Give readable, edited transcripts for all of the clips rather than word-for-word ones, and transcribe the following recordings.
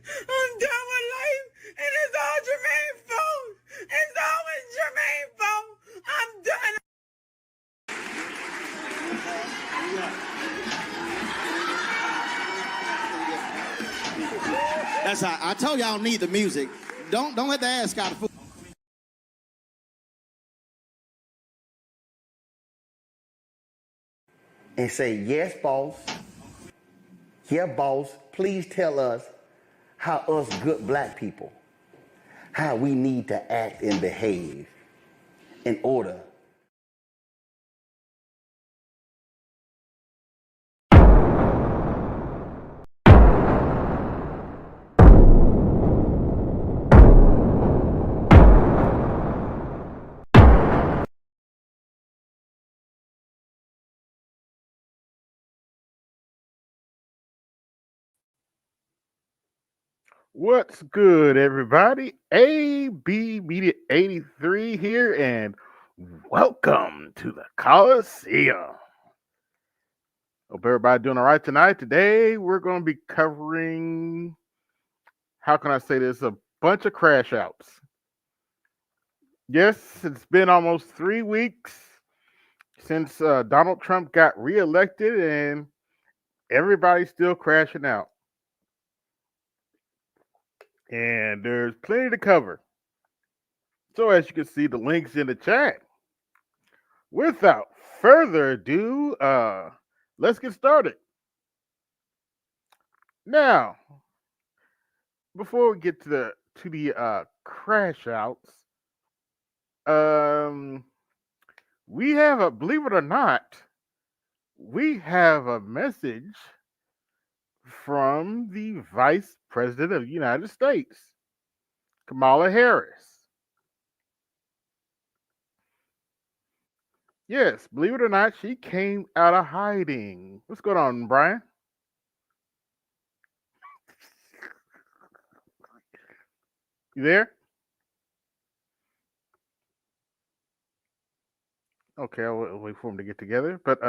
I'm done with life, and it's all Jermaine's fault. It's always Jermaine's fault. I'm done. That's how I told y'all need the music. Don't let the ass got fool. And say, yes, boss. Yeah, boss. Please tell us how us good black people, how we need to act and behave in order. What's good, everybody? AB Media 83 here, and welcome to the Colosseum. Hope everybody doing all right tonight. Today, we're going to be covering, how can I say this, a bunch of crash outs. Yes, it's been almost 3 weeks since Donald Trump got reelected, and everybody's still crashing out. And there's plenty to cover. So, as you can see, the links in the chat. Without further ado, let's get started. Now, before we get to the crash outs, um, we have a, believe it or not, we have a message from the Vice President of the United States, Kamala Harris. Yes, believe it or not, she came out of hiding. What's going on, Brian? You there? Okay, I'll wait for them to get together. But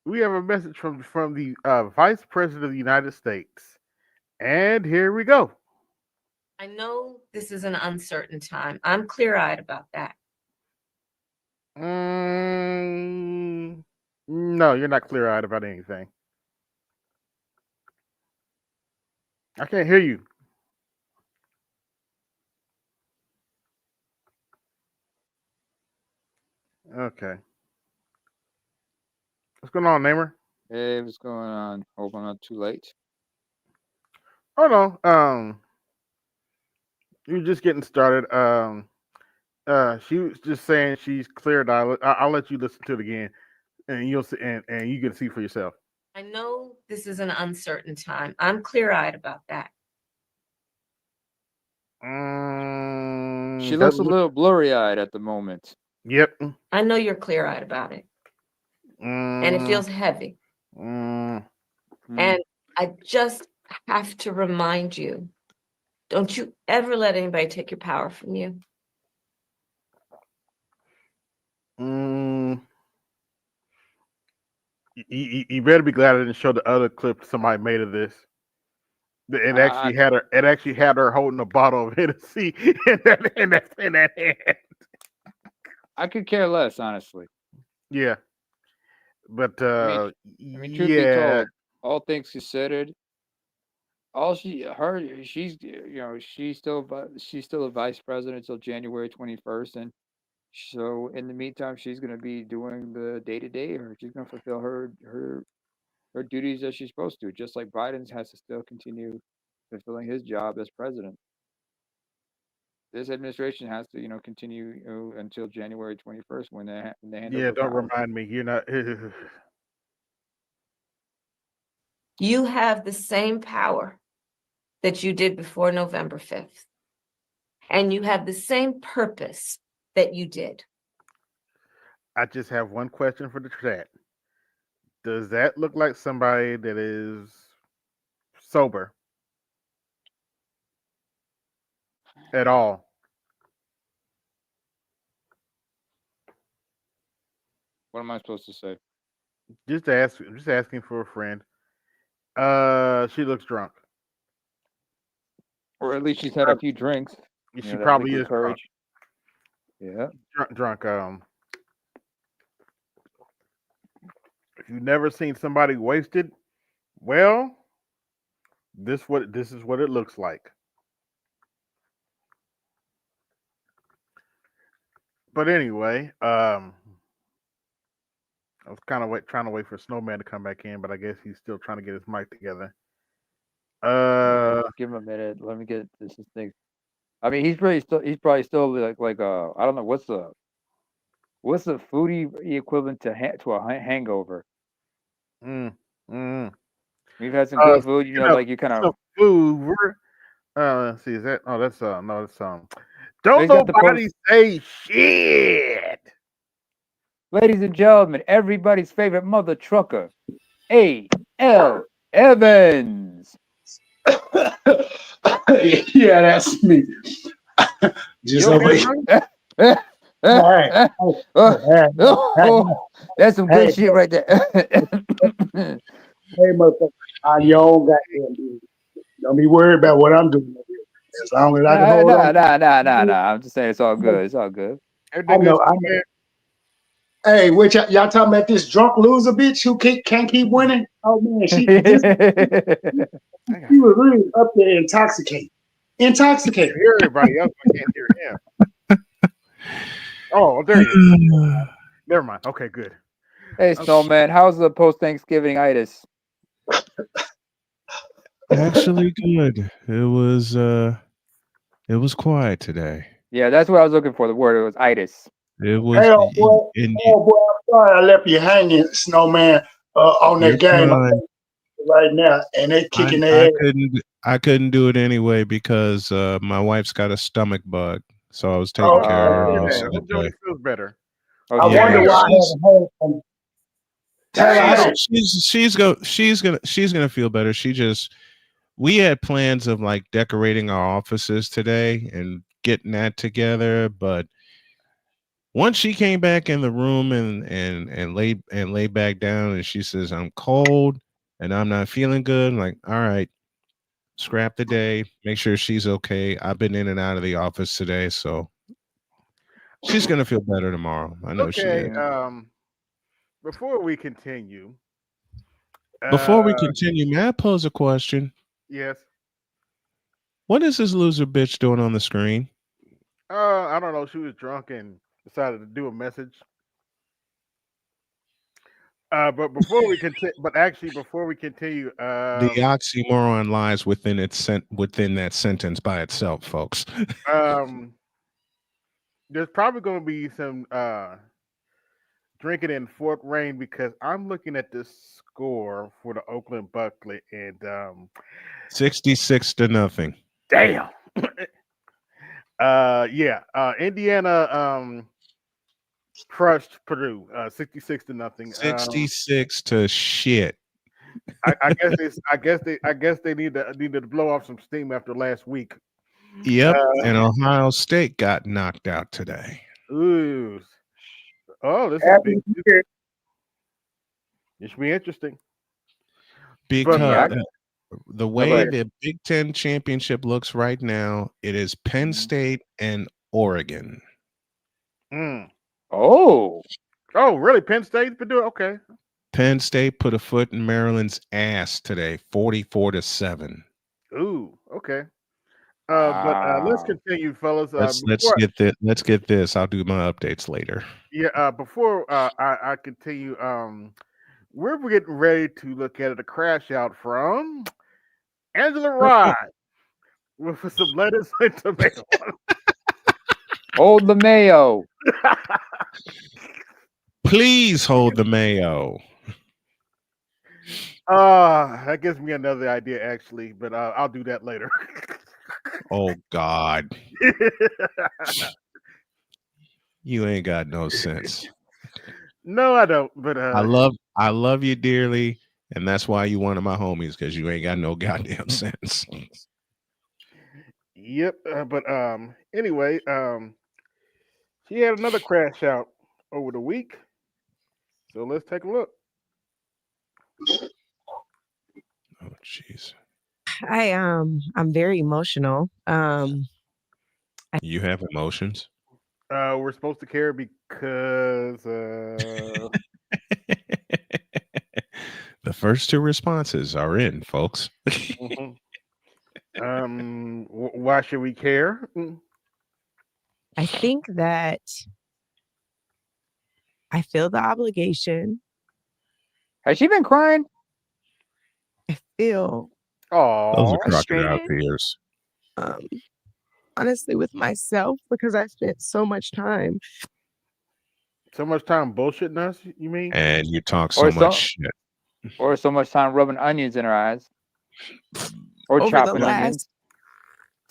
we have a message from the Vice President of the United States, and here we go. I know this is an uncertain time. I'm clear-eyed about that. No, you're not clear-eyed about anything. I can't hear you. Okay. What's going on, Namer? Hey, what's going on? Hope I'm not too late. Oh no. You're just getting started. She was just saying she's cleared. I'll let you listen to it again, and you'll see, and you can see for yourself. I know this is an uncertain time. I'm clear-eyed about that. She looks a Doesn't look. little blurry-eyed at the moment. Yep. I know you're clear-eyed about it. And it feels heavy. Hmm. And I just have to remind you, don't you ever let anybody take your power from you. You better be glad I didn't show the other clip somebody made of this. It actually had her. It actually had her holding a bottle of Hennessy in that hand. I could care less, honestly. Yeah, but I mean, truth be yeah, told, all things considered, she's she's still a vice president until January 21st, and so in the meantime, she's going to be doing the day-to-day, or she's going to fulfill her duties as she's supposed to, just like Biden has to still continue fulfilling his job as president. This administration has to, continue until January 21st when they hand yeah. over Don't power. remind me. You're not. You have the same power that you did before November 5th. And you have the same purpose that you did. I just have one question for the chat. Does that look like somebody that is sober at all? What am I supposed to say? Just asking for a friend. She looks drunk. Or at least she's had a few drinks. She That probably liquid is drunk. courage. Yeah. Drunk. If you've never seen somebody wasted, well, this is what it looks like. But anyway, I was kind of trying to wait for Snowman to come back in, but I guess he's still trying to get his mic together. Give him a minute. Let me get this thing. I mean, he's probably still like I don't know what's the foodie equivalent to a hangover. We've had some good food, like you kind of food. Let's see, is that? Oh, that's no, that's Don't He's got the nobody say shit. Ladies and gentlemen, everybody's favorite mother trucker, A.L. Evans. Yeah, that's me. Just You over okay, here. bro? Hey, That's some good hey, shit right there. hey, motherfucker, on your own goddamn business. Don't be worried about what I'm doing over here. As long as I can hold on. Nah. I'm just saying it's all good. It's all good. I know. Hey, what y'all talking about this drunk loser bitch who can't keep winning? Oh man, she was really up there intoxicated. Hear everybody else, I can't hear him. Oh, there he is. Never mind. Okay, good. Hey, Snowman, how's the post-Thanksgiving itis? Actually good. It was quiet today. Yeah, that's what I was looking for. The word, it was itis. It was Hey, boy, I'm sorry I left you hanging, Snowman, on that game right now, and they kicking their ass. I couldn't do it anyway because my wife's got a stomach bug, so I was taking care of her most of the day. Feels better. I wonder why I haven't heard from she's gonna feel better. We had plans of like decorating our offices today and getting that together, but once she came back in the room and lay back down and she says, I'm cold and I'm not feeling good. I'm like, all right, scrap the day, make sure she's okay. I've been in and out of the office today, so she's gonna feel better tomorrow. I know she is. Before we continue, may I pose a question? Yes. What is this loser bitch doing on the screen? I don't know. She was drunk and decided to do a message. But before we continue, the oxymoron lies within that sentence by itself, folks. There's probably going to be some drinking in Fort Wayne because I'm looking at this score for the Oakland Buckley and 66-0. Damn. Indiana crushed Purdue 66-0. 66 to shit. I guess they need to blow off some steam after last week. Yep, and Ohio State got knocked out today. Ooh. Oh, this should be interesting. Because the way the Big Ten championship looks right now, it is Penn State and Oregon. Oh, really? Penn State Purdue? Okay. Penn State put a foot in Maryland's ass today, 44-7. Ooh, okay. But let's continue, fellas. Let's get this. I'll do my updates later. Yeah. Before I continue, we're getting ready to look at a crash out from Angela Rye with some lettuce and tomato. Hold the mayo. Please hold the mayo. That gives me another idea, actually, but I'll do that later. Oh God. You ain't got no sense. No, I don't. But I love you dearly, and that's why you one of my homies, because you ain't got no goddamn sense. Yep. But anyway, she had another crash out over the week. So let's take a look. Oh, jeez. I'm very emotional. You have emotions. We're supposed to care because The first two responses are in, folks. mhm. Why should we care? I think that I feel the obligation. Has she been crying? I feel Those Oh, are crocodile frustrated. tears. Honestly, with myself, because I spent so much time. so much time bullshitting us. You mean? And you talk Or so much shit. or so much time rubbing onions in her eyes, or Over the chopping onions.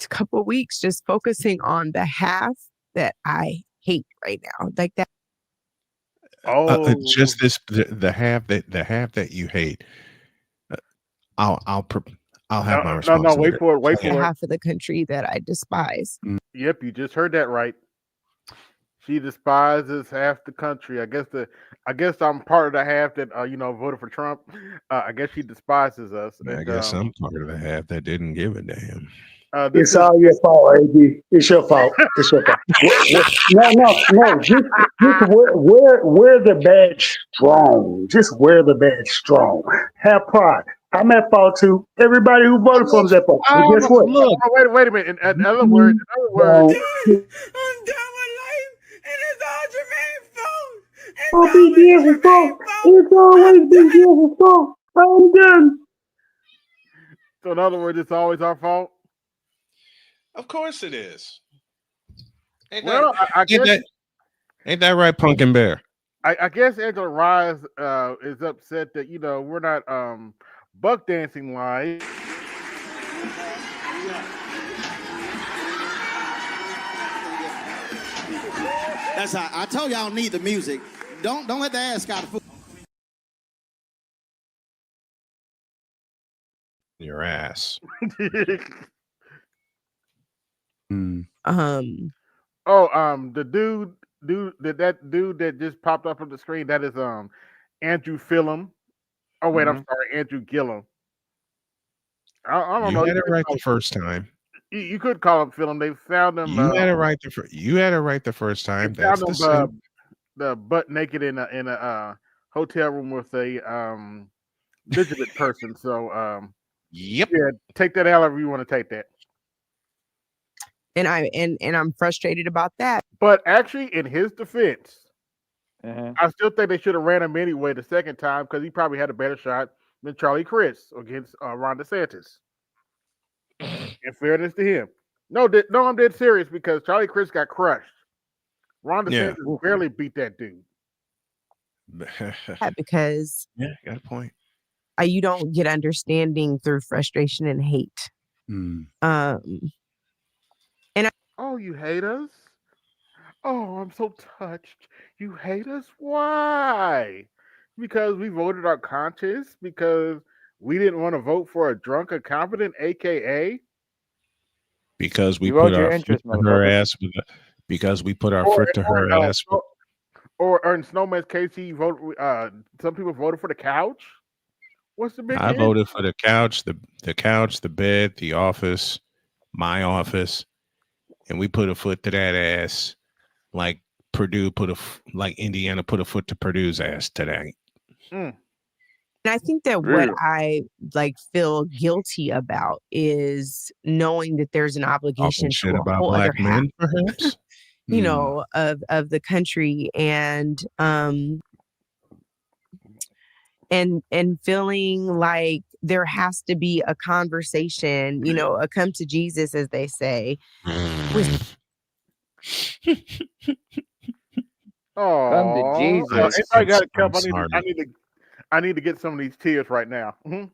last couple of weeks, just focusing on the half that I hate right now, like that. Oh, Just the half that you hate. I'll have my response. no. Wait later. for it. Wait The for it. half of the country that I despise. Yep, you just heard that right. She despises half the country. I guess I'm part of the half that voted for Trump. I guess she despises us. I And guess I'm part of the half that didn't give a damn. this It's is all your fault, AB. It's your fault. It's your fault. No. Just wear the badge strong. Just wear the badge strong. Have pride. I'm at fault too. Everybody who voted for him is at fault. But guess what? Look, wait a minute. In other You words, don't I'm done with life, and it's all Jermaine's fault. It's be always Jesus' fault. Jermaine's fault. It's always I'm be done. Jesus' fault. I'm done. so in other words, it's always our fault. of course it is. Ain't Well, that, I ain't guess that ain't that right, Pumpkin Bear? I guess Angela Rise is upset that we're not buck dancing live. That's how I told y'all need the music. Don't let the ass out of fool. Your ass. The that dude that just popped up on the screen, that is Andrew Phillum. Oh wait, I'm sorry, Andrew Gillum. I don't You know. had it right the first time. You could call him Phillum. They found him. You had it right the first They time. found That's him the same. the butt naked in a hotel room with a vigilant person. So Yep. yeah, take that however you want to take that. And I'm frustrated about that. But actually, in his defense, Uh-huh. I still think they should have ran him anyway the second time because he probably had a better shot than Charlie Chris against Ron DeSantis. In fairness to him, no, I'm dead serious because Charlie Chris got crushed. Ron Yeah. DeSantis barely beat that dude. Because Yeah, got a point. you don't get understanding through frustration and hate. Oh, you hate us? Oh, I'm so touched. You hate us? Why? Because we voted our conscience? Because we didn't want to vote for a drunk incompetent, aka? Because we You put owed your our foot interest, to her motherfucker. ass because we put our Or, foot to or, her uh, ass. or in Snowman's case, he voted. Some people voted for the couch. What's the big I deal? voted for the couch, the couch, the bed, the office, my office, and we put a foot to that ass, like like Indiana put a foot to Purdue's ass today. Mm. And I think that what I feel guilty about is knowing that there's an Talking obligation shit to a about whole other black half, men, perhaps. of the country, and feeling like there has to be a conversation, a come to Jesus, as they say. Come to Oh, Jesus. anybody got a cup? I'm sorry. I need to get some of these tears right now. Mm-hmm.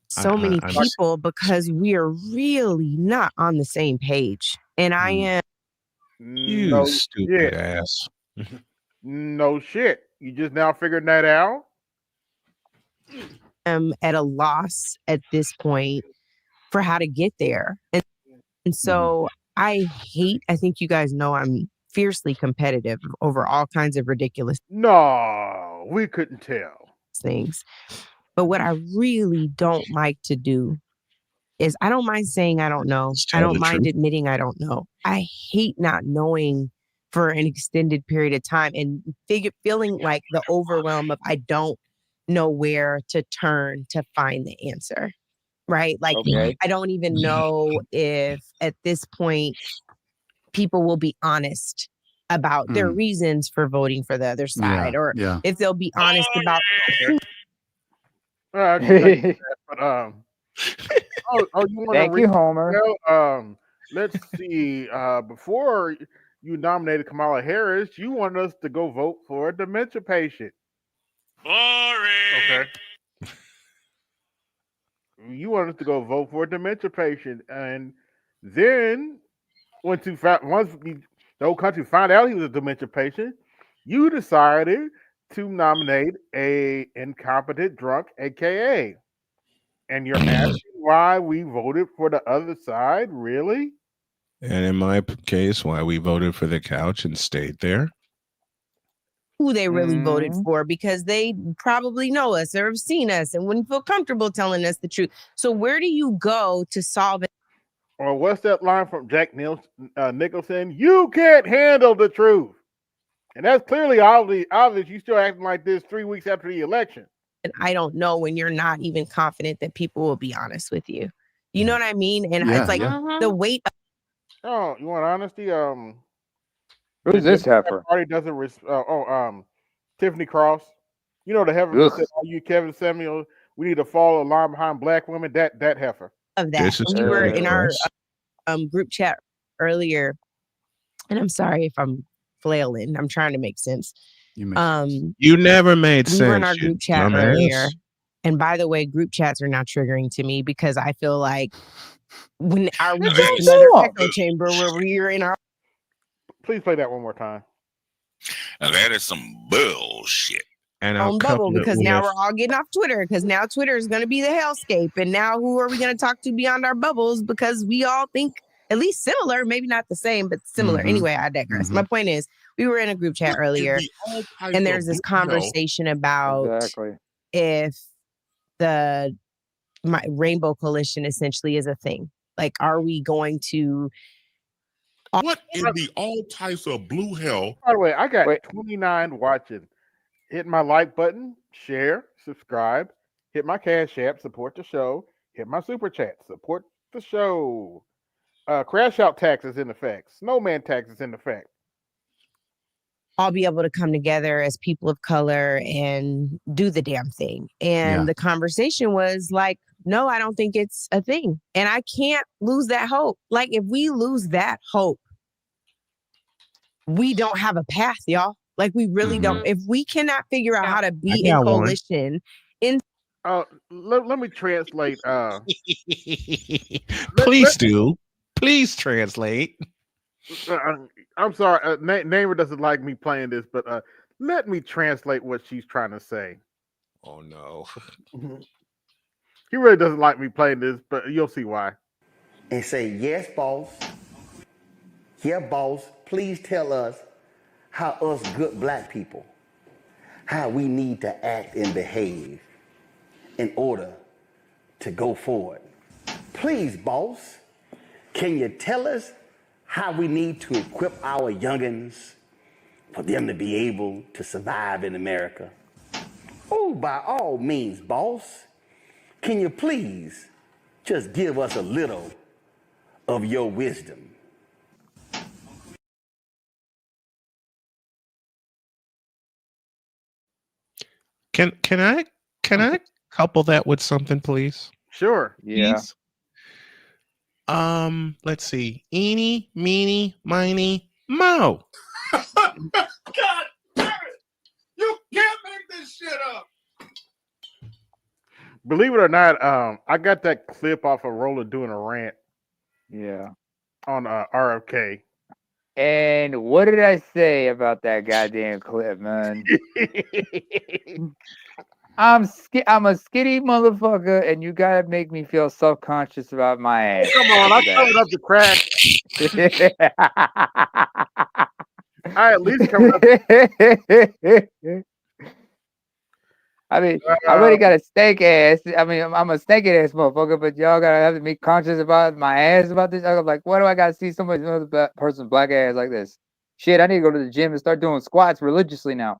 So many people, because we are really not on the same page. And I am. You stupid ass. No shit. You just now figuring that out? Am at a loss at this point for how to get there. And so I think you guys know I'm fiercely competitive over all kinds of ridiculous No, we couldn't tell. things. But what I really don't like to do is I don't mind saying I don't know. Just I tell don't the mind truth. admitting I don't know. I hate not knowing for an extended period of time and feeling like the overwhelm of I don't know where to turn to find the answer. Right? Like Okay. I don't even know if at this point people will be honest about their reasons for voting for the other side, or if they'll be honest about Actually, thank you for that. But you want to Thank you, Homer. let's see. Before you nominated Kamala Harris, you wanted us to go vote for a dementia patient. Boring. Okay. You wanted us to go vote for a dementia patient, and then once the whole country found out he was a dementia patient, you decided to nominate a incompetent drunk, aka. And you're asking why we voted for the other side? Really? And in my case, why we voted for the couch and stayed there. who they really voted Mhm. for, because they probably know us or have seen us and wouldn't feel comfortable telling us the truth. So where do you go to solve it? Or what's that line from Jack Nicholson? You can't handle the truth. And that's clearly obvious. You still acting like this 3 weeks after the election. And I don't know when you're not even confident that people will be honest with you. You know what I mean? And it's like the weight of Oh, you want honesty? The Who's this Democrat heifer? Party doesn't. Tiffany Cross. You know the heifer that Ugh. said, "Oh, you Kevin Samuel, we need to fall a line behind black women." That heifer. that. This is We were Tiffany in our Cross. group chat earlier, and I'm sorry if I'm flailing. I'm trying to make sense. You never made sense. We were in our you group chat dumbass. earlier. And by the way, group chats are now triggering to me because I feel like when are we just another echo chamber where we're in our Please play that one more time. Now that is some bullshit. And own bubble, because now we're all getting off Twitter, because now Twitter is going to be the hellscape. And now who are we going to talk to beyond our bubbles? Because we all think at least similar, maybe not the same, but similar. Anyway, I digress. My point is, we were in a group chat earlier, and there's this conversation about if the Rainbow Coalition essentially is a thing. Like, are we going to... What in the all types of blue hell? By the way, I got 29 watching. Hit my like button, share, subscribe, hit my Cash App, support the show, hit my Super Chat, support the show. Crash Out tax is in effect. Snowman tax is in effect. all be able to come together as people of color and do the damn thing. And the conversation was like, no, I don't think it's a thing. And I can't lose that hope. Like, if we lose that hope, we don't have a path, y'all. Like, we really don't. If we cannot figure out how to be in coalition in... Let me translate. Please do. Please translate. I'm sorry. Namer doesn't like me playing this, but let me translate what she's trying to say. Oh, no. He really doesn't like me playing this, but you'll see why. And say, yes, boss. Yeah, boss, please tell us how us good black people, how we need to act and behave in order to go forward. Please, boss, can you tell us how we need to equip our youngins for them to be able to survive in America? Oh, by all means, boss, can you please just give us a little of your wisdom? Can I couple that with something, please? Sure. Yeah. Please? Let's see. Eeny, meeny, miny, mo. God damn it! You can't make this shit up. Believe it or not, I got that clip off of Roller doing a rant. Yeah. On RFK. And what did I say about that goddamn clip, man? I'm a skinny motherfucker, and you gotta make me feel self-conscious about my ass. Come on, I covered up the crack. I at least covered up. I mean, I already got a stank ass. I mean, I'm a stanky ass motherfucker, but y'all gotta have to be conscious about my ass about this. I'm like, why do I gotta see somebody another person's black ass like this? Shit, I need to go to the gym and start doing squats religiously now.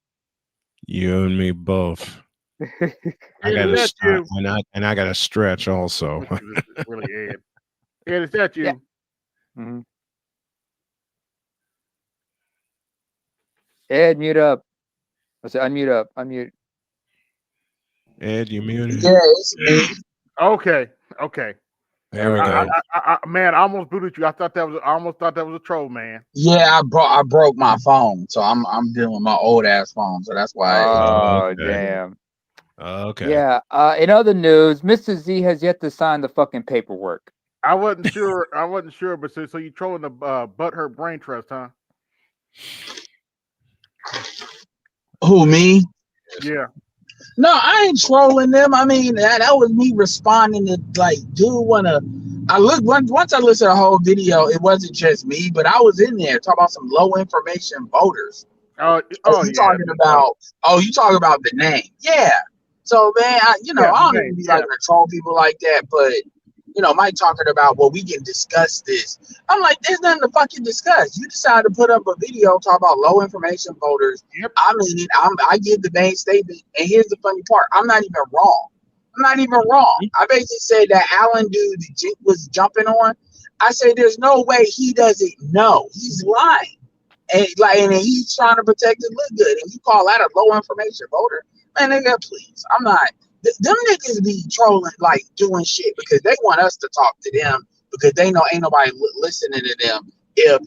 You and me both. I Ed, gotta is that you? and I gotta stretch also. Really, Ed. Ed, is that you? Yeah. Mm-hmm. Ed, mute up. I said, unmute up. Unmute. Ed, you muted. Yeah, it's me. Okay. There we go. Man, I almost booted you. I almost thought that was a troll, man. Yeah, I broke my phone, so I'm dealing with my old ass phone, so that's why. Oh, Okay. damn. Okay. Yeah. In other news, Mr. Z has yet to sign the fucking paperwork. I wasn't sure, but so you trolling the Butthurt Brain Trust, huh? Who, me? Yeah. No, I ain't trolling them. I mean, that was me responding to like, dude, I looked once I listened to the whole video, it wasn't just me, but I was in there talking about some low information voters. You talking about the name. Yeah. So man, I don't even be like to troll people like that, but Mike talking about, well, we can discuss this. I'm like, there's nothing to fucking discuss. You decided to put up a video talk about low information voters. Yep. I mean, I give the main statement, and here's the funny part: I'm not even wrong. I basically said that Allen dude was jumping on. I say there's no way he doesn't know. He's lying, and he's trying to protect his look good. And you call that a low information voter? Man, nigga, please. I'm not. Them niggas be trolling, like doing shit because they want us to talk to them because they know ain't nobody listening to them. If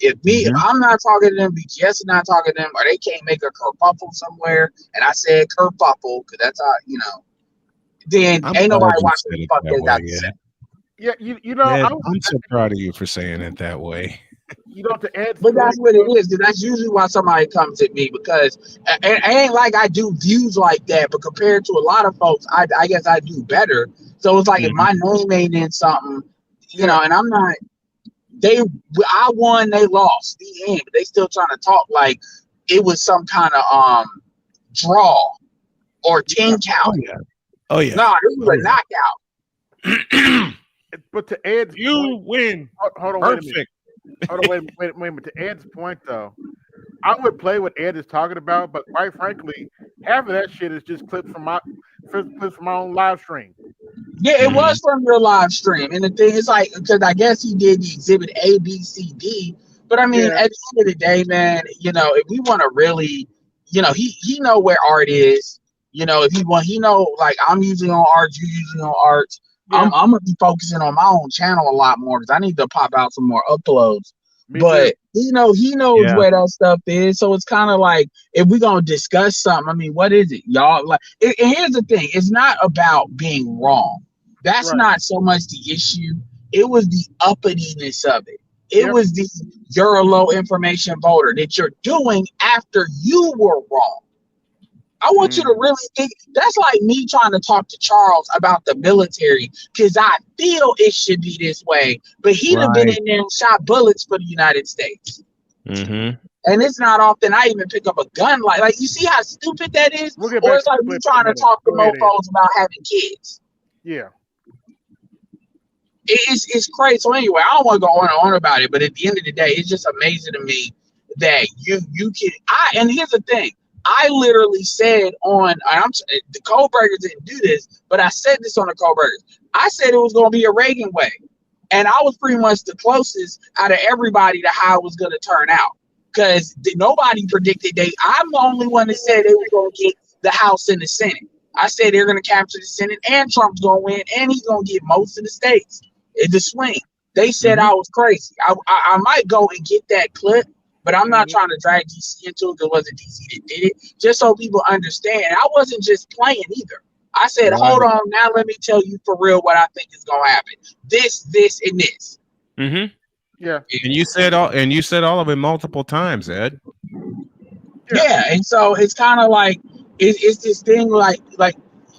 I'm not talking to them, BGS is not talking to them, or they can't make a kerfuffle somewhere, and I said kerfuffle because that's how then ain't nobody watching the fuck they got to say. Yeah, Ed, I'm so proud of you for saying it that way. You don't have to add. But that's what it is. That's usually why somebody comes at me because it ain't like I do views like that. But compared to a lot of folks, I guess I do better. So it's like if my name ain't in something, and I'm not. I won, they lost. The end. But they still trying to talk like it was some kind of draw or 10 count. Oh yeah. No, this was a knockout. But to Ed's you win. Hold on, Perfect. Wait a minute. To Ed's point, though, I would play what Ed is talking about, but quite frankly, half of that shit is just clips from my own live stream. Yeah, it was from your live stream, and the thing is, like, because I guess he did the exhibit A, B, C, D. But I mean, at the end of the day, man, if we want to really, he know where art is. If he know, like, I'm usually on art, you usually on art. Yeah. I'm gonna be focusing on my own channel a lot more because I need to pop out some more uploads. But he knows where that stuff is. So it's kind of like if we're gonna discuss something, I mean, what is it, y'all? Like, and here's the thing: it's not about being wrong. That's not so much the issue. It was the uppityness of it. It was the you're a low information voter that you're doing after you were wrong. I want you to really think that's like me trying to talk to Charles about the military because I feel it should be this way, but he'd have been in there and shot bullets for the United States. And it's not often I even pick up a gun like you see how stupid that is? Or it's like me trying to talk to mofos about having kids. Yeah. It's crazy. So anyway, I don't want to go on and on about it, but at the end of the day, it's just amazing to me that you can and here's the thing. I literally said the Code Breakers didn't do this, but I said this on the Code Breakers. I said it was going to be a Reagan way. And I was pretty much the closest out of everybody to how it was going to turn out. Because nobody predicted I'm the only one that said they were going to get the House and the Senate. I said they're going to capture the Senate and Trump's going to win and he's going to get most of the states in the swing. They said I was crazy. I might go and get that clip. But I'm not trying to drag DC into it because it wasn't DC that did it. Just so people understand. I wasn't just playing either. I said, hold on, now let me tell you for real what I think is gonna happen. This, and this. Yeah. And you said all of it multiple times, Ed. Yeah, and so it's kind of like it's this thing like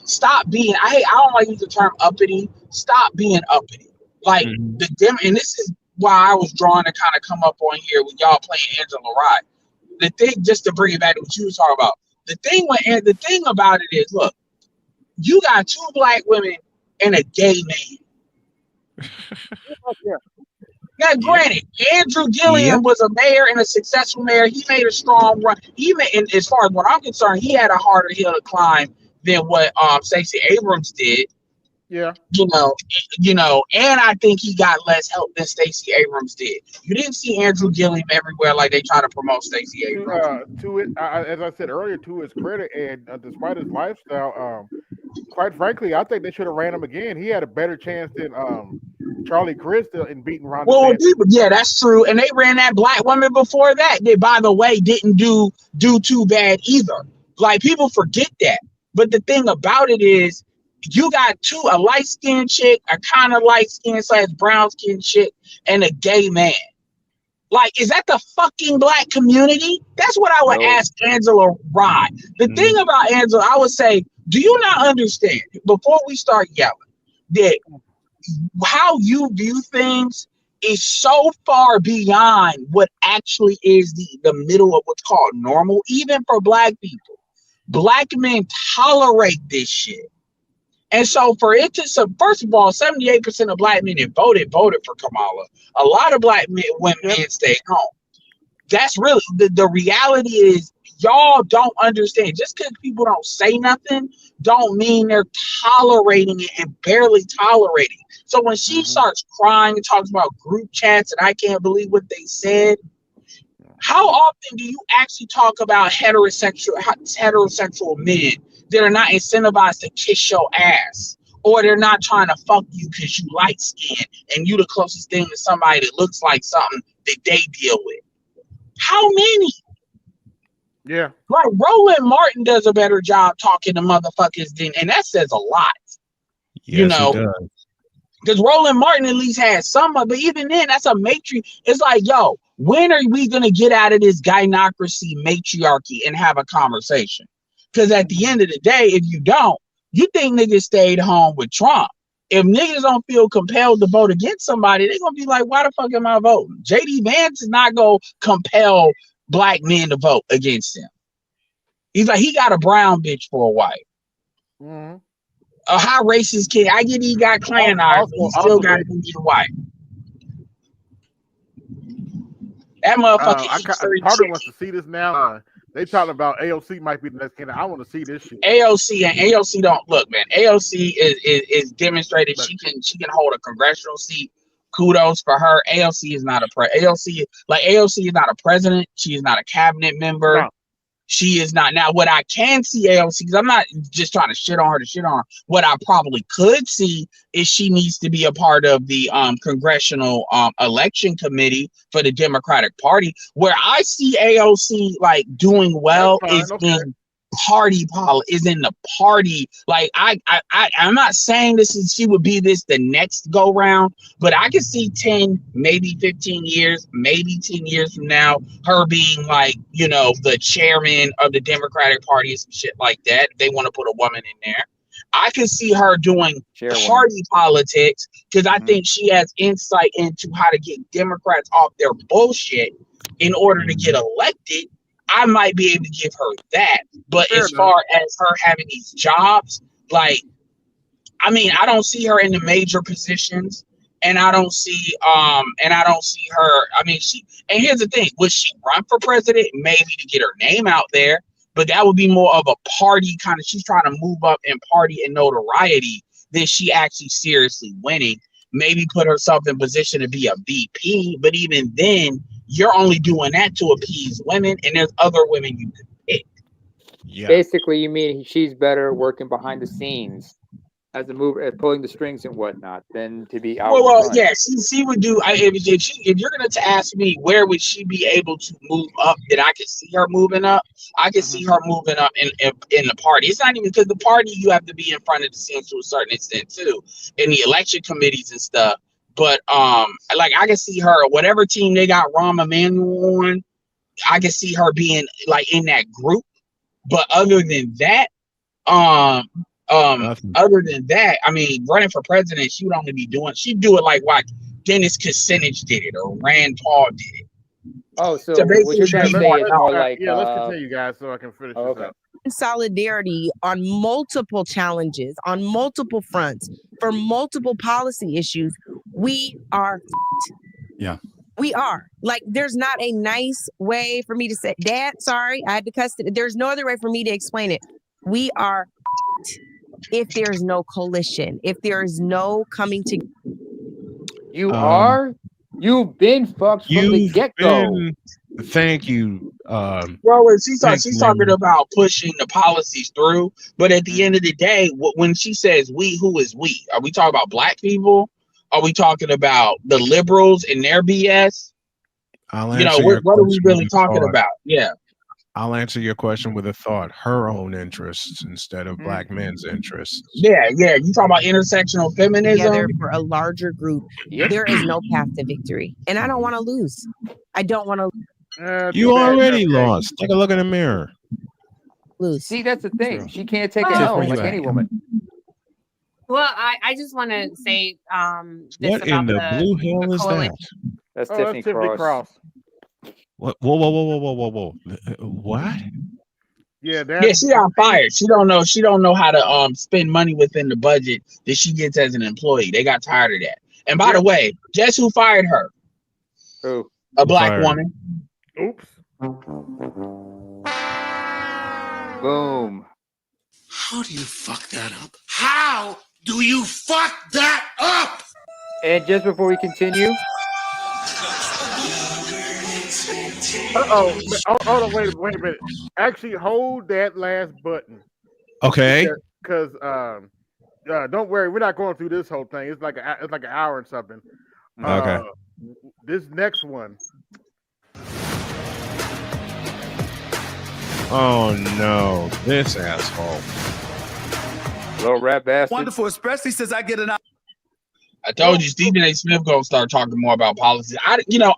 stop being. I don't like using the term uppity. Stop being uppity. Like and this is why I was drawn to kind of come up on here with y'all playing Angela Rye. The thing, just to bring it back to what you was talking about, the thing about it is, look, you got 2 black women and a gay man. Yeah. Now, granted, Andrew Gilliam was a mayor and a successful mayor. He made a strong run. He made, and as far as what I'm concerned, he had a harder hill to climb than what Stacey Abrams did. Yeah. You know, and I think he got less help than Stacey Abrams did. You didn't see Andrew Gilliam everywhere like they try to promote Stacey Abrams. As I said earlier, to his credit, and despite his lifestyle, quite frankly, I think they should have ran him again. He had a better chance than Charlie Crist in beating Ron DeSantis. Yeah, that's true. And they ran that black woman before that. That, by the way, didn't do too bad either. Like, people forget that. But the thing about it is, you got a light-skinned chick, a kind of light-skinned / brown-skinned chick, and a gay man. Like, is that the fucking black community? That's what I would ask Angela Rye. The thing about Angela, I would say, do you not understand, before we start yelling, that how you view things is so far beyond what actually is the middle of what's called normal, even for black people. Black men tolerate this shit. And so for it to, first of all, 78% of black men that voted for Kamala. A lot of black men, women stayed home. That's really, the reality is, y'all don't understand. Just because people don't say nothing, don't mean they're tolerating it and barely tolerating. So when she starts crying and talks about group chats and I can't believe what they said, how often do you actually talk about heterosexual men that are not incentivized to kiss your ass, or they're not trying to fuck you because you light skinned and you the closest thing to somebody that looks like something that they deal with? How many? Yeah. Like, Roland Martin does a better job talking to motherfuckers and that says a lot. Yes, you know, he does. Because Roland Martin at least has some, but even then, that's a matrix. It's like, yo, when are we gonna get out of this gynocracy matriarchy and have a conversation? Because at the end of the day, if you don't, you think niggas stayed home with Trump. If niggas don't feel compelled to vote against somebody, they're gonna be like, why the fuck am I voting? JD Vance is not gonna compel black men to vote against him. He's like, he got a brown bitch for a wife. A high racist kid. I get he got Klan eyes, but he still got to be white. That motherfucker. Carter wants to see this now. They talking about AOC might be the next candidate. I want to see this shit. AOC don't look, man. AOC is demonstrated she can hold a congressional seat. Kudos for her. AOC is not a AOC is not a president. She is not a cabinet member. No. She is not. Now, what I can see AOC, because I'm not just trying to shit on her. What I probably could see is she needs to be a part of the congressional election committee for the Democratic Party. Where I see AOC like doing well is in party is in the party. Like I'm not saying she would be the next go round, but I can see 10, maybe 15 years, maybe 10 years from now, her being like, you know, the chairman of the Democratic Party and some shit like that. If they want to put a woman in there, I can see her doing party politics because I think she has insight into how to get Democrats off their bullshit in order to get elected. I might be able to give her that, but as far as her having these jobs, like, I mean, I don't see her in the major positions, and I don't see her. I mean, and here's the thing: would she run for president? Maybe to get her name out there, but that would be more of a party kind of. She's trying to move up in party and notoriety than she actually seriously winning. Maybe put herself in position to be a VP, but even then, you're only doing that to appease women, and there's other women you could pick. Yeah. Basically, you mean she's better working behind the scenes as a mover, at pulling the strings and whatnot, than to be out. Well, yeah, she would do. If you're gonna ask me where would she be able to move up, that I could see her moving up. I could see her moving up in the party. It's not even because the party you have to be in front of the scenes to a certain extent too, in the election committees and stuff. But like I can see her, whatever team they got Rahm Emanuel on, I can see her being like in that group. But other than that, I mean, running for president, she'd do it like Dennis Kucinich did it or Rand Paul did it. Oh, so what you're trying to say is more like let's continue, guys, so I can finish this up. solidarity on multiple challenges, on multiple fronts, for multiple policy issues, we are. Yeah. We are. Like, there's not a nice way for me to say, Dad, sorry, I had to cuss it. There's no other way for me to explain it. We are if there's no coalition, if there is no coming together. You've been fucked from the get-go. Thank you. Well, she's talking about pushing the policies through, but at the end of the day, when she says we, who is we? Are we talking about black people? Are we talking about the liberals and their BS? What are we really talking about? Yeah. I'll answer your question with a thought. Her own interests instead of black men's interests. Yeah. You talking about intersectional feminism? Together for a larger group. Yep. There is no path to victory. And I don't want to lose. I don't want to. You already lost. Take a look in the mirror. Lose. See, that's the thing. She can't take a L like any woman. Well, I just want to say this what in the blue hell is that? That's Tiffany Cross. What? Whoa! What? Yeah, she got fired. She don't know how to spend money within the budget that she gets as an employee. They got tired of that. And by the way, guess who fired her? Who? A black woman. Oops. Boom. How do you fuck that up? How do you fuck that up? And just before we continue. Hold on, wait a minute. Actually, hold that last button. Okay. Because don't worry, we're not going through this whole thing. It's like an hour and something. Okay. This next one. Oh no, this asshole. Little rat bastard. Wonderful, especially since I get an. I told you, Stephen A. Smith gonna start talking more about policy.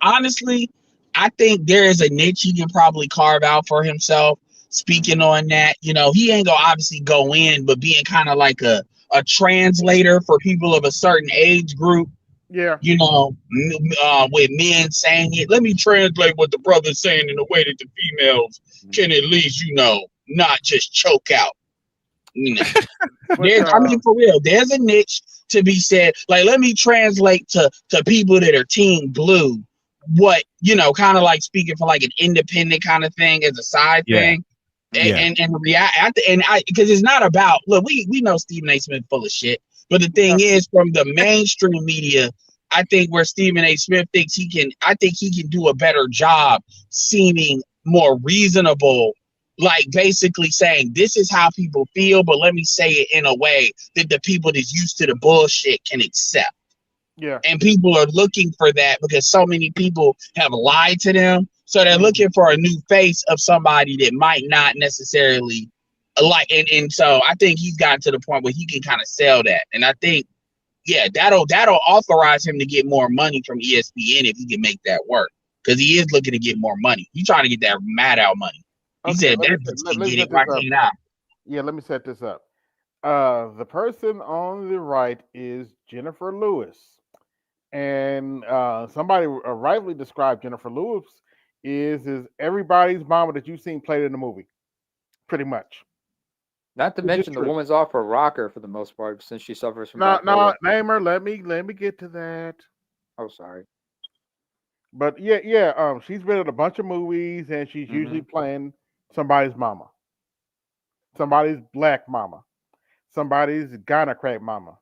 Honestly, I think there is a niche he can probably carve out for himself. Speaking on that, he ain't gonna obviously go in, but being kind of like a translator for people of a certain age group. Yeah. With men saying it. Let me translate what the brother's saying in a way that the females can at least, not just choke out. For real, there's a niche to be said. Like, let me translate to people that are team blue. What, kind of like speaking for like an independent kind of thing as a side thing. And because it's not about, look, we know Stephen A. Smith full of shit. But the thing is, from the mainstream media, I think where Stephen A. Smith thinks he can do a better job seeming more reasonable, like basically saying this is how people feel, but let me say it in a way that the people that's used to the bullshit can accept. Yeah. And people are looking for that because so many people have lied to them. So they're looking for a new face of somebody that might not necessarily like, and so I think he's gotten to the point where he can kind of sell that. And I think, that'll authorize him to get more money from ESPN if he can make that work. Because he is looking to get more money. He's trying to get that mad out money. He said that can get it right now. Yeah, let me set this up. The person on the right is Jennifer Lewis. And somebody rightly described Jennifer Lewis is everybody's mama that you've seen played in the movie. Pretty much. Not to mention the woman's off her rocker for the most part since she suffers from no, name her. Let me get to that. Oh, sorry. But she's been in a bunch of movies and she's usually playing somebody's mama. Somebody's black mama. Somebody's gynocrat mama.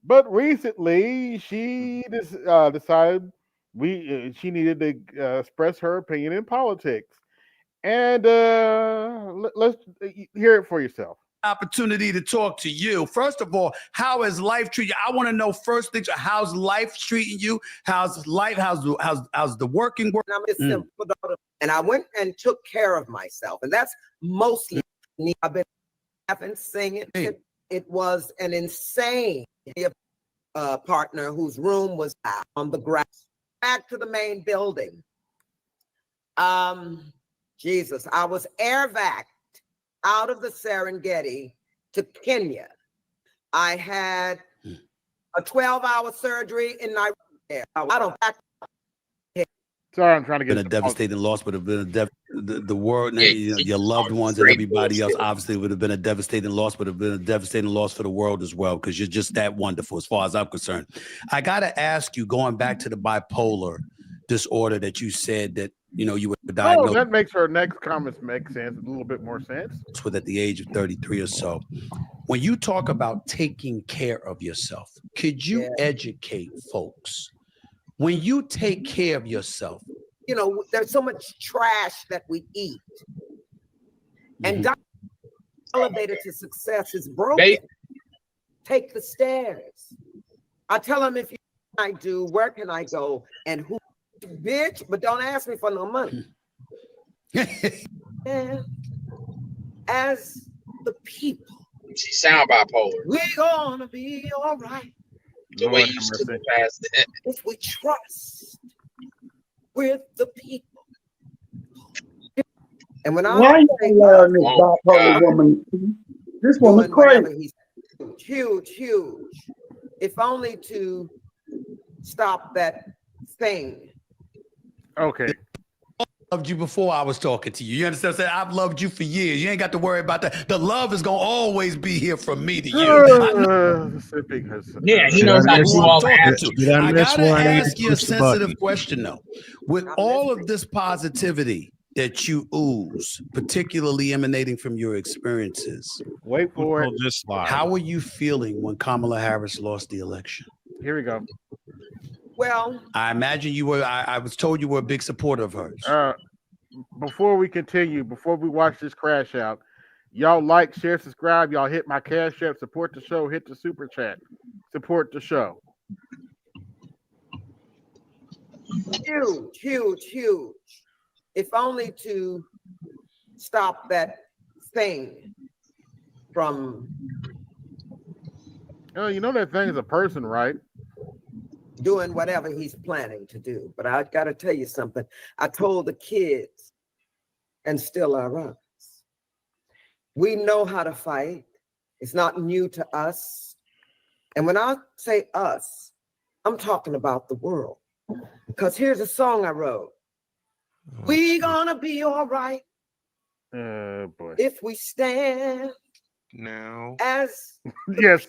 But recently she decided she needed to express her opinion in politics. And let's hear it for yourself. Opportunity to talk to you. First of all, how is life treating you? I want to know first things. How's life treating you? How's life? How's the working world? I'm a simple daughter, and I went and took care of myself, and that's mostly me. I've been laughing, singing. It was an insane partner whose room was out on the grass. Back to the main building. Jesus, I was air vac out of the Serengeti to Kenya. I had a 12-hour surgery in Nairobi. I don't. Sorry, I'm trying to get a devastating loss, but it's been a the world, your loved ones and everybody else. Obviously, it would have been a devastating loss, but it would have been a devastating loss for the world as well, because you're just that wonderful as far as I'm concerned. I got to ask you, going back to the bipolar disorder that you said that, you were diagnosed. Oh, that makes her next comments make sense, a little bit more sense. With at the age of 33 or so. When you talk about taking care of yourself, could you educate folks? When you take care of yourself, there's so much trash that we eat. And elevator to success is broken. Take the stairs. I tell them, if you I do, where can I go? And who, bitch, but don't ask me for no money. And as the people, she sound bipolar. We're gonna be all right. The way you stood past that. If we trust with the people. And when why you allowing this bipolar woman? This woman crazy. Huge. If only to stop that thing. Okay. Loved you before I was talking to you. You understand what I'm saying? I've loved you for years. You ain't got to worry about that. The love is gonna always be here from me to you. Yeah, he knows how to do all that. I gotta ask you a sensitive question though. With all of this positivity that you ooze, particularly emanating from your experiences, wait for it. How are you feeling when Kamala Harris lost the election? Here we go. Well, I imagine you were. I was told you were a big supporter of hers. Before we continue, before we watch this crash out, y'all like, share, subscribe. Y'all hit my Cash App, support the show. Hit the super chat, support the show. Huge. If only to stop that thing from. You know that thing is a person, right? Doing whatever he's planning to do. But I got to tell you something. I told the kids, and still I rise. We know how to fight. It's not new to us. And when I say us, I'm talking about the world. Because here's a song I wrote. We gonna be all right. Boy. If we stand now as yes.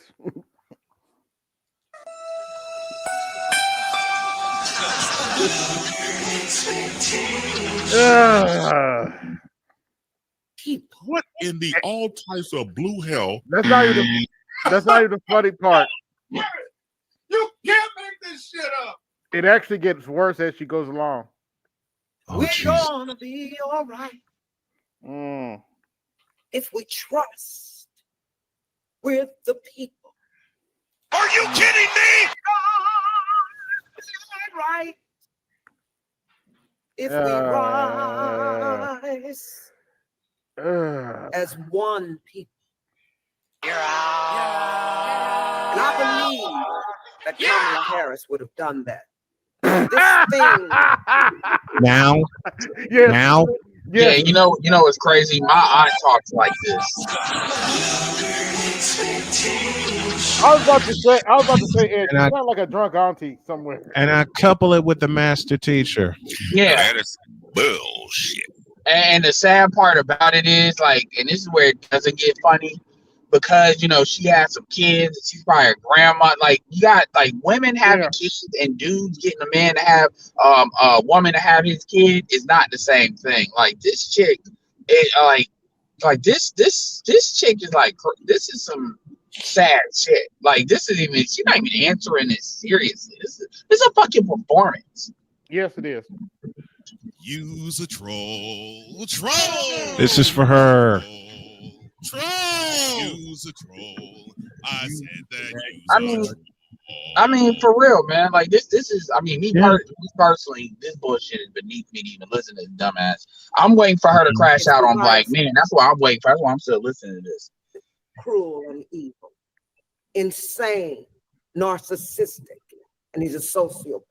What in the all types of blue hell? That's not even the funny part. You can't make this shit up. It actually gets worse as she goes along. We're gonna be all right. If we trust with the people. Are you kidding me? Right. If we rise as one people. And I believe that Kamala Harris would have done that. This thing. Now. Yes. Now. Yeah, you know what's crazy? My aunt talks like this. I was about to say, Ed, you sound like a drunk auntie somewhere. And I couple it with the master teacher. Yeah. That is bullshit. And the sad part about it is, like, and this is where it doesn't get funny, because she has some kids and she's probably a grandma. Like, you got like women having kids and dudes getting a man to have a woman to have his kid is not the same thing. Like, this chick, like this chick is like, this is some sad shit. Like, she's not even answering it seriously. It's a fucking performance. Yes, it is. Use a troll. This is for her. Troll. Use a troll. I said that. I mean, for real, man. Like, this is. I mean, me personally, this bullshit is beneath me to even listen to this dumbass. I'm waiting for her to crash out on Black Men. That's why I'm waiting for. That's why I'm still listening to this. Cruel and evil, insane, narcissistic, and he's a sociopath.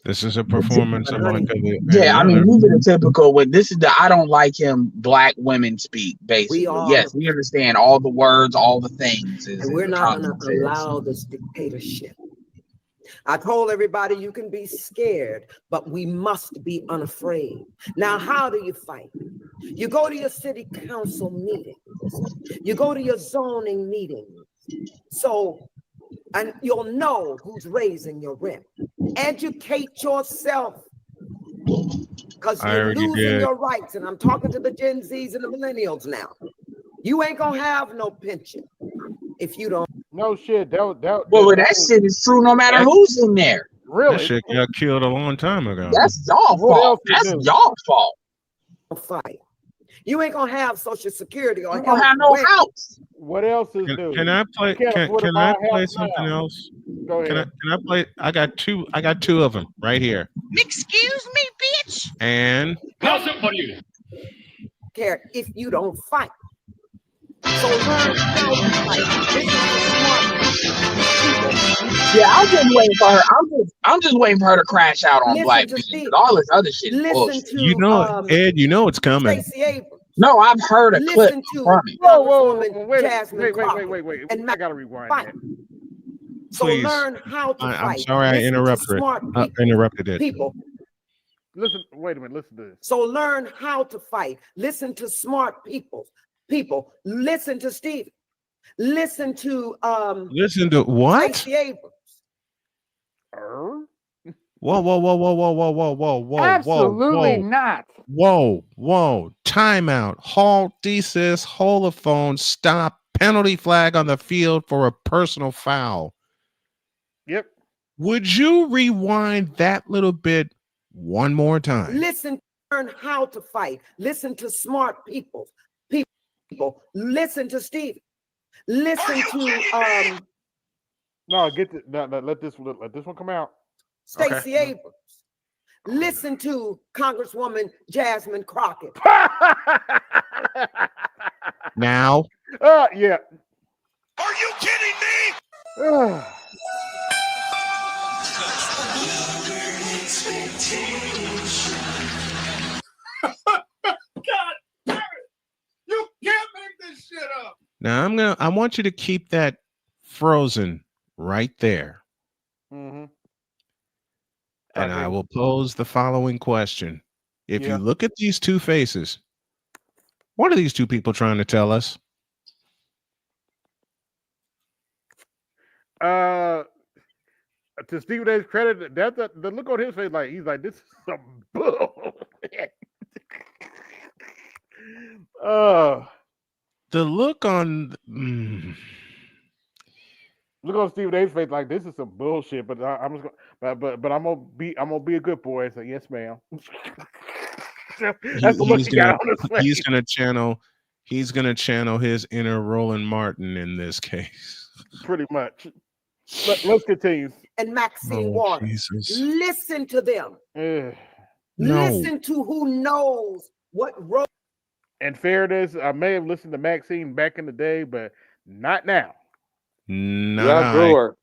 This is a performance of like yeah, I mean, these are the typical. This is the I don't like him. Black women speak basically. Yes, we understand all the words, all the things. And we're not going to allow this dictatorship. I told everybody you can be scared, but we must be unafraid. Now, how do you fight? You go to your city council meetings. You go to your zoning meetings. And you'll know who's raising your rent. Educate yourself, because I you're already losing did. your rights. And I'm talking to the Gen Zs and the millennials now. You ain't gonna have no pension if you don't. No shit. Well, that shit is true no matter who's in there. That Really? shit got killed a long time ago. That's y'all What fault. else is That's new? y'all fault. Fight. You ain't gonna have Social Security or You don't health. have no house. What else is new? Can I play? You can't afford to Can buy I a play house something now. else? Go ahead. Can I play? I got two of them right here. Excuse me, bitch. And Care if you don't fight. So learn how to fight. Listen to smart people. Yeah, I'm just waiting for her. I'm just waiting for her to crash out on Listen black to men. Steve. All this other shit is Listen bullshit. to you know, Ed, you know it's coming. Stacey Abrams. No, I've heard a clip Listen to from it. Congresswoman Wait, Jasmine Crockett. wait. And I gotta rewind fight. that. So Please. learn how to I'm fight. sorry I Listen to interrupted it. smart Interrupted it. people. Listen, wait a minute. Listen to this. So learn how to fight. Listen to smart people. Listen to Steve. Listen to Listen to what? Stacey Abrams. Whoa. Absolutely not. Whoa. Time out. Halt, desist, hold the phone, stop, penalty flag on the field for a personal foul. Yep. Would you rewind that little bit one more time? Listen, learn how to fight. Listen to smart people. Listen to Steve. Listen to No, let this one come out. Stacey Abrams. Listen to Congresswoman Jasmine Crockett. Now. Yeah. Are you kidding me? God damn it. You can't make this shit up. Now I want you to keep that frozen right there. Mm-hmm. And I will pose the following question. If Yeah. you look at these two faces, what are these two people trying to tell us? To Stephen A's credit, that's the look on his face, like he's like, this is some bull. The look on Look on Stephen A's face, like this is some bullshit. But I'm just gonna, but I'm gonna be a good boy and say yes, ma'am. That's the look he got on his face. He's gonna channel his inner Roland Martin in this case. Pretty much. Let's continue. And Maxine Waters. Jesus. Listen to them. No. Listen to who knows what road. In fairness, I may have listened to Maxine back in the day, but not now. Yeah, Brewer.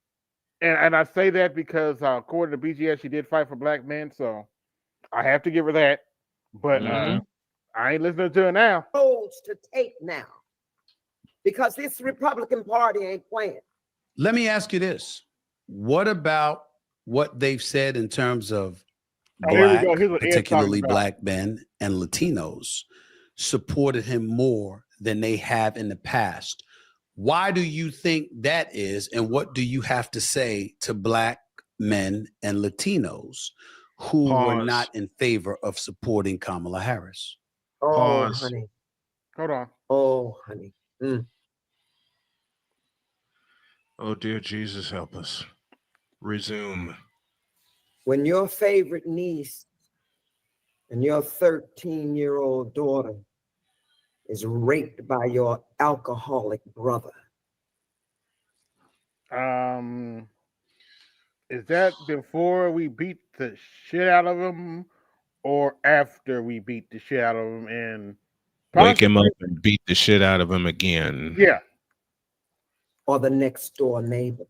And I say that because according to BGS, she did fight for black men, so I have to give her that. But I ain't listening to her now. Roads to take now, because this Republican Party ain't playing. Let me ask you this. What about what they've said in terms of black, particularly black men and Latinos, supported him more than they have in the past? Why do you think that is? And what do you have to say to black men and Latinos who were not in favor of supporting Kamala Harris? Oh, honey. Hold on. Oh, honey. Oh, dear Jesus, help us. Resume. When your favorite niece and your 13-year-old daughter is raped by your alcoholic brother. Is that before we beat the shit out of him or after we beat the shit out of him and wake him up and beat the shit out of him again? Yeah. Or the next door neighbor.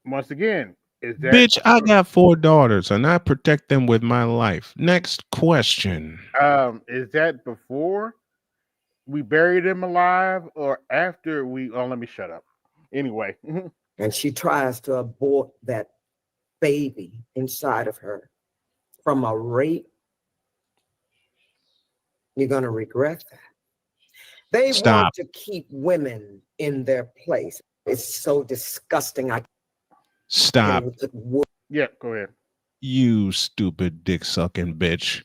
Once again, is that Bitch, I got 4 daughters and I protect them with my life. Next question. Is that before we buried him alive or after we let me shut up. Anyway. And she tries to abort that baby inside of her from a rape, you're going to regret that. They Stop. want to keep women in their place. It's so disgusting. I Stop. can't even put words. Yeah, go ahead. You stupid dick sucking bitch.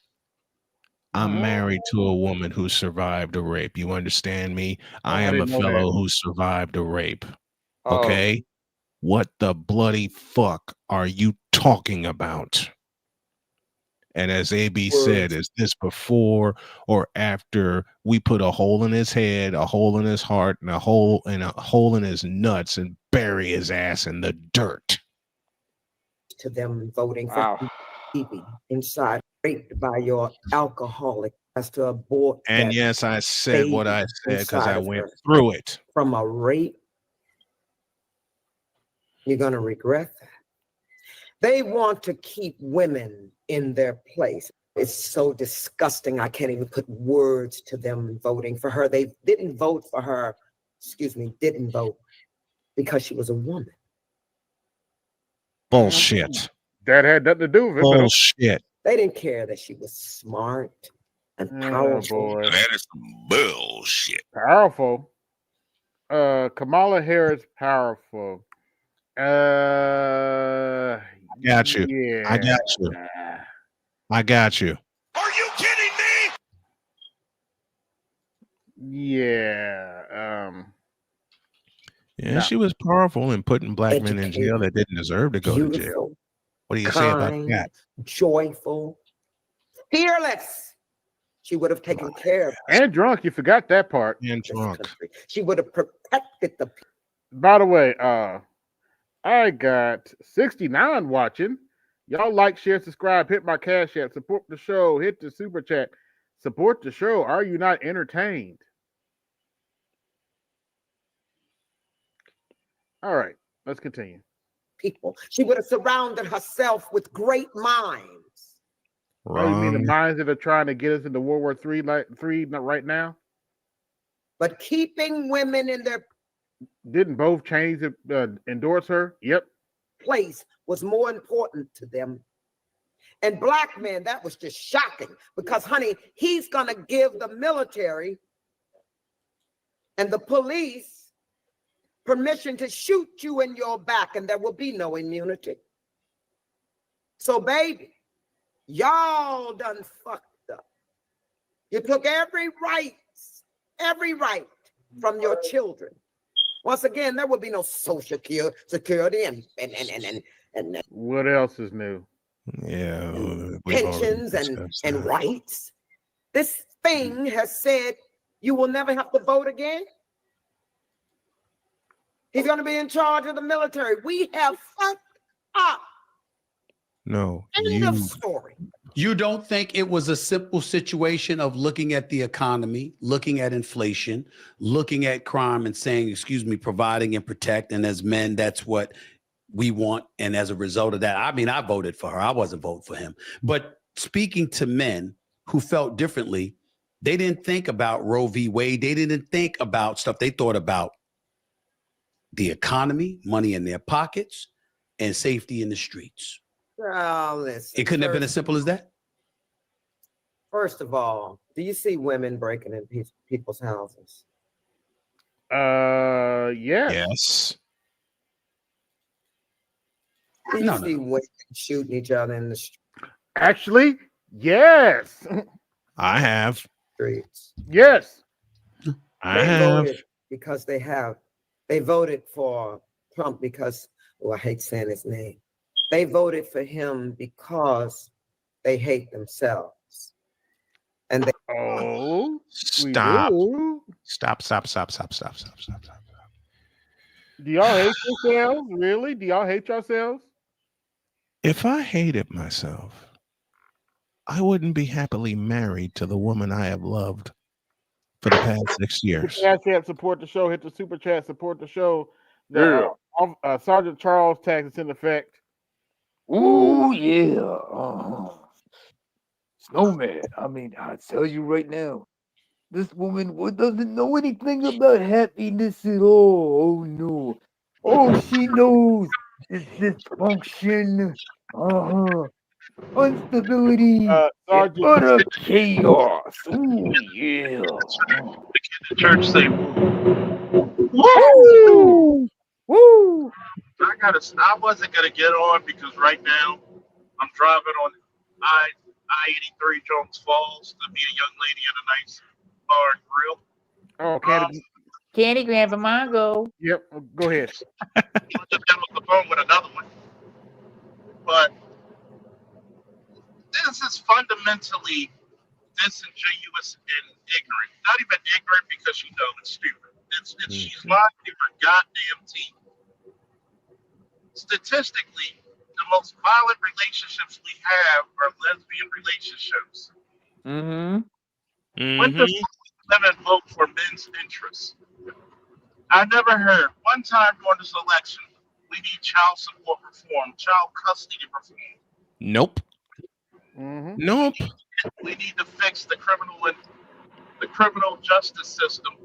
I'm married to a woman who survived a rape. You understand me? I am a didn't know fellow that. who survived a rape. Oh. Okay? What the bloody fuck are you talking about? And as AB said, is this before or after we put a hole in his head, a hole in his heart, and a hole in his nuts and bury his ass in the dirt? To them voting for baby inside, raped by your alcoholic, has to abort. And that yes, I said what I said because I inside of went her. through it. From a rape, you're going to regret that. They want to keep women in their place. It's so disgusting. I can't even put words to them voting for her. They didn't vote for her, didn't vote because she was a woman. Bullshit. That had nothing to do with it. Bullshit. They didn't care that she was smart and powerful. Boy. That is some bullshit. Powerful. Kamala Harris, powerful. Got you. Yeah. I got you. I got you. Are you kidding me? Yeah. Yeah, she was powerful in putting black men in jail that didn't deserve to go to jail. What do you say about that? Joyful, fearless. She would have taken care of us. And drunk. You forgot that part. And drunk. She would have protected the people. By the way, I got 69 watching. Y'all like, share, subscribe, hit my Cash App, support the show, hit the super chat, support the show. Are you not entertained? All right, let's continue. People. She would have surrounded herself with great minds. Oh, you mean the minds that are trying to get us into World War III right now? But keeping women in their Didn't both chains endorse her? Yep. place was more important to them. And black men, that was just shocking because, honey, he's going to give the military and the police permission to shoot you in your back and there will be no immunity. So, baby, y'all done fucked up. You took every right from your children. Once again, there will be no social security and what else is new? Yeah, pensions and rights. This thing has said you will never have to vote again. He's going to be in charge of the military. We have fucked up. No. End of story. You don't think it was a simple situation of looking at the economy, looking at inflation, looking at crime and saying, excuse me, providing and protect. And as men, that's what we want. And as a result of that, I mean, I voted for her. I wasn't voting for him. But speaking to men who felt differently, they didn't think about Roe v. Wade. They didn't think about stuff. They thought about the economy, money in their pockets, and safety in the streets. Listen, It couldn't have been as simple as that. First of all, do you see women breaking in people's houses? Yeah. Yes. Do you see women shooting each other in the Actually, yes. I have. streets? Yes. I They have. voted because they voted for Trump because, I hate saying his name. They voted for him because they hate themselves. And they Stop. Stop. Do y'all hate yourselves? Really? Do y'all hate yourselves? If I hated myself, I wouldn't be happily married to the woman I have loved for the past 6 years. Cash App, support the show. Hit the super chat, support the show. Sergeant Charles tax is in effect. Ooh, yeah. Snowman. I mean, I tell you right now, this woman doesn't know anything about happiness at all. Oh, no. Oh, she knows dysfunction, instability, and Sergeant. utter chaos. Ooh, yeah. The church say, Woo! Woo! I wasn't gonna get on because right now I'm driving on I-83 Jones Falls to meet a young lady at a nice bar and grill. Oh, Candy Grandpa Mongo. Yep, go ahead. I just got off the phone with another one. But this is fundamentally disingenuous and ignorant. Not even ignorant because she knows it's stupid. She's lying to her goddamn teeth. Statistically, the most violent relationships we have are lesbian relationships. When does women vote for men's interests? I never heard one time during this election we need child support reform, child custody reform. Nope. Nope. We need to fix the criminal justice system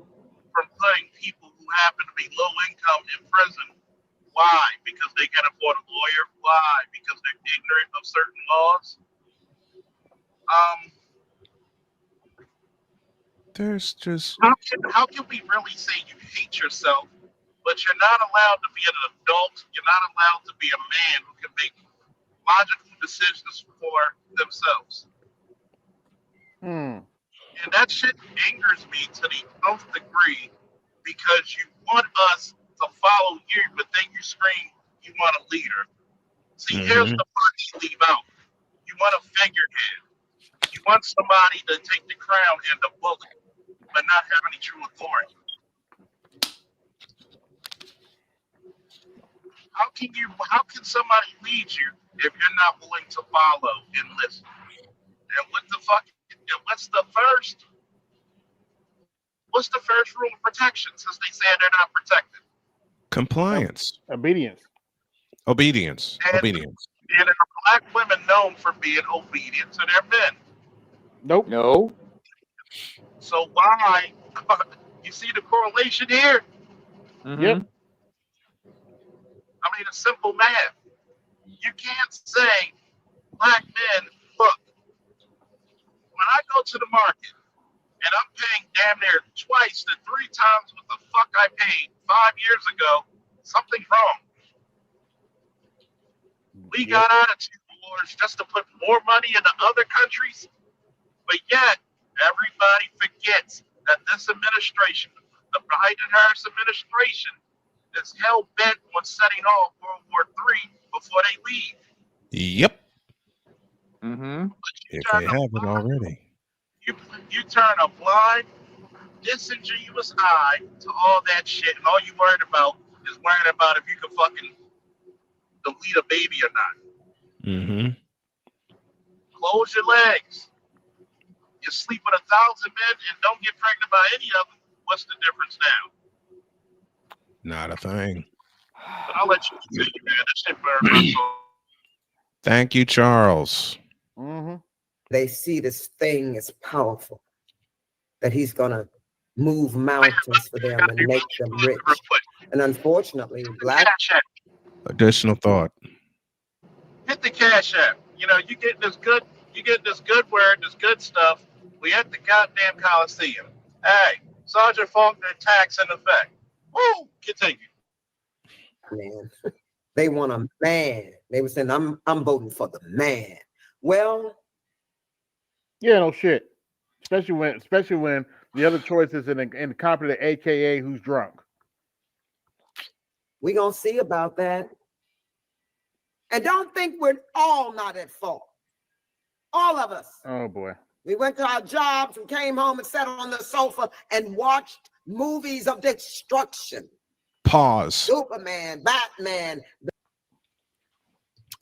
from putting people who happen to be low income in prison. Why? Because they can't afford a lawyer. Why? Because they're ignorant of certain laws. There's just how can we really say you hate yourself, but you're not allowed to be an adult? You're not allowed to be a man who can make logical decisions for themselves. And that shit angers me to the nth degree because you want us to follow you, but then you scream you want a leader. See, here's the part you leave out. You want a figurehead. You want somebody to take the crown and the bullet, but not have any true authority. How can somebody lead you if you're not willing to follow and listen? And what's the first rule of protection since they say they're not protected? compliance. Obedience. Obedience. And are black women known for being obedient to their men? Nope. No. So why? You see the correlation here? Yep. I mean, it's simple math. You can't say black men, look, when I go to the market and I'm paying damn near twice to 3 times what the fuck I paid 5 years ago, something's wrong. We got attitude wars just to put more money into other countries, but yet everybody forgets that this administration, the Biden-Harris administration, is hell bent on setting off World War III before they leave. Yep. If they haven't already. You turn a blind, disingenuous eye to all that shit, and all you worried about is worrying about if you can fucking delete a baby or not. Close your legs. You sleep with 1,000 men and don't get pregnant by any of them. What's the difference now? Not a thing. But I'll let you continue, man. That shit burned my soul. Thank you, Charles. They see this thing as powerful, that he's going to move mountains for them and make them rich. And unfortunately, black... Additional thought. Hit the Cash App. You know, you get this good word, this good stuff. We at the goddamn Colosseum. Hey, Sergeant Faulkner tax in effect. Woo! Continue. Man, they want a man. They were saying, I'm voting for the man. Well, yeah, no shit. Especially when the other choice is an incompetent AKA who's drunk. We gonna see about that. And don't think we're all not at fault. All of us. Oh boy. We went to our jobs and came home and sat on the sofa and watched movies of destruction. Pause. Superman, Batman.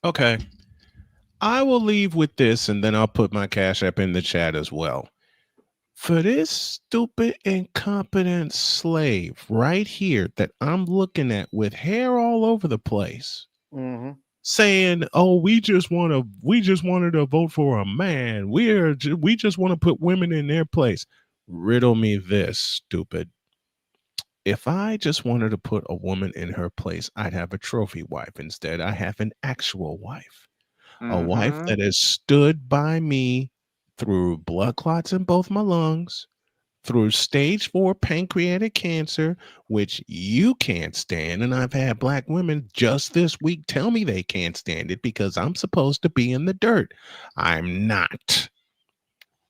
Okay. I will leave with this and then I'll put my Cash App in the chat as well. For this stupid, incompetent slave right here that I'm looking at with hair all over the place, saying, "Oh, we just wanted to vote for a man. We just want to put women in their place." Riddle me this, stupid. If I just wanted to put a woman in her place, I'd have a trophy wife. Instead, I have an actual wife, a wife Mm-hmm. that has stood by me through blood clots in both my lungs, through stage 4 pancreatic cancer, which you can't stand. And I've had black women just this week tell me they can't stand it because I'm supposed to be in the dirt. I'm not.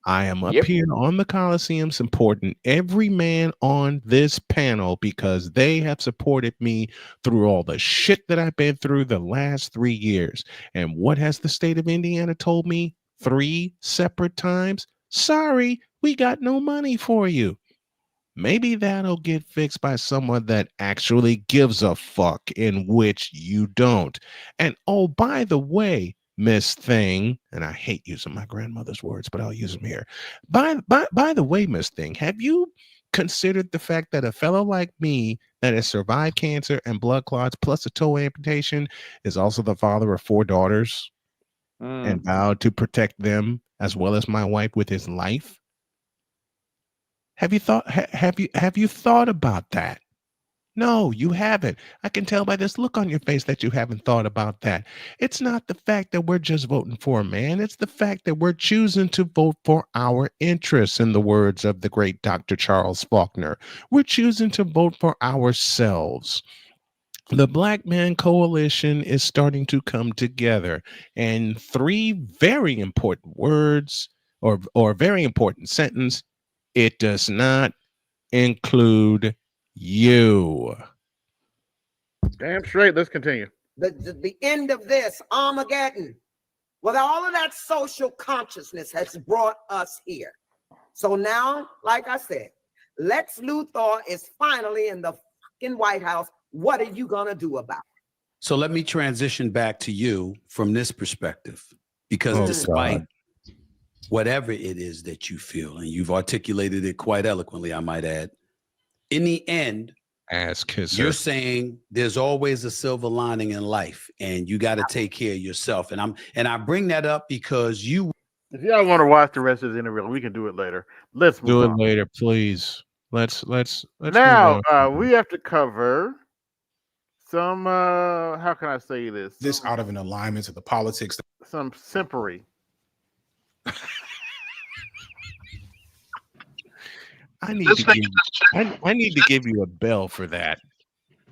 I am up Yep. here on the Colosseum supporting every man on this panel because they have supported me through all the shit that I've been through the last 3 years. And what has the state of Indiana told me 3 separate times? Sorry, we got no money for you. Maybe that'll get fixed by someone that actually gives a fuck, in which you don't. And oh, by the way, Miss Thing, and I hate using my grandmother's words, but I'll use them here. By the way, Miss Thing, have you considered the fact that a fellow like me that has survived cancer and blood clots plus a toe amputation is also the father of 4 daughters and vowed to protect them as well as my wife with his life? Have you thought have you thought about that? No, you haven't. I can tell by this look on your face that you haven't thought about that. It's not the fact that we're just voting for a man. It's the fact that we're choosing to vote for our interests, in the words of the great Dr. Charles Faulkner. We're choosing to vote for ourselves. The Black Man Coalition is starting to come together, and 3 very important words or very important sentence: it does not include you. Damn straight. Let's continue. The end of this, Armageddon, with all of that social consciousness has brought us here. So now, like I said, Lex Luthor is finally in the fucking White House. What are you gonna do about it? So let me transition back to you from this perspective, because despite whatever it is that you feel, and you've articulated it quite eloquently, I might add, in the end, ass kisser, you're saying there's always a silver lining in life, and you got to take care of yourself. And I bring that up because you. If y'all want to watch the rest of this interview, we can do it later. Let's move do it on. later, please. Let's Now move on. we have to cover some how can I say this? This out of an alignment to the politics. Some simpery. I need to give you a bell for that,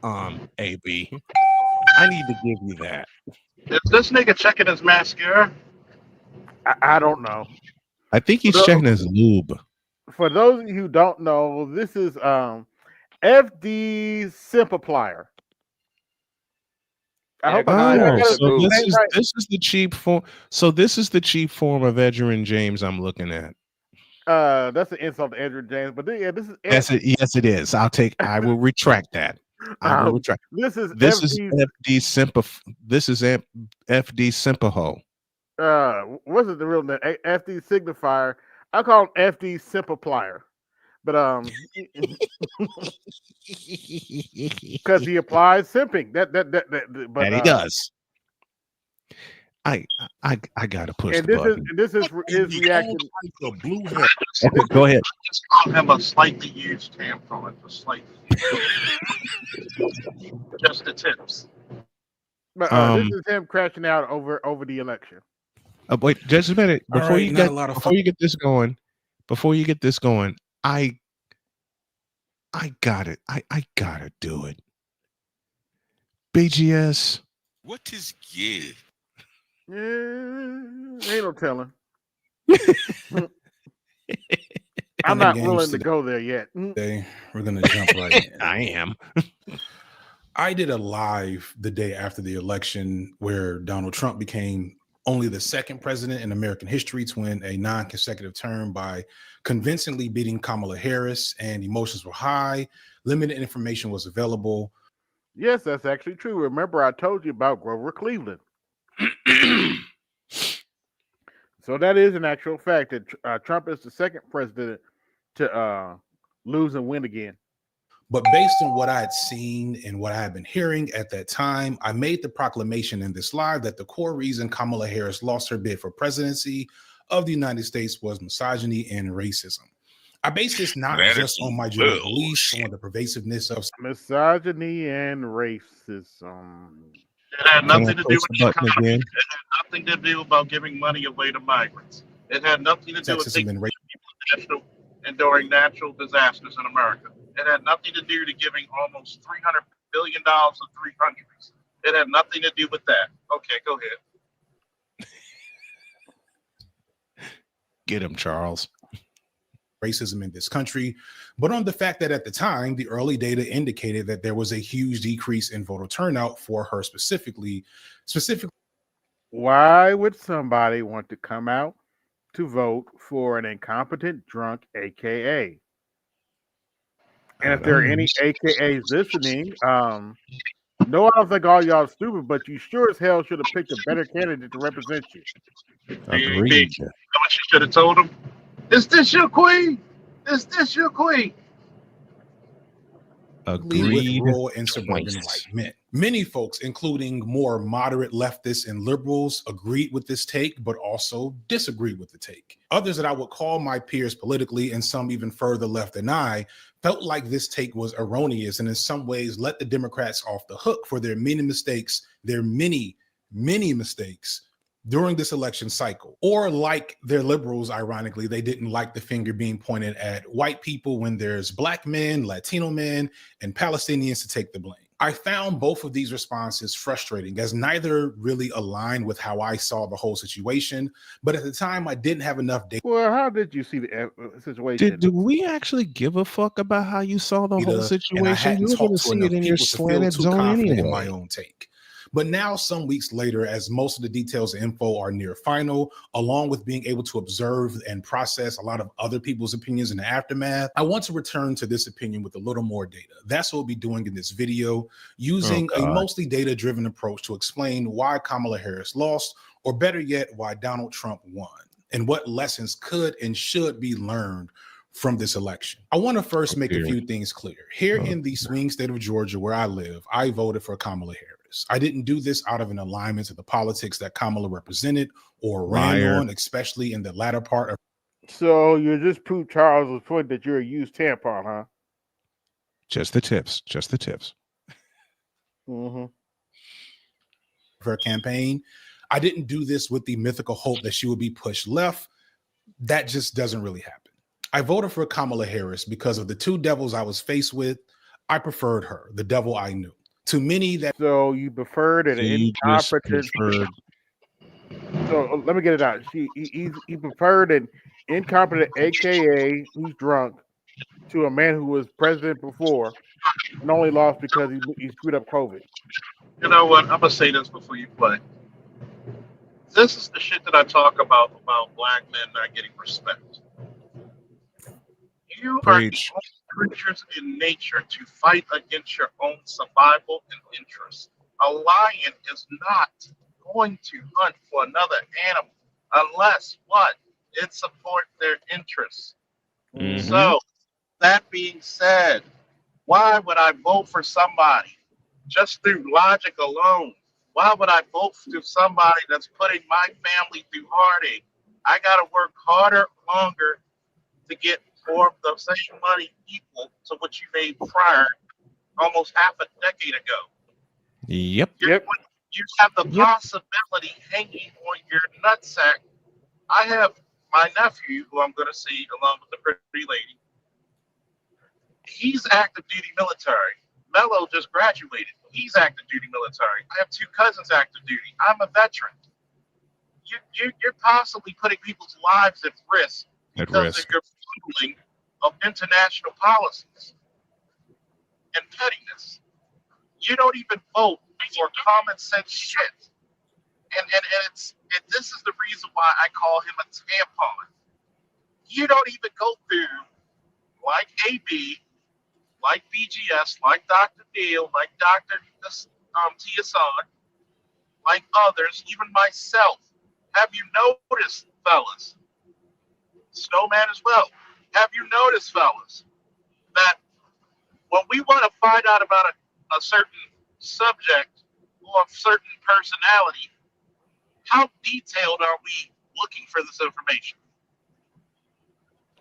AB. I need to give you that. Is this nigga checking his mascara? I don't know. I think he's checking his lube. For those of you who don't know, this is FD Simpliplier. I hope this is the cheap form. So this is the cheap form of Edgerrin James I'm looking at. That's an insult to Edgerrin James, but yeah, this is yes, it is. I will retract that. I will retract. This is FD Simpa. This is FD Simpaho. What's it the real name? FD Signifier. I call him FD Simpliplier, but because he applies simping. But and he does. I gotta push the button. This is his reaction. Go ahead. Just call him a slightly used tampon, a slightly. Just the tips. But this is him crashing out over the election. Wait, just a minute before you get this going. I got it. I gotta do it. BGS. What is gay? Ain't no telling. I'm not willing to go there yet. Today, we're gonna jump right in. I am. I did a live the day after the election where Donald Trump became only the second president in American history to win a non-consecutive term by convincingly beating Kamala Harris, and emotions were high. Limited information was available. Yes, that's actually true. Remember, I told you about Grover Cleveland. So that is an actual fact that Trump is the second president to lose and win again. But based on what I had seen and what I had been hearing at that time, I made the proclamation in this live that the core reason Kamala Harris lost her bid for presidency of the United States was misogyny and racism. I base this not just on my general beliefs, on the pervasiveness of misogyny and racism. It had Can I nothing to do push with the the button economy. again? It had nothing to do about giving money away to migrants. It had nothing to do with sexism taking and national enduring natural disasters in America. It had nothing to do to giving almost $300 billion to three countries. It had nothing to do with that. Okay, go ahead. Get him, Charles. racism in this country, but on the fact that at the time, the early data indicated that there was a huge decrease in voter turnout for her specifically. Why would somebody want to come out to vote for an incompetent drunk, AKA? And if there are any AKAs listening, no, I don't think all y'all are stupid, but you sure as hell should have picked a better candidate to represent you. Agreed. You know what you should have told him? Is this your queen? Is this your queen? With rural and suburban white men. Many folks, including more moderate leftists and liberals, agreed with this take, but also disagreed with the take. Others that I would call my peers politically, and some even further left than I, felt like this take was erroneous and in some ways let the Democrats off the hook for their many mistakes, many mistakes during this election cycle. Or like their liberals, ironically, they didn't like the finger being pointed at white people when there's black men, Latino men, and Palestinians to take the blame. I found both of these responses frustrating as neither really aligned with how I saw the whole situation. But at the time, I didn't have enough data. Well, how did you see the situation? Did we actually give a fuck about how you saw the whole situation? And I You hadn't were going to talked to see enough it in your people to feel slanted too zone confident anyway. in my own take. But now, some weeks later, as most of the details and info are near final, along with being able to observe and process a lot of other people's opinions in the aftermath, I want to return to this opinion with a little more data. That's what we'll be doing in this video, using a mostly data-driven approach to explain why Kamala Harris lost, or better yet, why Donald Trump won, and what lessons could and should be learned from this election. I want to first make a few things clear. Here in the swing state of Georgia, where I live, I voted for Kamala Harris. I didn't do this out of an alignment to the politics that Kamala represented or ran on, especially in the latter part of. So you just proved Charles's point that you're a used tampon, huh? Just the tips. Just the tips. Her campaign. I didn't do this with the mythical hope that she would be pushed left. That just doesn't really happen. I voted for Kamala Harris because of the two devils I was faced with. I preferred her, the devil I knew. To many that. So you preferred an incompetent. So let me get it out. He preferred an incompetent AKA who's drunk to a man who was president before and only lost because he screwed up COVID. You know what? I'm gonna say this before you play. This is the shit that I talk about black men not getting respect. You are the only creatures in nature to fight against your own survival and interests. A lion is not going to hunt for another animal unless what? It supports their interests. So, that being said, why would I vote for somebody just through logic alone? Why would I vote for somebody that's putting my family through heartache? I got to work harder, longer to get more of the same money equal to what you made prior, almost half a decade ago. Yep. You have the possibility hanging on your nutsack. I have my nephew, who I'm going to see along with the pretty lady. He's active duty military. Mello just graduated. He's active duty military. I have two cousins active duty. I'm a veteran. You're possibly putting people's lives at risk because of your fueling of international policies and pettiness. You don't even vote for common sense shit. And this is the reason why I call him a tampon. You don't even go through like AB, like BGS, like Dr. Deal, like Dr. Tiasan, like others, even myself. Have you noticed, fellas? Snowman as well. Have you noticed, fellas, that when we want to find out about a certain subject or a certain personality, how detailed are we looking for this information?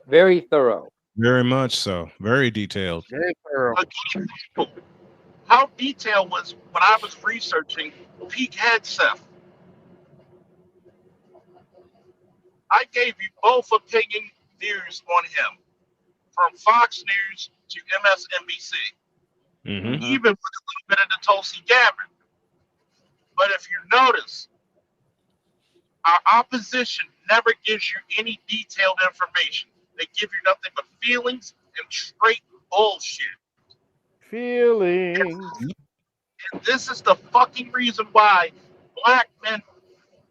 Very thorough. Very much so. Very detailed. Very thorough. Again, how detailed was when I was researching peak head Seth? I gave you both opinion views on him, from Fox News to MSNBC, Mm-hmm. even with a little bit of the Tulsi Gabbard. But if you notice, our opposition never gives you any detailed information. They give you nothing but feelings and straight bullshit. Feelings. And this is the fucking reason why black men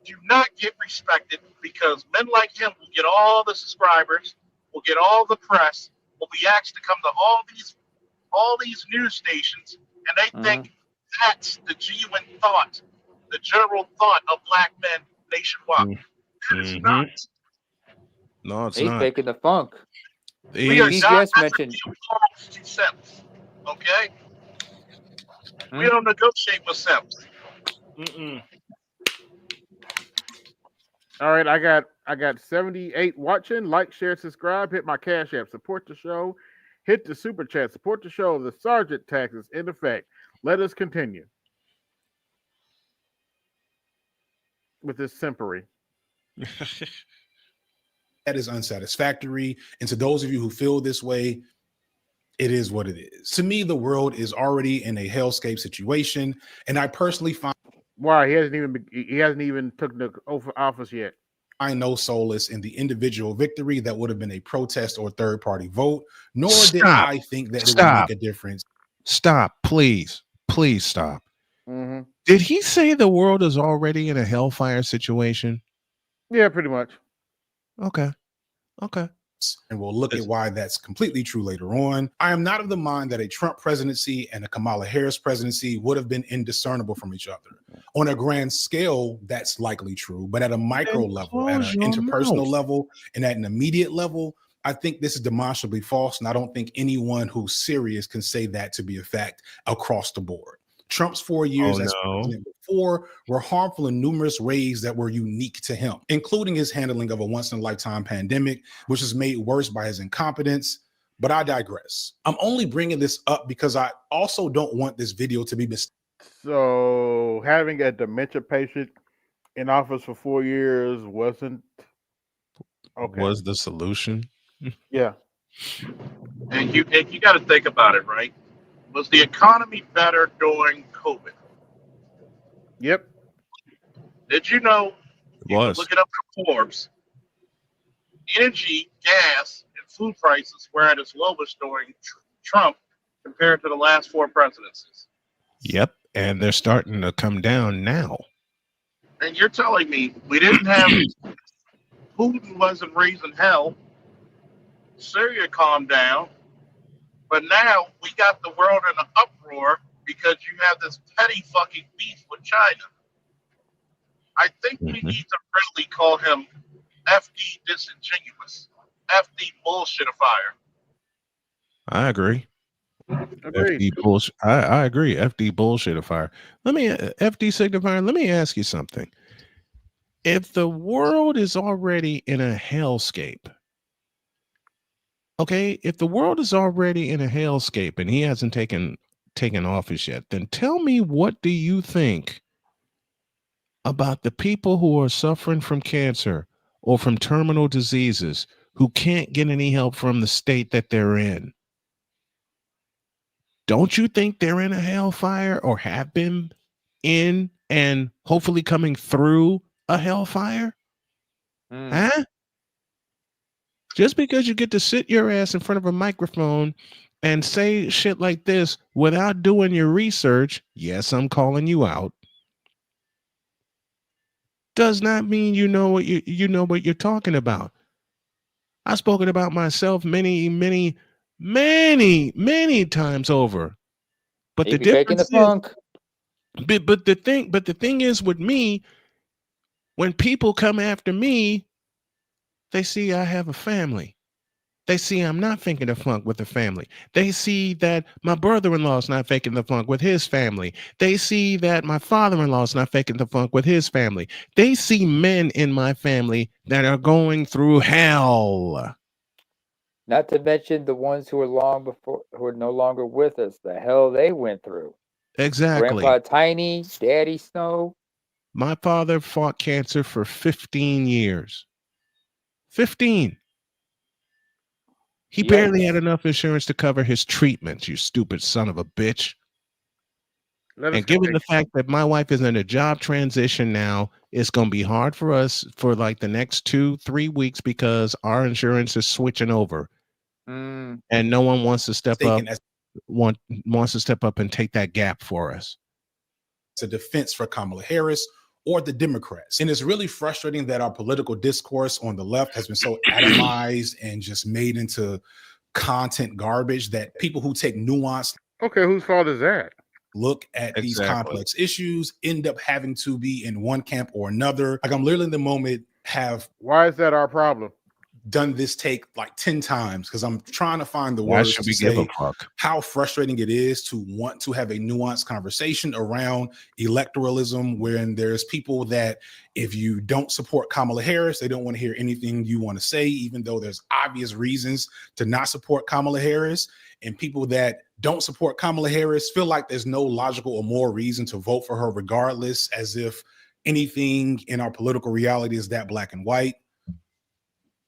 do not get respected, because men like him will get all the subscribers, will get all the press, will be asked to come to all these news stations, and they think that's the genuine thought, the general thought of black men nationwide. It's not. No, it's He's not. faking the funk. We are He's- not BGS mentioned. to simps. Okay? We don't negotiate with simps. Mm-mm. All right, I got 78 watching. Like, share, subscribe. Hit my Cash App. Support the show. Hit the super chat. Support the show. The sergeant tax is in effect. Let us continue with this simpery. That is unsatisfactory. And to those of you who feel this way, it is what it is. To me, the world is already in a hellscape situation, and I personally find why he hasn't even took the oath of office yet. I no solace in the individual victory that would have been a protest or third party vote, nor did I think that it would make a difference. Stop, please. Please stop. Mm-hmm. Did he say the world is already in a hellfire situation? Yeah, pretty much. Okay. And we'll look at why that's completely true later on. I am not of the mind that a Trump presidency and a Kamala Harris presidency would have been indiscernible from each other. On a grand scale, that's likely true, but at a micro level, at an interpersonal level, and at an immediate level, I think this is demonstrably false, and I don't think anyone who's serious can say that to be a fact across the board. Trump's 4 years as president before were harmful in numerous ways that were unique to him, including his handling of a once-in-a-lifetime pandemic, which was made worse by his incompetence. But I digress. I'm only bringing this up because I also don't want this video to be mistaken. So having a dementia patient in office for 4 years wasn't okay. Was the solution? Yeah. And you got to think about it, right? Was the economy better during COVID? Yep. Did you know? It was. Look it up in Forbes. Energy, gas, and food prices were at its lowest during Trump compared to the last 4 presidencies. Yep. And they're starting to come down now. And you're telling me we didn't have Putin wasn't raising hell, Syria calmed down, but now we got the world in an uproar because you have this petty fucking beef with China. I think we need to really call him FD disingenuous, FD bullshitifier. I agree. Agreed. FD bullshit. I agree. FD bullshitifier. FD signifier. Let me ask you something. If the world is already in a hellscape, okay, if the world is already in a hellscape and he hasn't taken office yet, then tell me, what do you think about the people who are suffering from cancer or from terminal diseases who can't get any help from the state that they're in? Don't you think they're in a hellfire, or have been in and hopefully coming through a hellfire? Huh? Just because you get to sit your ass in front of a microphone and say shit like this without doing your research, yes, I'm calling you out, does not mean you know what you're talking about. I've spoken about myself many times over. But the difference is, but the thing is with me, when people come after me, they see I have a family. They see I'm not faking the funk with the family. They see that my brother-in-law is not faking the funk with his family. They see that my father-in-law is not faking the funk with his family. They see men in my family that are going through hell. Not to mention the ones who are no longer with us. The hell they went through. Exactly. Grandpa Tiny, Daddy Snow. My father fought cancer for 15 years. 15. He barely had enough insurance to cover his treatments, you stupid son of a bitch. And given the fact that my wife is in a job transition now, it's going to be hard for us for like the next 2-3 weeks because our insurance is switching over. Mm. And no one wants to step up, wants to step up and take that gap for us. It's a defense for Kamala Harris or the Democrats. And it's really frustrating that our political discourse on the left has been so atomized and just made into content garbage that people who take nuance. Okay, whose fault is that? Look at these complex issues, end up having to be in one camp or another. Like I'm literally in the moment why is that our problem? Done this take like 10 times because I'm trying to find the Why words should to we give a say fuck? how frustrating it is to want to have a nuanced conversation around electoralism when there's people that if you don't support Kamala Harris, they don't want to hear anything you want to say, even though there's obvious reasons to not support Kamala Harris. And people that don't support Kamala Harris feel like there's no logical or moral reason to vote for her regardless, as if anything in our political reality is that black and white.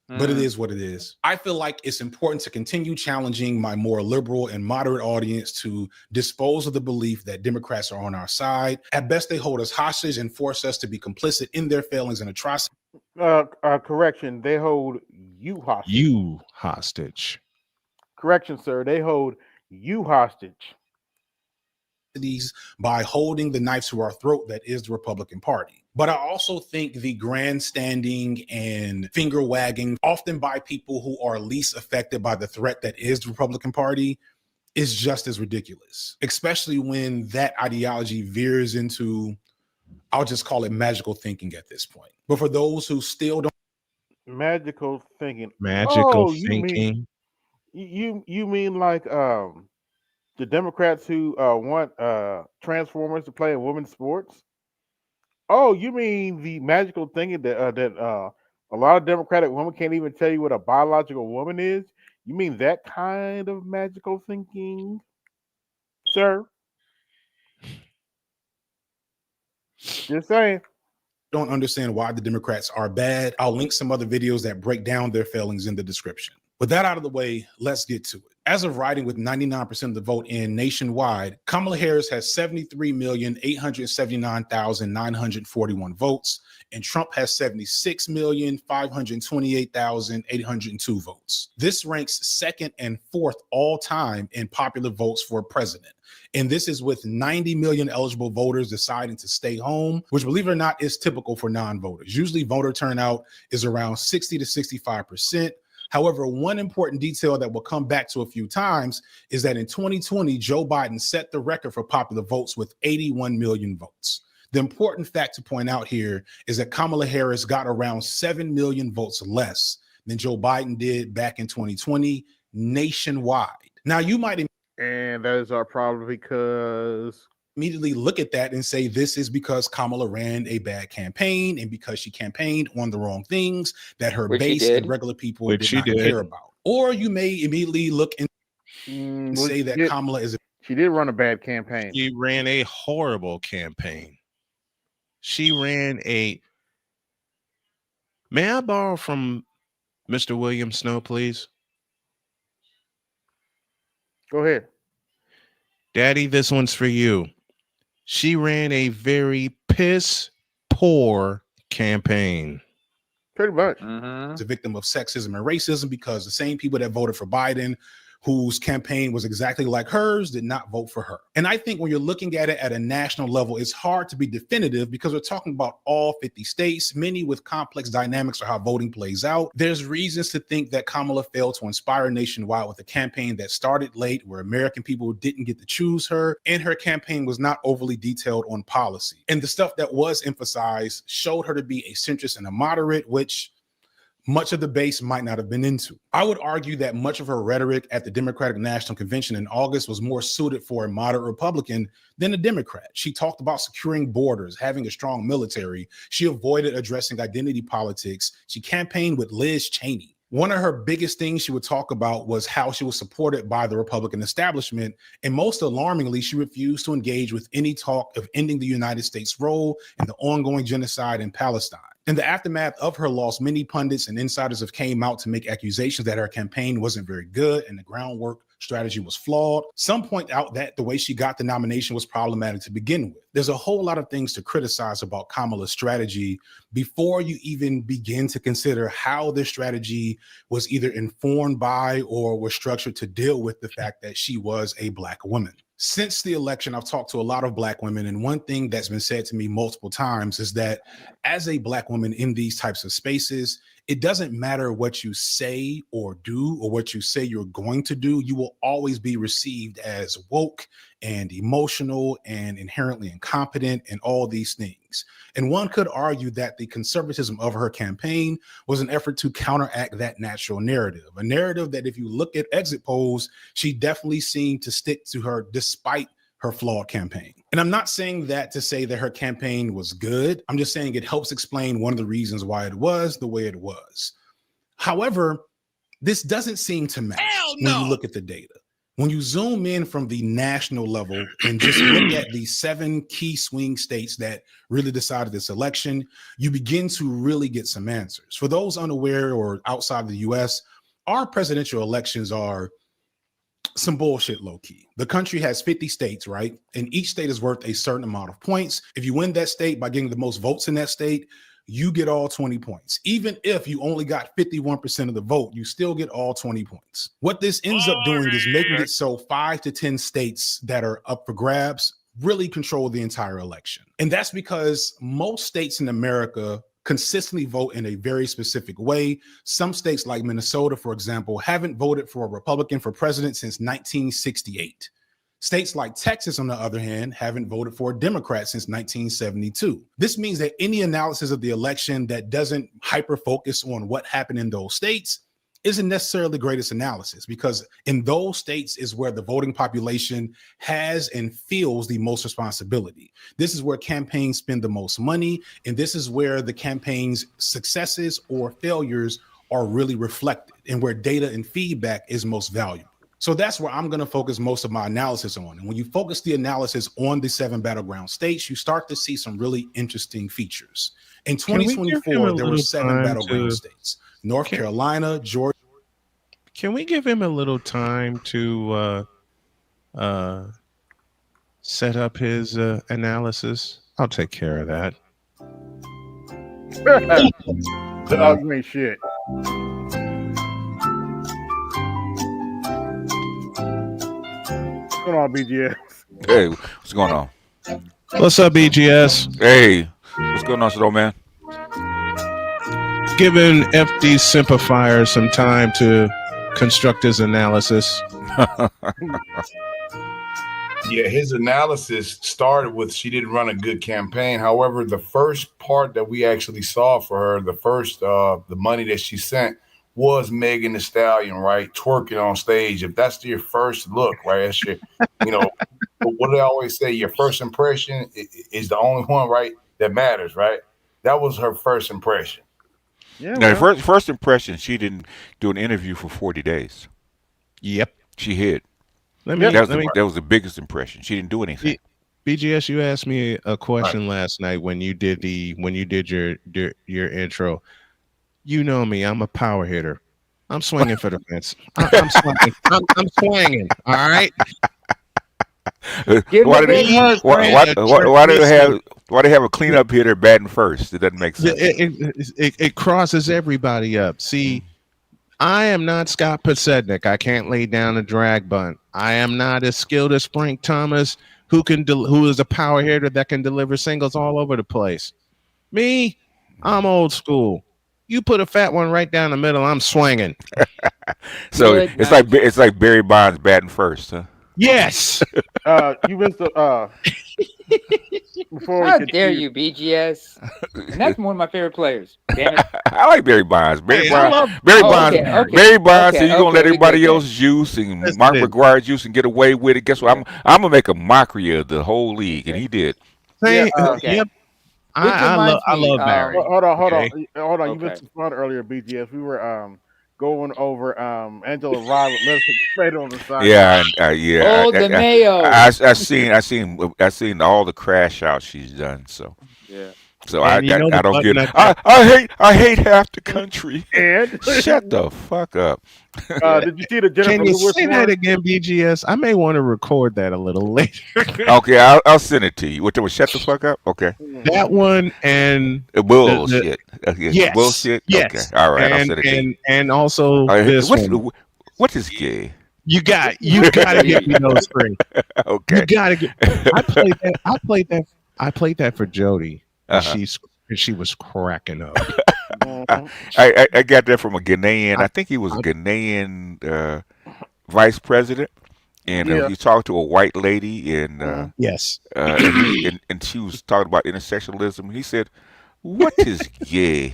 But it is what it is. I feel like it's important to continue challenging my more liberal and moderate audience to dispose of the belief that Democrats are on our side. At best, they hold us hostage and force us to be complicit in their failings and atrocities. Correction, they hold you hostage. You hostage. Correction, sir, they hold you hostage. By holding the knife to our throat that is the Republican Party. But I also think the grandstanding and finger wagging, often by people who are least affected by the threat that is the Republican Party, is just as ridiculous, especially when that ideology veers into, I'll just call it magical thinking at this point. But for those who still don't. Magical thinking. Magical thinking. You mean like the Democrats who want Transformers to play in women's sports? Oh, you mean the magical thinking that a lot of Democratic women can't even tell you what a biological woman is? You mean that kind of magical thinking, sir? Just saying. Don't understand why the Democrats are bad. I'll link some other videos that break down their failings in the description. With that out of the way, let's get to it. As of writing with 99% of the vote in nationwide, Kamala Harris has 73,879,941 votes, and Trump has 76,528,802 votes. This ranks second and fourth all time in popular votes for president. And this is with 90 million eligible voters deciding to stay home, which, believe it or not, is typical for non-voters. Usually voter turnout is around 60 to 65%. However, one important detail that we'll come back to a few times is that in 2020, Joe Biden set the record for popular votes with 81 million votes. The important fact to point out here is that Kamala Harris got around 7 million votes less than Joe Biden did back in 2020 nationwide. Now, you might. And that is our problem because immediately look at that and say this is because Kamala ran a bad campaign and because she campaigned on the wrong things that her base and regular people did not care about. Or you may immediately look and say that Kamala is. She did run a bad campaign. She ran a horrible campaign. She ran a. May I borrow from Mr. William Snow, please? Go ahead. Daddy, this one's for you. She ran a very piss poor campaign. Pretty much. A victim of sexism and racism because the same people that voted for Biden, whose campaign was exactly like hers, did not vote for her. And I think when you're looking at it at a national level, it's hard to be definitive because we're talking about all 50 states, many with complex dynamics of how voting plays out. There's reasons to think that Kamala failed to inspire nationwide with a campaign that started late, where American people didn't get to choose her, and her campaign was not overly detailed on policy. And the stuff that was emphasized showed her to be a centrist and a moderate, which much of the base might not have been into. I would argue that much of her rhetoric at the Democratic National Convention in August was more suited for a moderate Republican than a Democrat. She talked about securing borders, having a strong military. She avoided addressing identity politics. She campaigned with Liz Cheney. one of her biggest things she would talk about was how she was supported by the Republican establishment. And most alarmingly, she refused to engage with any talk of ending the United States' role in the ongoing genocide in Palestine. In the aftermath of her loss, many pundits and insiders have came out to make accusations that her campaign wasn't very good and the groundwork strategy was flawed. Some point out that the way she got the nomination was problematic to begin with. There's a whole lot of things to criticize about Kamala's strategy before you even begin to consider how this strategy was either informed by or was structured to deal with the fact that she was a Black woman. Since the election, I've talked to a lot of Black women, and one thing that's been said to me multiple times is that as a Black woman in these types of spaces, it doesn't matter what you say or do or what you say you're going to do. You will always be received as woke and emotional and inherently incompetent and all these things. And one could argue that the conservatism of her campaign was an effort to counteract that natural narrative, a narrative that if you look at exit polls, she definitely seemed to stick to her despite her flawed campaign. And I'm not saying that to say that her campaign was good. I'm just saying it helps explain one of the reasons why it was the way it was. However, this doesn't seem to matter when you look at the data. When you zoom in from the national level and just look at the 7 key swing states that really decided this election, you begin to really get some answers. For those unaware or outside of the US, our presidential elections are some bullshit low key. The country has 50 states, right? And each state is worth a certain amount of points. If you win that state by getting the most votes in that state, you get all 20 points. Even if you only got 51% of the vote, you still get all 20 points. What this ends up doing is making it so 5 to 10 states that are up for grabs really control the entire election. And that's because most states in America consistently vote in a very specific way. Some states like Minnesota, for example, haven't voted for a Republican for president since 1968. States like Texas, on the other hand, haven't voted for a Democrat since 1972. This means that any analysis of the election that doesn't hyper-focus on what happened in those states isn't necessarily the greatest analysis, because in those states is where the voting population has and feels the most responsibility. This is where campaigns spend the most money, and this is where the campaign's successes or failures are really reflected and where data and feedback is most valuable. So that's where I'm going to focus most of my analysis on. And when you focus the analysis on the 7 battleground states, you start to see some really interesting features. In 2024, there were 7 battleground states: North Carolina, Georgia. Can we give him a little time to set up his analysis? I'll take care of that. Oh, you ain't shit. What's going on, BGS? Hey, what's going on? What's up, BGS? Hey, what's going on, Slow Man? Giving FD Simplifier some time to construct his analysis. Yeah, his analysis started with she didn't run a good campaign. However, the first part that we actually saw for her, the money that she sent was Megan Thee Stallion, right? Twerking on stage. If that's your first look, right? That's your, what do I always say? Your first impression is the only one, right? That matters, right? That was her first impression. Yeah. Now, first impression, she didn't do an interview for 40 days. Yep. She hid. That was the biggest impression. She didn't do anything. BGS, you asked me a question last night when you did your intro. You know me, I'm a power hitter. I'm swinging for the fence. I'm swinging. I'm swinging. All right. Why do they have a cleanup hitter batting first? It doesn't make sense. It crosses everybody up. See, I am not Scott Podsednik. I can't lay down a drag bunt. I am not as skilled as Frank Thomas, who is a power hitter that can deliver singles all over the place. Me, I'm old school. You put a fat one right down the middle, I'm swinging. So it's like Barry Bonds batting first, huh? Yes. You missed the before How dare you, BGS? And that's one of my favorite players. Damn it. I like Barry Bonds. Barry Bonds. So you're gonna let everybody else juice and Mark McGwire juice and get away with it. Guess what? I'm gonna make a mockery of the whole league, and he did. Yep. I love Barry. Hold on. You missed the fun earlier, BGS. We were going over Angela Rye with Leslie Prater on the side. Yeah, yeah. Oh, the Mayo. I seen all the crash outs she's done. Yeah. So And you know I the don't button get. I kept. I hate half the country. And Shut the fuck up. did you see the Jennifer Can you Lewis say one? that again, BGS? I may want to record that a little later. Okay, I'll send it to you. What? Shut the fuck up. Okay. That one and Bullshit. Okay. yes, Bullshit. yes, Okay. All right. I'll send it to you. and also this one. What is gay? You gotta get me those three. Okay. You gotta get. I played that for Jody. And she was cracking up. I got that from a Ghanaian. I think he was a Ghanaian vice president, and he talked to a white lady, and yes, and she was talking about intersectionalism. He said, "What is gay?"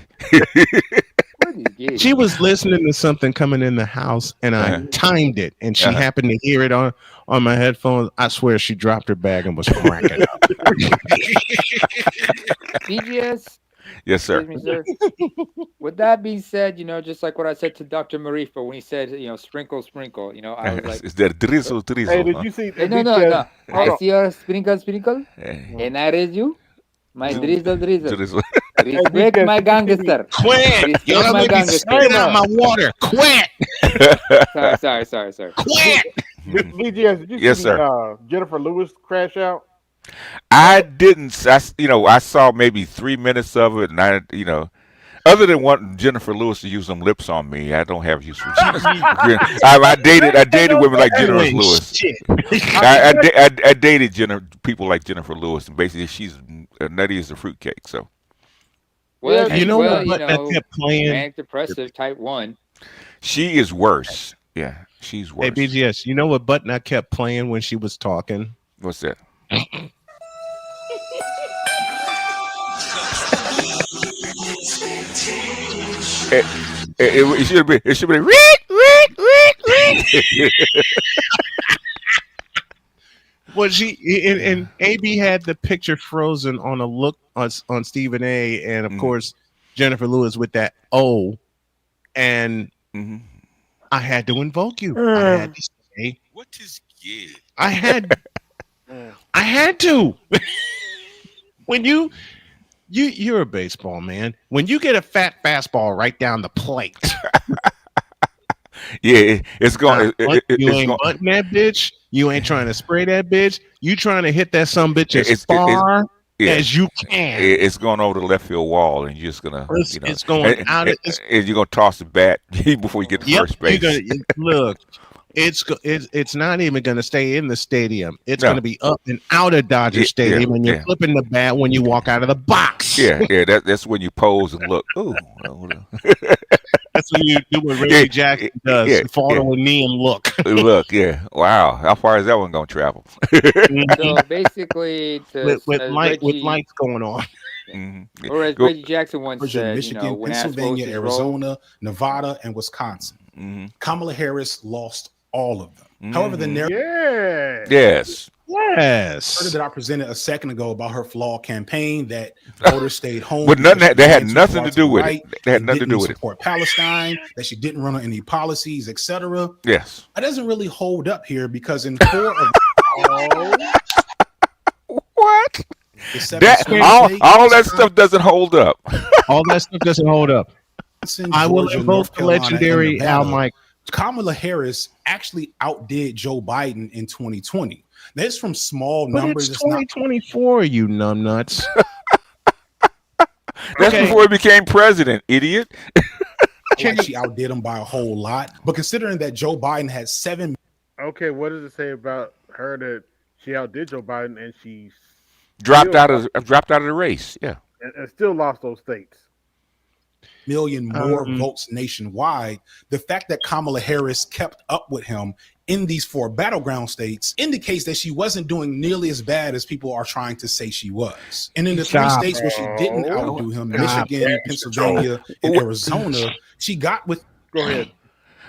She was listening to something coming in the house, and I timed it, and she happened to hear it on my headphones. I swear, she dropped her bag and was cracking up. BGS. Yes, sir. Excuse me, sir. With that being said, just like what I said to Dr. Marifa when he said, sprinkle, sprinkle. I was like, is that drizzle? Hey, did you see? No. I see your sprinkle, and I raise you. My drizzle. Respect my gangster. Quit! Y'all my make me spit out my water. Quit! Sorry. Quit! BGS, did you Yes, see sir. Jennifer Lewis crash out? I didn't. I saw maybe 3 minutes of it, and other than wanting Jennifer Lewis to use some lips on me, I don't have use for Jennifer. I dated women like Jennifer Lewis. I dated people like Jennifer Lewis, and basically she's nutty as a fruitcake. So, well, that kept playing. Manic depressive type 1. She is worse. Yeah, she's worse. Hey, BGS, you know what button I kept playing when she was talking? What's that? It should be. It should be. Well, and AB had the picture frozen on a look on Stephen A. and of course Jennifer Lewis with that O, and I had to invoke you. I had to say, what is gay? I had to. When you're a baseball man. When you get a fat fastball right down the plate. Yeah, it's going. You ain't butting that bitch. You ain't trying to spray that bitch. You trying to hit that some bitch as far as you can. It's going over the left field wall, and you're just gonna. It's going out. And you're gonna toss the bat before you get to first base. Look. It's not even going to stay in the stadium. It's going to be up and out of Dodger Stadium, and you're flipping the bat when you walk out of the box. Yeah. That's when you pose and look. Ooh. That's when you do what Reggie Jackson does. You fall to a knee and look. Look, yeah. Wow. How far is that one going to travel? So basically, with lights going on. Mm-hmm. Or as Reggie Jackson once said, Michigan, when Pennsylvania, Arizona, Nevada, and Wisconsin. Mm-hmm. Kamala Harris lost all of them. Mm-hmm. However, the narrative yes that I presented a second ago about her flawed campaign that voters stayed home. But they had nothing to do with it. They had nothing to do with it. Support Palestine, that she didn't run on any policies, etc. Yes. That doesn't really hold up here because in 4 of what? All that stuff doesn't hold up. All that stuff doesn't hold up. I will invoke the legendary Al Mike. Kamala Harris actually outdid Joe Biden in 2020. That's from small numbers. It's 2024, you numbnuts. That's before he became president, idiot. She outdid him by a whole lot. But considering that Joe Biden had 7. Okay, what does it say about her that she outdid Joe Biden and she dropped out of the race? Yeah, and still lost those states. Million more votes nationwide. The fact that Kamala Harris kept up with him in these 4 battleground states indicates that she wasn't doing nearly as bad as people are trying to say she was. And in the 3 states where she didn't outdo him, Michigan, Pennsylvania, and Arizona, she got with. Go ahead.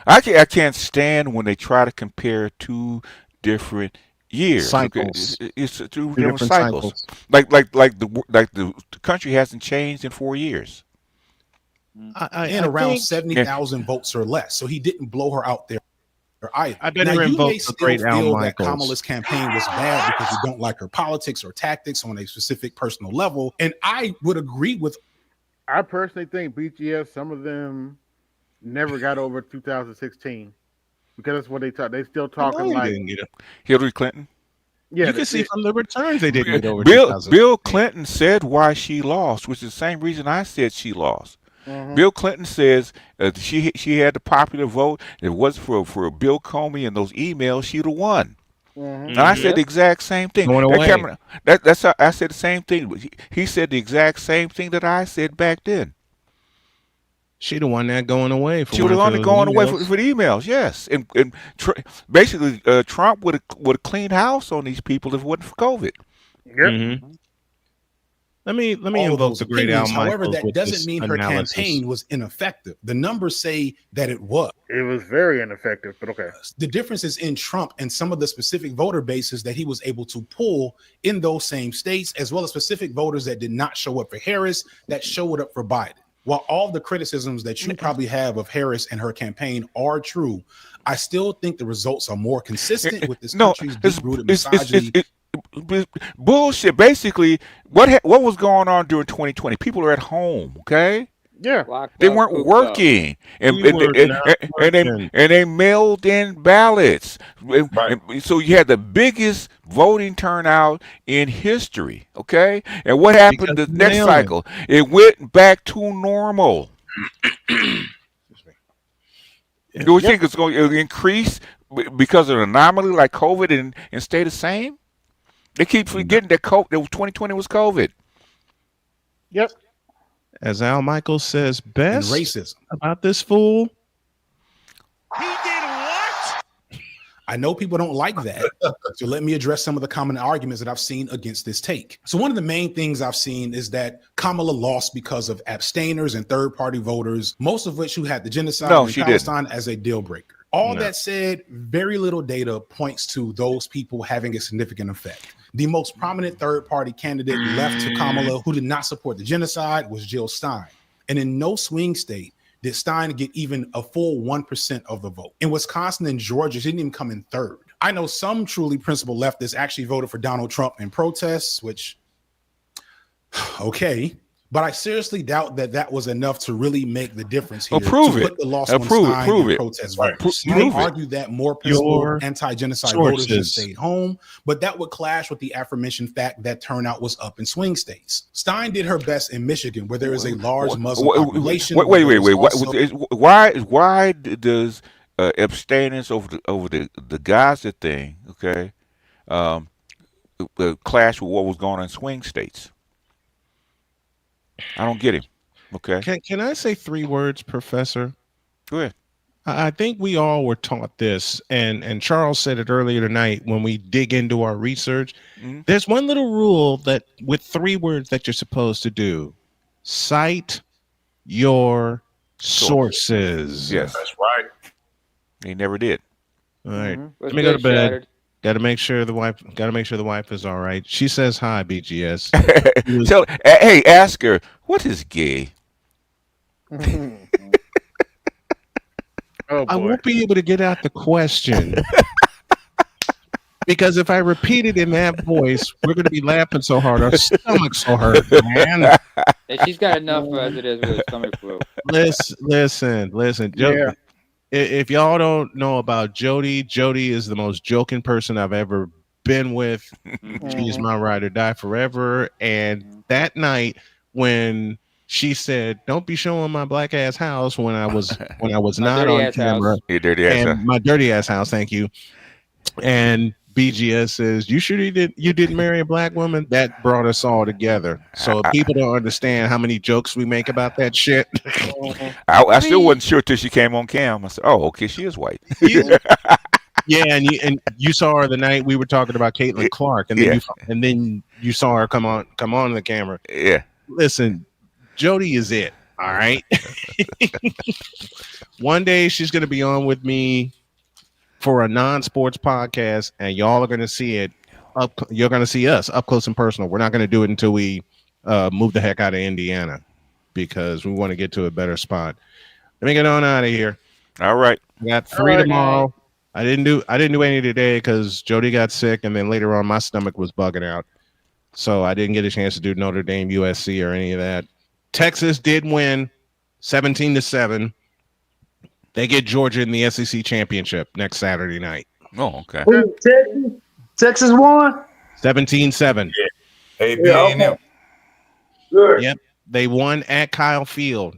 I can't stand when they try to compare 2 different years. Cycles. It's 2 different cycles. Like the country hasn't changed in 4 years. and around think 70,000 votes or less. So he didn't blow her out there either. I better Now, you may invoke the still great Al feel that Michaels. Kamala's campaign was bad because you don't like her politics or tactics on a specific personal level. And I would agree with. I personally think BGS, some of them never got over 2016 because that's what they talk. They still talking No, like didn't get it. Hillary Clinton. Yeah, you can see from the returns they didn't get over Bill 2016. Clinton said why she lost, which is the same reason I said she lost. Mhm. Bill Clinton says she had the popular vote. If it wasn't for Bill Comey and those emails, she'd have won. Mhm. And I said the exact same thing. Going away. That's how I said the same thing. He said the exact same thing that I said back then. She'd have won that going away. She would have only gone away for the emails, yes. And basically, Trump would have cleaned house on these people if it wasn't for COVID. Yep. Mm-hmm. Let me all of invoke those the great Al opinions. Michaels. However, that with doesn't this mean her analysis. campaign was ineffective. The numbers say that it was. It was very ineffective, but okay. The difference is in Trump and some of the specific voter bases that he was able to pull in those same states, as well as specific voters that did not show up for Harris, that showed up for Biden. While all the criticisms that you probably have of Harris and her campaign are true, I still think the results are more consistent with this country's deep-rooted misogyny. Bullshit. Basically, what was going on during 2020? People are at home, okay? Yeah, they weren't working, and they mailed in ballots. And so you had the biggest voting turnout in history, okay? And what happened the next cycle? It went back to normal. Do you think it's going to increase because of an anomaly like COVID and stay the same? They keep forgetting that 2020 was COVID. Yep. As Al Michaels says best And racism about this fool. I know people don't like that. So let me address some of the common arguments that I've seen against this take. So one of the main things I've seen is that Kamala lost because of abstainers and third-party voters, most of which who had the genocide in Palestine as a deal breaker. All that said, very little data points to those people having a significant effect. The most prominent third-party candidate left to Kamala who did not support the genocide was Jill Stein. And in no swing state did Stein get even a full 1% of the vote. In Wisconsin and Georgia, she didn't even come in third. I know some truly principled leftists actually voted for Donald Trump in protests, which, okay. But I seriously doubt that was enough to really make the difference here. Prove to it. put the loss Prove on Stein and protest voters. You may argue that more principled anti-genocide voters just stayed home, but that would clash with the aforementioned fact that turnout was up in swing states. Stein did her best in Michigan, where there is a large Muslim population. Why does abstinence over the Gaza thing, okay, clash with what was going on in swing states? I don't get him. Okay. Can I say 3 words, Professor? Go ahead. I think we all were taught this, and Charles said it earlier tonight when we dig into our research. Mm-hmm. There's one little rule that with 3 words that you're supposed to do: cite your sources. Yes, that's right. He never did. All right, let me go to bed. Got to make sure the wife is all right. She says hi, BGS. Hey, ask her, what is gay? I won't be able to get out the question because if I repeat it in that voice, we're going to be laughing so hard our stomachs will hurt, man. And she's got enough as it is with her stomach flu. Listen. Yeah. If y'all don't know about Jody is the most joking person I've ever been with. She's my ride or die forever. And that night when she said, "Don't be showing my black ass house," when I was not on camera, my dirty ass house. Thank you. And BGS says, "You sure you didn't marry a black woman?" That brought us all together. So if people don't understand how many jokes we make about that shit. I still wasn't sure till she came on cam. I said, "Oh, okay, she is white." Yeah, and you saw her the night we were talking about Caitlin Clark, and then you saw her come on the camera. Yeah. Listen, Jody is it. All right. One day she's gonna be on with me for a non-sports podcast, and y'all are going to see it you're going to see us up close and personal. We're not going to do it until we move the heck out of Indiana. because we want to get to a better spot. Let me get on out of here. All right. I got 3 tomorrow. I didn't do any today because Jody got sick, and then later on my stomach was bugging out. So I didn't get a chance to do Notre Dame, USC, or any of that. Texas did win 17-7. They get Georgia in the SEC championship next Saturday night. Oh, okay. Who, Texas? Texas won? 17-7. Yeah. Okay. Good. Yep. They won at Kyle Field.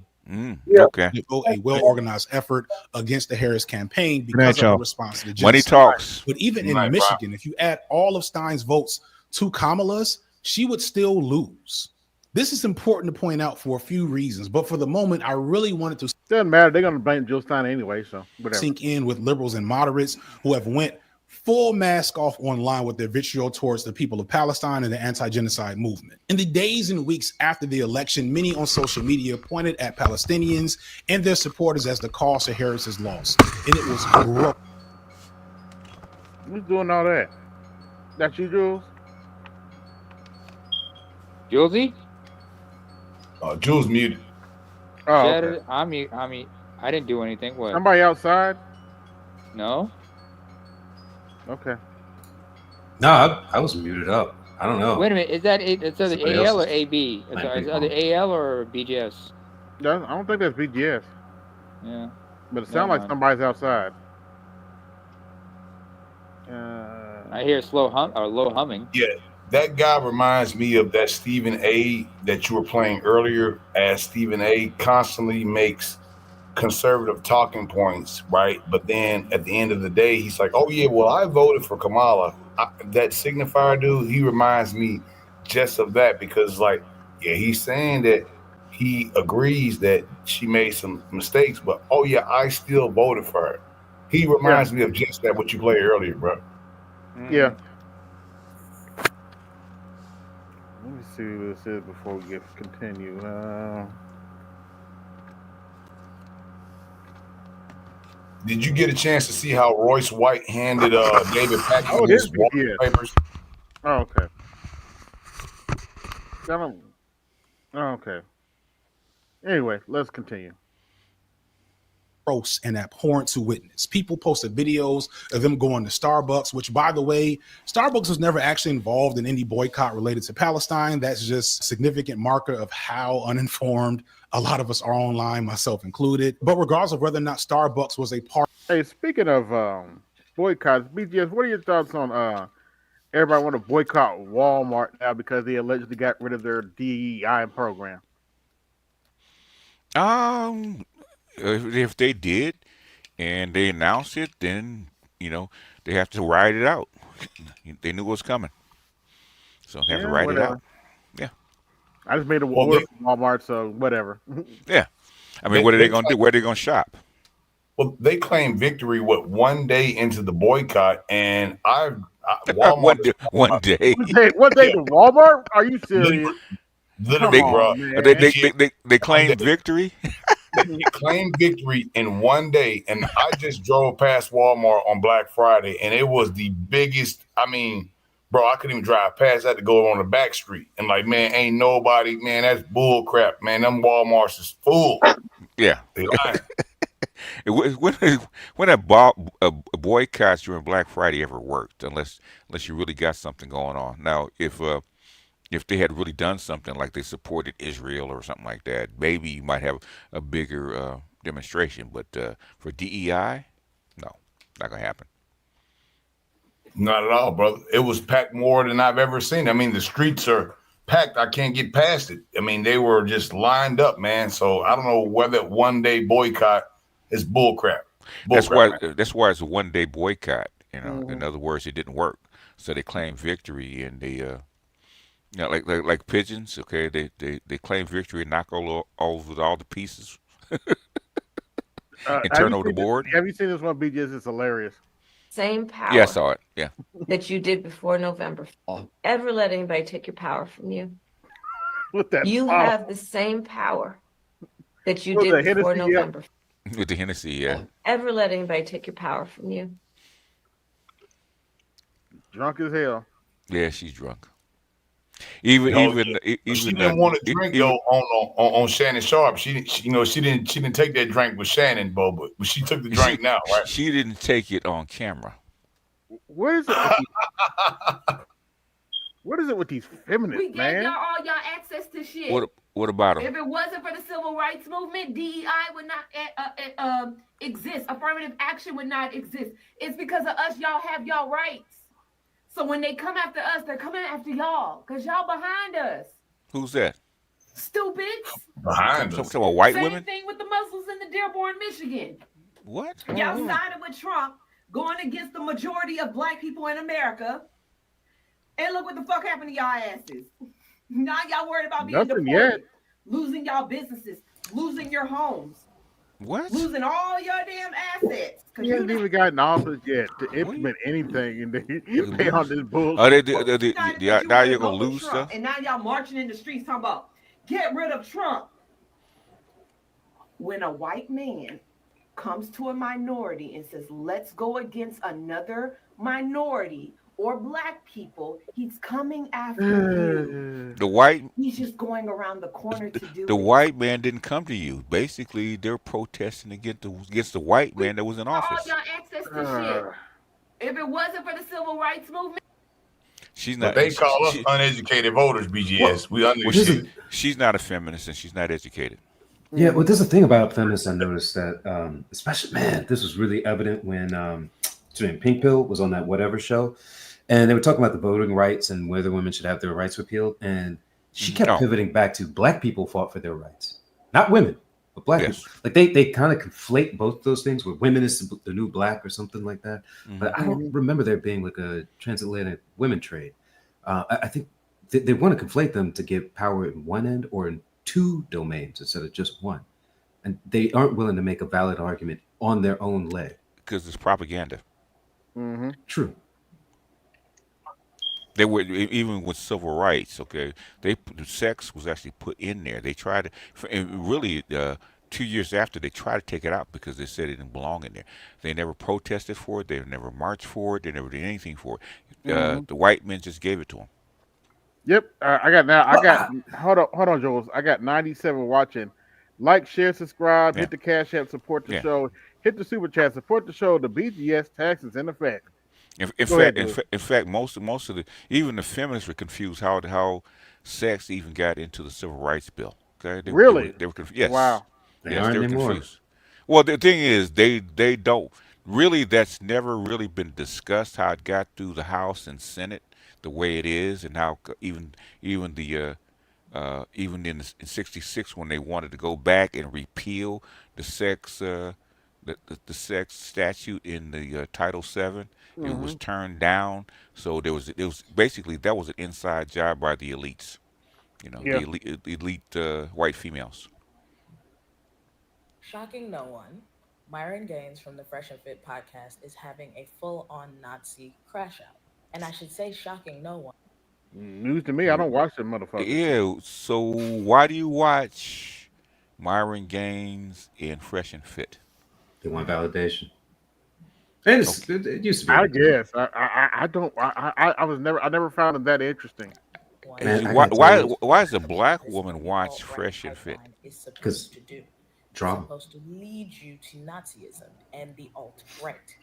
Okay. A well-organized effort against the Harris campaign Good night, because of the y'all. response to the Money genocide. talks. But even Good in night, Michigan, if you add all of Stein's votes to Kamala's, she would still lose. This is important to point out for a few reasons, but for the moment, I really wanted to Doesn't matter. They're gonna blame Jill Stein anyway, so whatever. sink in with liberals and moderates who have went full mask off online with their vitriol towards the people of Palestine and the anti-genocide movement. In the days and weeks after the election, many on social media pointed at Palestinians and their supporters as the cause to Harris's loss, and it was gross. Who's doing all that? That's you, Jules? Julesy? Jules muted. Oh, Shut okay. it. I didn't do anything. What? Somebody outside? No. Okay. No, I was muted up. I don't know. Wait a minute. Is that it's either Somebody AL or else's AB? It's might be either AL or BGS. No, I don't think that's BGS, Yeah. but it Never sounds like mind. somebody's outside. I hear slow low humming. Yeah, that guy reminds me of that Stephen A. that you were playing earlier, as Stephen A. constantly makes conservative talking points, right? But then at the end of the day, he's like, oh yeah, well, I voted for Kamala. That signifier dude, he reminds me just of that because like, yeah, he's saying that he agrees that she made some mistakes, but oh yeah, I still voted for her. He reminds me of just that, what you played earlier, bro. Yeah. Let me see what this is before we continue. Did you get a chance to see how Royce White handed David Paxton Oh, it his is water BGS. papers? Oh, okay. Okay. Anyway, let's continue. Gross and abhorrent to witness. People posted videos of them going to Starbucks, which, by the way, Starbucks was never actually involved in any boycott related to Palestine. That's just a significant marker of how uninformed a lot of us are online, myself included. But regardless of whether or not Starbucks was a part. Hey, speaking of boycotts, BGS, what are your thoughts on everybody want to boycott Walmart now because they allegedly got rid of their DEI program? If they did and they announced it, then they have to ride it out. They knew it was coming, so they have to ride it out. Yeah. I just made an order from Walmart, so whatever. Yeah. I mean, what are they going to do? Where are they going to shop? Well, they claim victory one day into the boycott, and Walmart one day. One day to Walmart? Are you serious? Literally, bro. They claim victory. They claimed victory in one day, and I just drove past Walmart on Black Friday, and it was the biggest. I mean, bro, I couldn't even drive past. I had to go on the back street, and like, man, ain't nobody. Man, that's bull crap, man. Them Walmarts is full. Yeah. They lying. When a boycott during Black Friday ever worked, unless you really got something going on. Now, if they had really done something like they supported Israel or something like that, maybe you might have a bigger demonstration. But for DEI, no, not gonna happen. Not at all, brother. It was packed more than I've ever seen. I mean, the streets are packed. I can't get past it. I mean, they were just lined up, man. So I don't know whether one day boycott is bullcrap. That's why it's a one day boycott. In other words, it didn't work. So they claim victory, and they like pigeons. Okay, they claim victory and knock all the pieces and turn over the board. Have you seen this one, BGS? It's hilarious. Same power. Yeah, I saw it. Yeah. That you did before November. Ever let anybody take your power from you? With that you power. have the same power that you With did the before Hennessy, November. With the Hennessy, yeah. Ever let anybody take your power from you? Drunk as hell. Yeah, she's drunk. Even Oh even yeah, but she even didn't want to drink even though on Shannon Sharp. She didn't take that drink with Shannon, but she took the drink now, right? she didn't take it on camera. What is it with these? What is it with these feminists, We gave y'all man? all y'all access to What shit. what about her? If it wasn't for the civil rights movement, DEI would not exist. Affirmative action would not exist. It's because of us, y'all have y'all rights. So when they come after us, they're coming after y'all because y'all behind us. Who's that? Stupids. Behind us. Some white Same women? thing with the Muslims in the Dearborn, Michigan. What? Y'all sided with Trump, going against the majority of black people in America. And look what the fuck happened to y'all asses. Now y'all worried about being Nothing yet. deported, losing y'all businesses, losing your homes, What? losing all your damn assets. He hasn't even gotten office yet to implement anything, and they on this bullshit. Oh, now You you're go gonna with lose Trump, stuff. and now y'all marching in the streets talking about get rid of Trump. When a white man comes to a minority and says, let's go against another minority or black people, he's coming after you. The white He's just going around the corner to do the it. white man didn't come to you. Basically, they're protesting against the white man that was in All office. y'all access to shit. If it wasn't for the civil rights movement, She's But not. they call us uneducated voters, BGS. We uneducated. She's not a feminist and she's not educated. Yeah, well, there's a thing about feminists I noticed that, especially, man, this was really evident when Pink Pill was on that whatever show, and they were talking about the voting rights and whether women should have their rights repealed, and she kept pivoting back to black people fought for their rights, not women, but black people. Like they kind of conflate both those things, where women is the new black or something like that. But I don't remember there being like a transatlantic women trade. I think they want to conflate them to give power in one end or in two domains instead of just one, and they aren't willing to make a valid argument on their own leg because it's propaganda. True. They were even with civil rights. Okay, the sex was actually put in there. They tried to, and really, 2 years after they tried to take it out because they said it didn't belong in there. They never protested for it. They never marched for it. They never did anything for it. The white men just gave it to them. Yep, hold on, Jules. I got 97 watching. Like, share, subscribe, hit the Cash App, support the show, hit the Super Chat, support the show. The BGS tax is in effect. In fact, most of the even the feminists were confused how sex even got into the civil rights bill. Okay, they were confused. Yes, wow, they were confused. Well, the thing is, they don't really. That's never really been discussed how it got through the House and Senate the way it is, and how even in '66 when they wanted to go back and repeal the sex the sex statute in the Title VII, it was turned down. So it was basically that was an inside job by the elites, the elite white females. Shocking no one, Myron Gaines from the Fresh and Fit podcast is having a full-on Nazi crash out. And I should say shocking no one. News to me. I don't watch them motherfuckers. Yeah. So why do you watch Myron Gaines in Fresh and Fit? They want validation. And it used to be. I guess I don't. I never found them that interesting. Man, why does a black woman watch Fresh and Fit? Because drama. It's supposed to lead you to Nazism and the alt-right.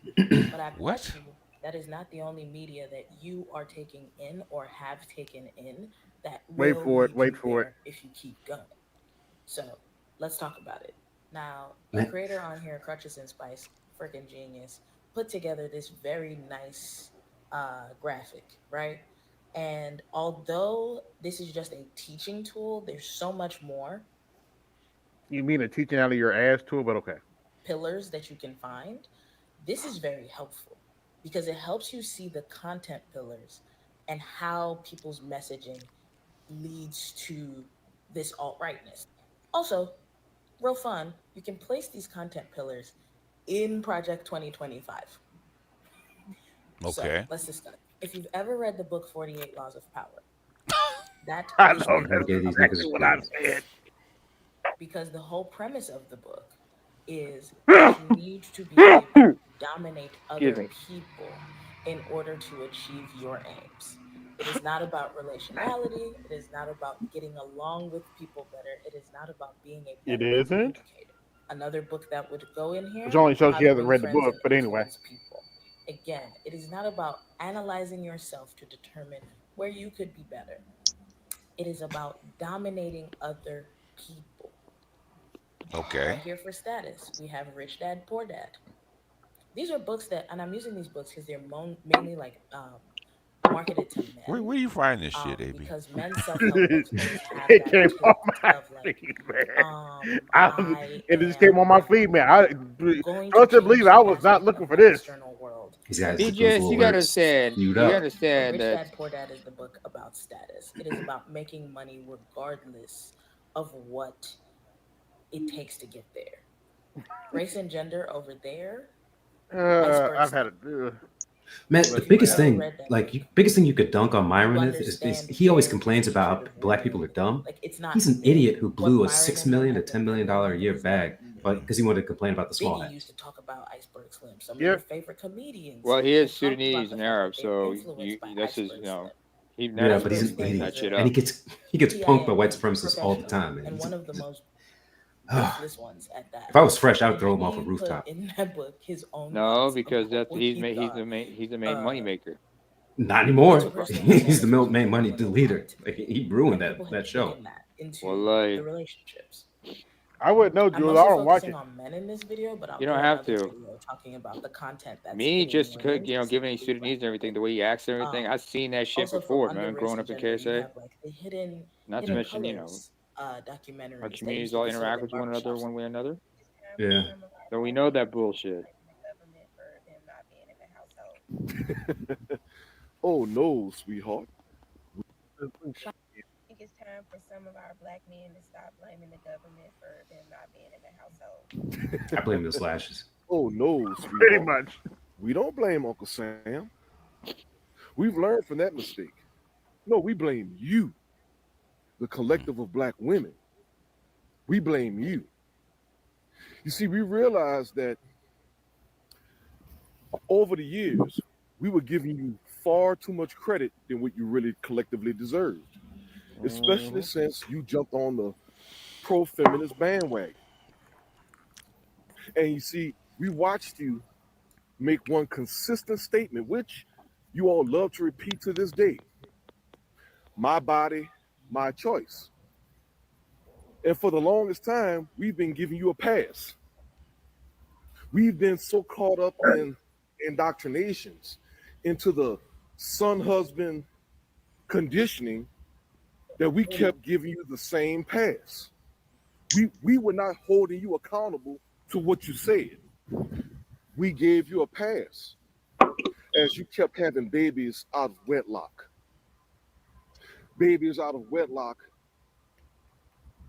But I bet you that is not the only media that you are taking in or have taken in that wait for it if you keep going. So let's talk about it. Now, the creator on here, Crutches and Spice, freaking genius, put together this very nice graphic, right? And although this is just a teaching tool, there's so much more. You mean a teaching out of your ass tool, but okay. Pillars that you can find. This is very helpful because it helps you see the content pillars and how people's messaging leads to this alt-rightness. Also, real fun, you can place these content pillars in Project 2025. Okay. So let's discuss. If you've ever read the book 48 Laws of Power, that I know that's exactly what I said. Because the whole premise of the book is that you need to be able to dominate other people in order to achieve your aims. It is not about relationality. It is not about getting along with people better. It is not about being a It better isn't. communicator. Another book that would go in Which here, only shows How she to hasn't Win read the Friends book, and but anyway. Influence People. Again, it is not about analyzing yourself to determine where you could be better. It is about dominating other people. Okay. Right here for status, we have Rich Dad, Poor Dad. These are books that, and I'm using these books because they're mainly like marketed to men. Where you find this shit, AB? Because men's self-help books always have It that came on tilt my of like, feed, man. I It just came on my am feed, man. I going to trust and believe change I the was not aspect looking of for my this. external world. He's got his BJ, Google you gotta alerts understand. queued You up. understand Rich that. Dad Poor Dad is the book about status. It is about making money regardless of what it takes to get there. Race and gender over there. Iceberg I've had Slim. it. Man, the If you've biggest never thing, read that like book, biggest thing you could dunk on you Myron is understand he always where complains he's about hatred how of black people are women. dumb. Like it's not He's an new. idiot who What blew a Myron $6 and them million to have been $10 million doing a year is not bag, new. but because he wanted to complain about the small Biggie hat. used to talk about Iceberg Slim. Some of Yep. your favorite comedians Well, he is have talked about Sudanese the and fact Arab, that they were so influenced by that's his. Iceberg Slim. He Yeah, naturally but he's an Iceberg Slim brings idiot, that shit and up. he gets punked by white PIA, supremacists all the professional, time. and And one of the most if ruthless ones at that. I was fresh, I would throw him off a He put rooftop. in that book his own No, thoughts because about that's what he's he he's thought. the main money maker. Not Each anymore. person He's the understands who's main more money when they leader. want to Like, be. he ruined And people have that show. taken that into Wallahi. the relationships. I wouldn't know, I'm Jules. I mostly don't watch focusing it. on men in this video, but I'll You do don't have another to. video talking about the content that's Me, hitting just women, giving any specifically Sudanese and black everything, women. the way he acts and everything. I've seen that shit Also before, from under man. race Growing and up in gender, you KSA, have like the hidden not to mention, colors our documentaries that communities used to all be sold interact in with one another barbershops. one way or another. Yeah. So we know that bullshit. Oh no, sweetheart. I think it's time for some of our black men to stop blaming the government for them not being in the household. I blame those lashes. Oh no, Pretty sweetheart. much. We don't blame Uncle Sam. We've learned from that mistake. No, we blame you, the collective of black women. We blame you. You see, we realized that over the years, we were giving you far too much credit than what you really collectively deserved, especially since you jumped on the pro feminist bandwagon. And you see, we watched you make one consistent statement, which you all love to repeat to this day: my body, my choice. And for the longest time, we've been giving you a pass. We've been so caught up in indoctrinations into the son husband conditioning that we kept giving you the same pass. We were not holding you accountable to what you said. We gave you a pass as you kept having babies out of wedlock. Babies out of wedlock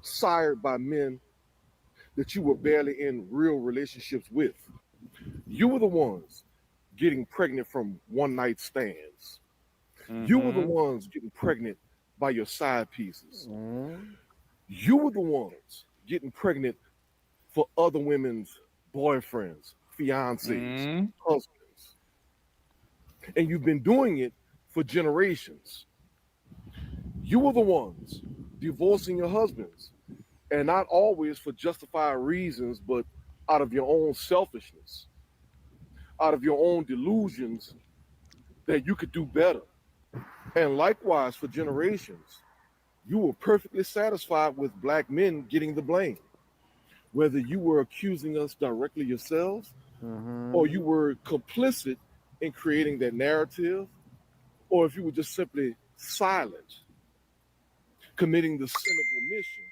sired by men that you were barely in real relationships with. You were the ones getting pregnant from one night stands. You were the ones getting pregnant by your side pieces. You were the ones getting pregnant for other women's boyfriends, fiancés, husbands. And you've been doing it for generations. You were the ones divorcing your husbands, and not always for justified reasons, but out of your own selfishness, out of your own delusions that you could do better. And likewise, for generations, you were perfectly satisfied with black men getting the blame, whether you were accusing us directly yourselves or you were complicit in creating that narrative, or if you were just simply silent, committing the sin of omission,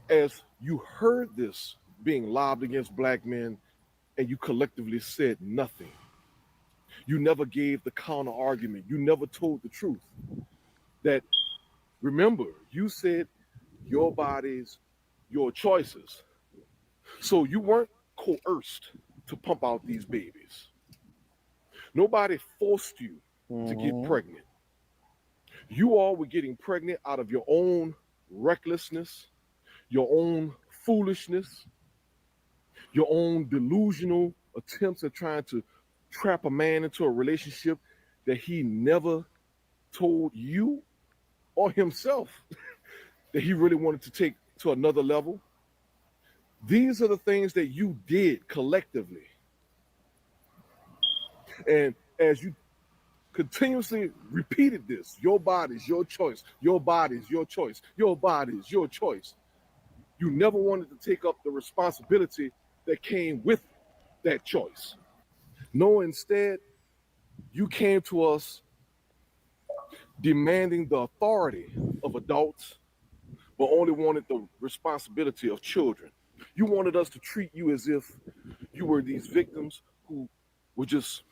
as you heard this being lobbed against black men and you collectively said nothing. You never gave the counter argument. You never told the truth. That, remember, you said your bodies, your choices. So you weren't coerced to pump out these babies. Nobody forced you to get pregnant. You all were getting pregnant out of your own recklessness, your own foolishness, your own delusional attempts at trying to trap a man into a relationship that he never told you or himself that he really wanted to take to another level. These are the things that you did collectively. And as you continuously repeated this, your body's your choice, your body's your choice, your body's your choice. You never wanted to take up the responsibility that came with that choice. No, instead, you came to us demanding the authority of adults, but only wanted the responsibility of children. You wanted us to treat you as if you were these victims who were just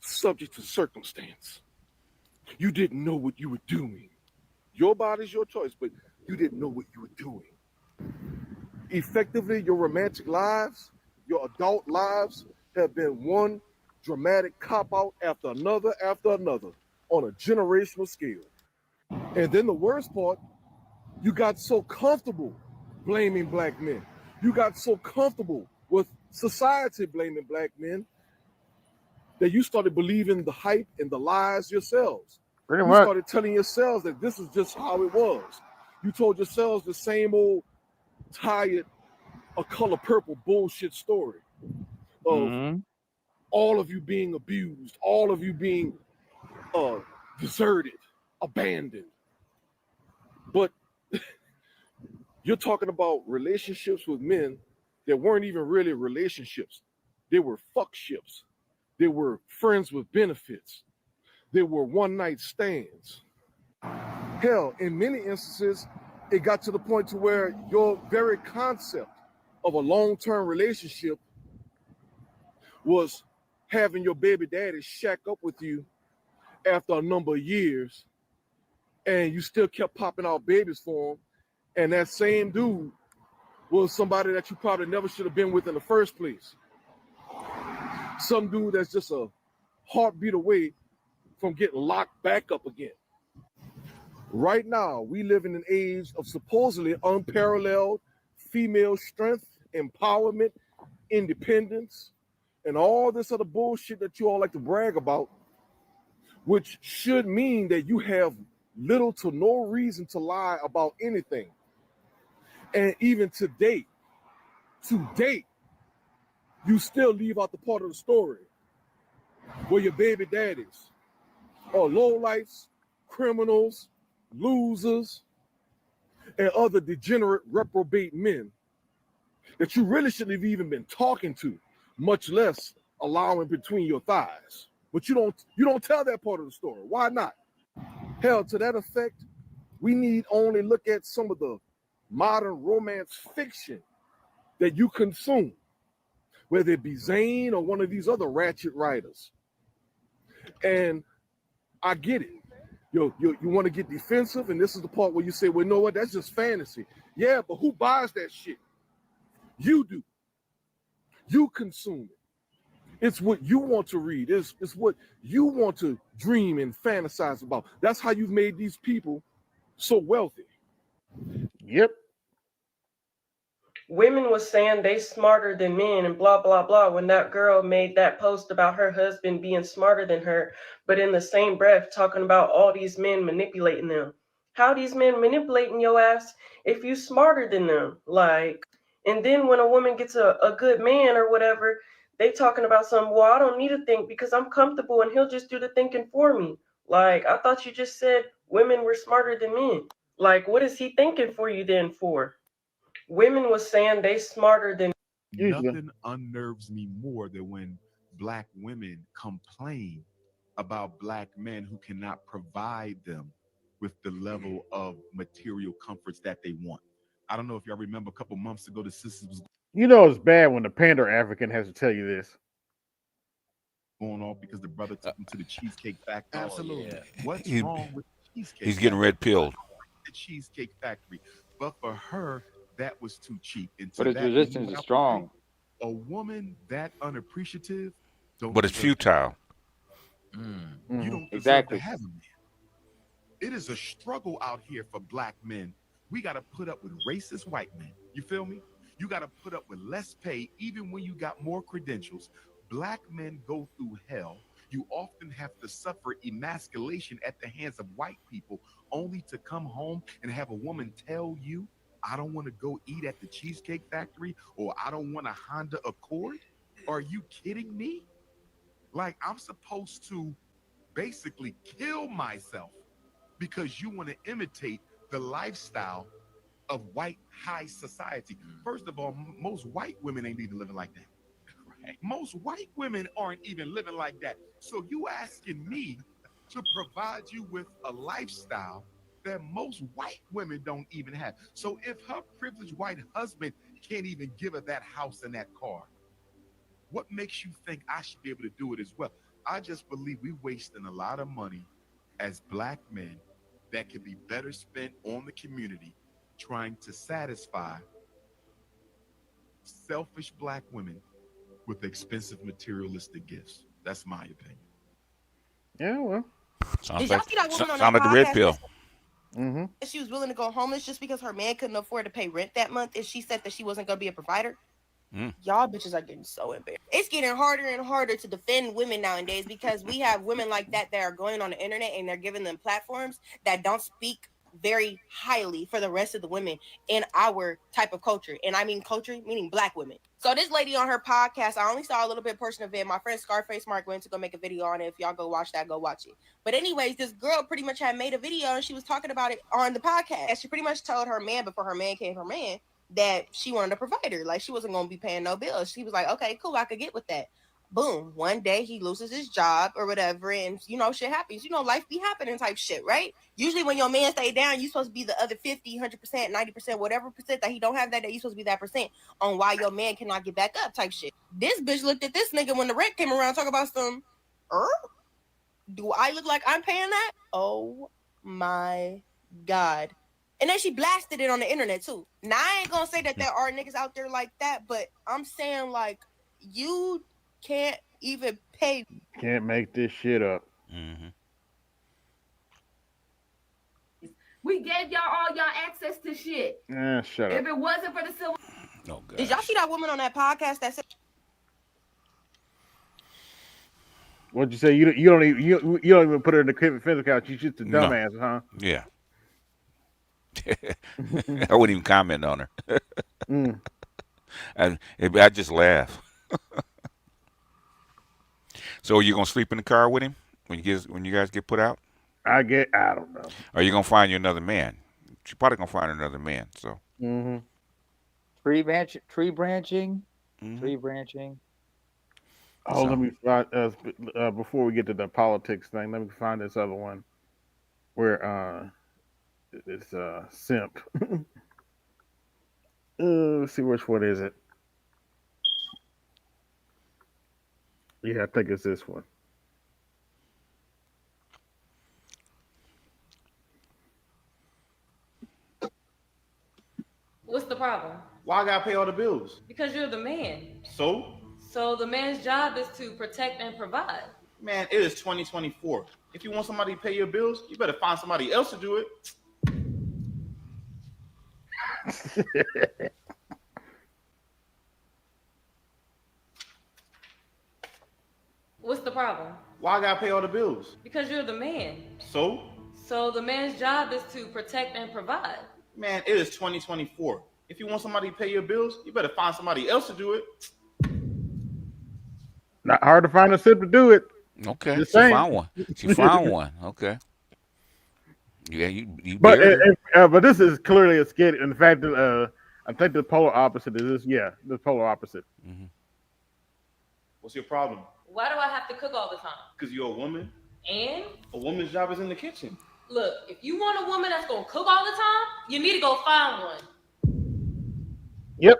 subject to circumstance. You didn't know what you were doing. Your body's your choice, but you didn't know what you were doing. Effectively, your romantic lives, your adult lives have been one dramatic cop-out after another on a generational scale. And then the worst part, you got so comfortable blaming black men. You got so comfortable with society blaming black men that you started believing the hype and the lies yourselves. Pretty You much. started telling yourselves that this is just how it was. You told yourselves the same old tired, a color purple bullshit story of all of you being abused, all of you being deserted, abandoned. But you're talking about relationships with men that weren't even really relationships. They were fuck ships. They were friends with benefits. They were one night stands. Hell, in many instances, it got to the point to where your very concept of a long-term relationship was having your baby daddy shack up with you after a number of years, and you still kept popping out babies for him, and that same dude was somebody that you probably never should have been with in the first place. Some dude that's just a heartbeat away from getting locked back up again. Right now, we live in an age of supposedly unparalleled female strength, empowerment, independence, and all this other bullshit that you all like to brag about, which should mean that you have little to no reason to lie about anything. And even to date, you still leave out the part of the story where your baby daddies are lowlifes, criminals, losers, and other degenerate reprobate men that you really shouldn't have even been talking to, much less allowing between your thighs. But you don't tell that part of the story. Why not? Hell, to that effect, we need only look at some of the modern romance fiction that you consume, whether it be Zane or one of these other ratchet writers. And I get it. You want to get defensive, and this is the part where you say, well, you know what, that's just fantasy. Yeah, but who buys that shit? You do. You consume it. It's what you want to read. It's what you want to dream and fantasize about. That's how you've made these people so wealthy. Yep. Women was saying they smarter than men and blah blah blah when that girl made that post about her husband being smarter than her, but in the same breath talking about all these men manipulating them. How these men manipulating your ass if you smarter than them? Like, and then when a woman gets a good man or whatever, they talking about something, well, I don't need to think because I'm comfortable and he'll just do the thinking for me. Like, I thought you just said women were smarter than men. Like, what is he thinking for you then for? Women was saying they smarter than. Nothing unnerves me more than when black women complain about black men who cannot provide them with the level of material comforts that they want. I don't know if y'all remember a couple months ago, the sisters was You know it's bad when the pander African has to tell you this. going off because the brother took him to the Cheesecake Factory. Absolutely. What's He- wrong with the Cheesecake he's getting red pilled. The Cheesecake Factory. But for her, that was too cheap. And But to his that, when resistance you is have strong. a woman that unappreciative, don't But it's deserve futile. You don't deserve Exactly. to have a man. It is a struggle out here for black men. We got to put up with racist white men. You feel me? You got to put up with less pay even when you got more credentials. Black men go through hell You often have to suffer emasculation at the hands of white people only to come home and have a woman tell you, I don't want to go eat at the Cheesecake Factory or I don't want a Honda Accord? Are you kidding me? Like, I'm supposed to basically kill myself because you want to imitate the lifestyle of white high society. First of all, most white women ain't even living like that. Right. Most white women aren't even living like that. So you asking me to provide you with a lifestyle that most white women don't even have. So if her privileged white husband can't even give her that house and that car, what makes you think I should be able to do it as well? I just believe we're wasting a lot of money as black men that could be better spent on the community trying to satisfy selfish black women with expensive materialistic gifts. That's my opinion. Yeah, well. Did y'all see that woman on that Sound like the red podcast pill. that she was willing to go homeless just because her man couldn't afford to pay rent that month, and she said that she wasn't going to be a provider? Y'all bitches are getting so embarrassed. It's getting harder and harder to defend women nowadays because we have women like that are going on the internet and they're giving them platforms that don't speak very highly for the rest of the women in our type of culture. And I mean culture, meaning black women. So this lady on her podcast, I only saw a little bit portion of it. My friend Scarface Mark went to go make a video on it. If y'all go watch that, go watch it. But anyways, this girl pretty much had made a video and she was talking about it on the podcast. She pretty much told her man before her man came her man that she wanted a provider. Like, she wasn't going to be paying no bills. She was like, okay, cool, I could get with that. Boom. One day he loses his job or whatever, and shit happens. Life be happening type shit, right? Usually when your man stay down, you supposed to be the other 50, 100%, 90%, whatever percent that he don't have that day, you supposed to be that percent on why your man cannot get back up type shit. This bitch looked at this nigga when the rent came around, talk about some, do I look like I'm paying that? Oh my God. And then she blasted it on the internet too. Now, I ain't gonna say that there are niggas out there like that, but I'm saying, like, you can't even pay. Can't make this shit up. We gave y'all all y'all access to shit. Shut up. If it wasn't for the civil. Oh, God. Did y'all see that woman on that podcast that said? What'd you say? You don't even you don't even put her in the physical couch. She's just a dumbass, huh? Yeah. I wouldn't even comment on her. I just laugh. So are you gonna sleep in the car with him when you guys get put out? I don't know. Or are you gonna find you another man? She's probably gonna find another man. So. Tree branching. Tree branching. Oh, let me find before we get to the politics thing. Let me find this other one where it's simp. Let's see which one is it. Yeah, I think it's this one. What's the problem? Why I gotta pay all the bills? Because you're the man. So? So the man's job is to protect and provide. Man, it is 2024. If you want somebody to pay your bills, you better find somebody else to do it. What's the problem? Why I gotta pay all the bills? Because you're the man. So? So the man's job is to protect and provide. Man, it is 2024. If you want somebody to pay your bills, you better find somebody else to do it. Not hard to find a simp to do it. Okay, Just she saying. found one. She found one. Okay. Yeah, you But buried her. but this is clearly a skit. In fact, I think the polar opposite is this. Yeah, the polar opposite. What's your problem? Why do I have to cook all the time? Because you're a woman. And? A woman's job is in the kitchen. Look, if you want a woman that's gonna cook all the time, you need to go find one. Yep.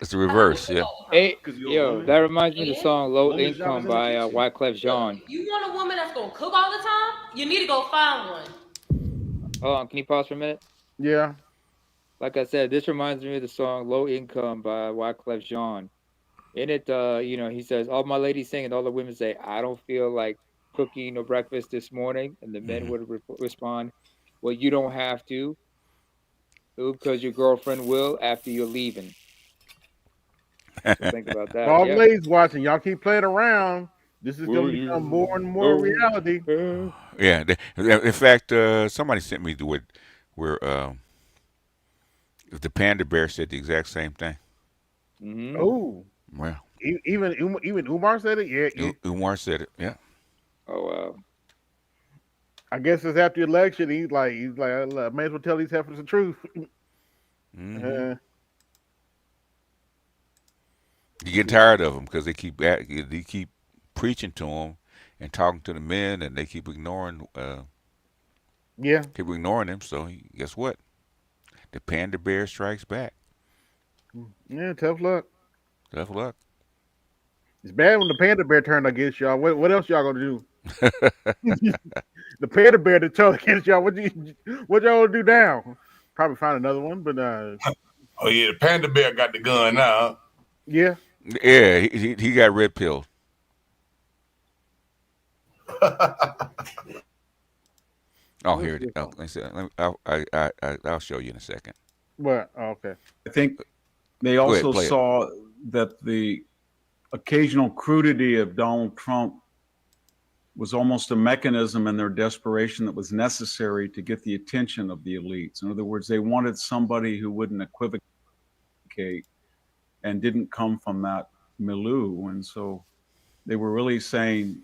It's the reverse, yeah. Hey, yo, that reminds me of the song "Low Income" by Wyclef Jean. If you want a woman that's gonna cook all the time, you need to go find one. Hold on, can you pause for a minute? Yeah. Like I said, this reminds me of the song "Low Income" by Wyclef Jean. In it, he says, all my ladies sing and all the women say, I don't feel like cooking or breakfast this morning. And the men would respond, well, you don't have to. Because your girlfriend will after you're leaving. So think about that. All Yeah. ladies watching, y'all keep playing around. This is going to become more and more reality. Yeah. In fact, somebody sent me where the panda bear said the exact same thing. Mm-hmm. Oh, Well, even Umar said it. Yeah, Umar said it. Yeah. Oh wow. I guess it's after the election. He's like, I may as well tell these heifers the truth. Mm-hmm. You get tired of them because they keep preaching to them and talking to the men, and they keep ignoring Yeah. them. So guess what? The panda bear strikes back. Yeah, tough luck. Tough luck. It's bad when the panda bear turned against y'all. What else y'all gonna do? The panda bear to turn against y'all. What y'all gonna do now? Probably find another one, but Oh yeah, the panda bear got the gun now. yeah. Yeah, he got red pilled. Oh, here it is. Oh, I'll show you in a second. What? Oh, okay. I think they Go ahead, also play it. saw that the occasional crudity of Donald Trump was almost a mechanism in their desperation that was necessary to get the attention of the elites. In other words, they wanted somebody who wouldn't equivocate and didn't come from that milieu. And so they were really saying,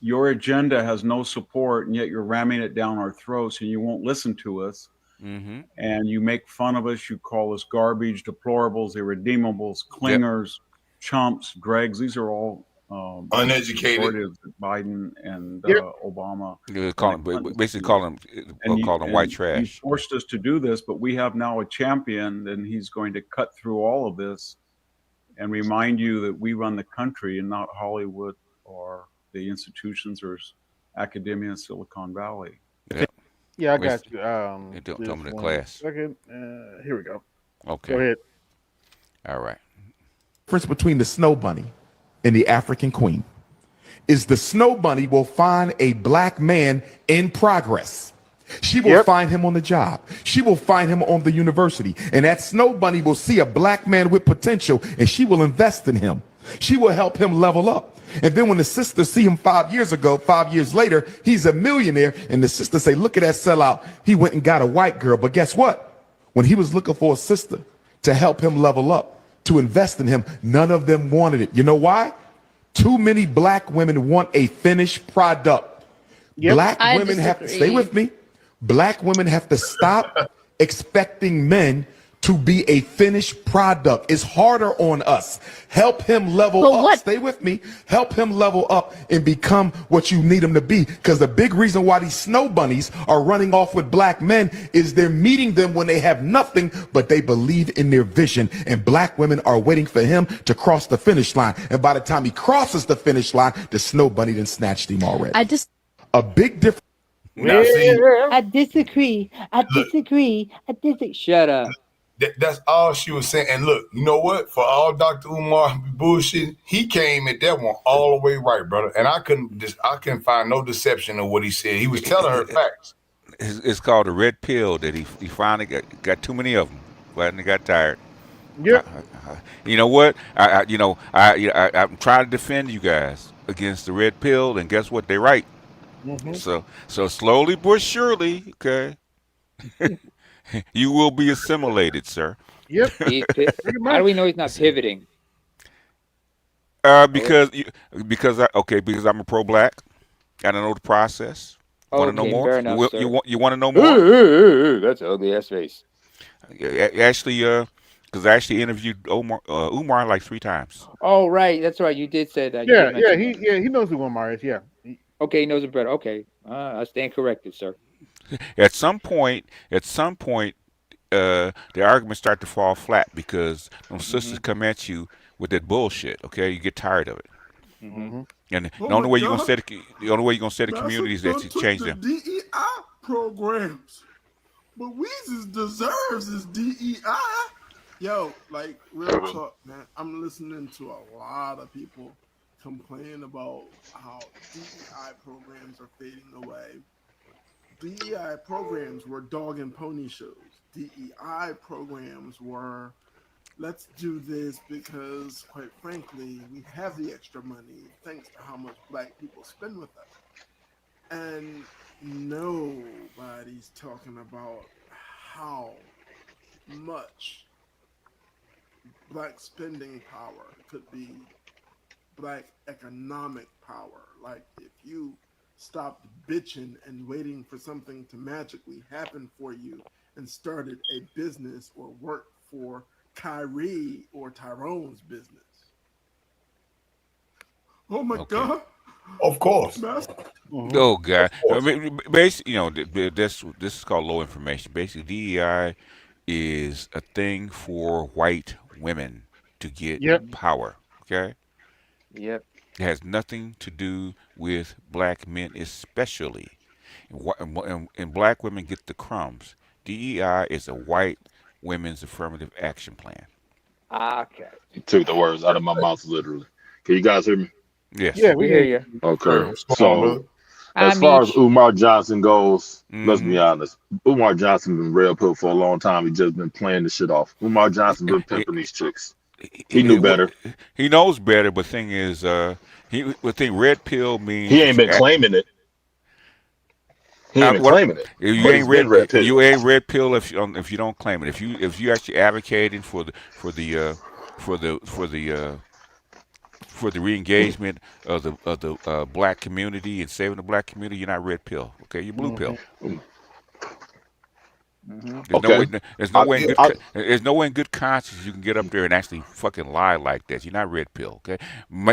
your agenda has no support, and yet you're ramming it down our throats, and you won't listen to us. Mm-hmm. And you make fun of us. You call us garbage, deplorables, irredeemables, clingers, chumps, dregs. These are all Uneducated. pejoratives that Biden and Obama. Basically call them white You trash. forced us to do this, but we have now a champion, and he's going to cut through all of this and remind you that we run the country and not Hollywood or the institutions or academia in Silicon Valley. Yeah, I got you. Don't tell me the one class. second. Here we go. Okay. Go ahead. All right. Difference between the snow bunny and the African queen is the snow bunny will find a black man in progress. She will find him on the job. She will find him on the university. And that snow bunny will see a black man with potential, and she will invest in him. She will help him level up. And then when the sisters see him 5 years ago, 5 years later, he's a millionaire. And the sisters say, look at that sellout. He went and got a white girl. But guess what? When he was looking for a sister to help him level up, to invest in him, none of them wanted it. You know why? Too many black women want a finished product. Black women have to, stay with me. Black women have to stop expecting men to be a finished product. It's harder on us. Help him level up. Stay with me. Help him level up and become what you need him to be. Because the big reason why these snow bunnies are running off with black men is they're meeting them when they have nothing, but they believe in their vision. And black women are waiting for him to cross the finish line. And by the time he crosses the finish line, the snow bunny done snatched him already. A big difference. Now, see, I disagree. I disagree. Shut up. That's all she was saying. And look, you know what? For all Dr. Umar bullshit, he came at that one all the way right, brother. And I couldn't find no deception in what he said. He was telling her facts. It's called a red pill that he finally got too many of them. Finally got tired. Yeah. You know what? I'm trying to defend you guys against the red pill, and guess what? They're right. Mm-hmm. So slowly but surely, okay, you will be assimilated, sir. Yep. How do we know he's not pivoting? Because I'm a pro-black. I don't know the process. Want to know more? Fair enough, You want to know more? That's an ugly ass face. Actually, because I actually interviewed Umar like 3 times. Oh right, that's right. You did say that. He knows who Umar is. Yeah. Okay, he knows it better. Okay, I stand corrected, sir. At some point, the arguments start to fall flat because those sisters come at you with that bullshit. Okay, you get tired of it. Mm-hmm. And the only way you're gonna set a community is that you change them. DEI programs, but Weezus deserves his DEI. Yo, like real talk, man. I'm listening to a lot of people complain about how DEI programs are fading away. DEI programs were dog and pony shows. DEI programs were, let's do this because, quite frankly, we have the extra money thanks to how much black people spend with us. And nobody's talking about how much black spending power could be black economic power. Like if you stopped bitching and waiting for something to magically happen for you and started a business or worked for Kyrie or Tyrone's business. Oh my Okay. God. Of course. Oh God! I mean, basically, this is called low information. Basically, DEI is a thing for white women to get Yep. power. Okay, Yep. it has nothing to do with black men, especially, and black women get the crumbs. DEI is a white women's affirmative action plan. Okay. You took the words out of my mouth, literally. Can you guys hear me? Yes. Yeah, we We hear hear you. you. Okay. What's going on, So, brother? as I'm far as Meech. Umar Johnson goes, let's be Mm-hmm. honest. Umar Johnson been red pill for a long time. He just been playing this shit off. Umar Johnson been pimping these chicks. He knew better. He knows better, but thing is, the thing red pill means He that ain't you been claiming it. He ain't been what claiming it, you but it's ain't been red pill. red pill if you don't claim it. If you actually advocating for the re-engagement of the black community and saving the black community, you're not red pill. Okay, you're blue pill. Mm-hmm. There's no way. Okay. There's no way in I, there's no way in good conscience you can get up there and actually fucking lie like that. You're not red pill, okay?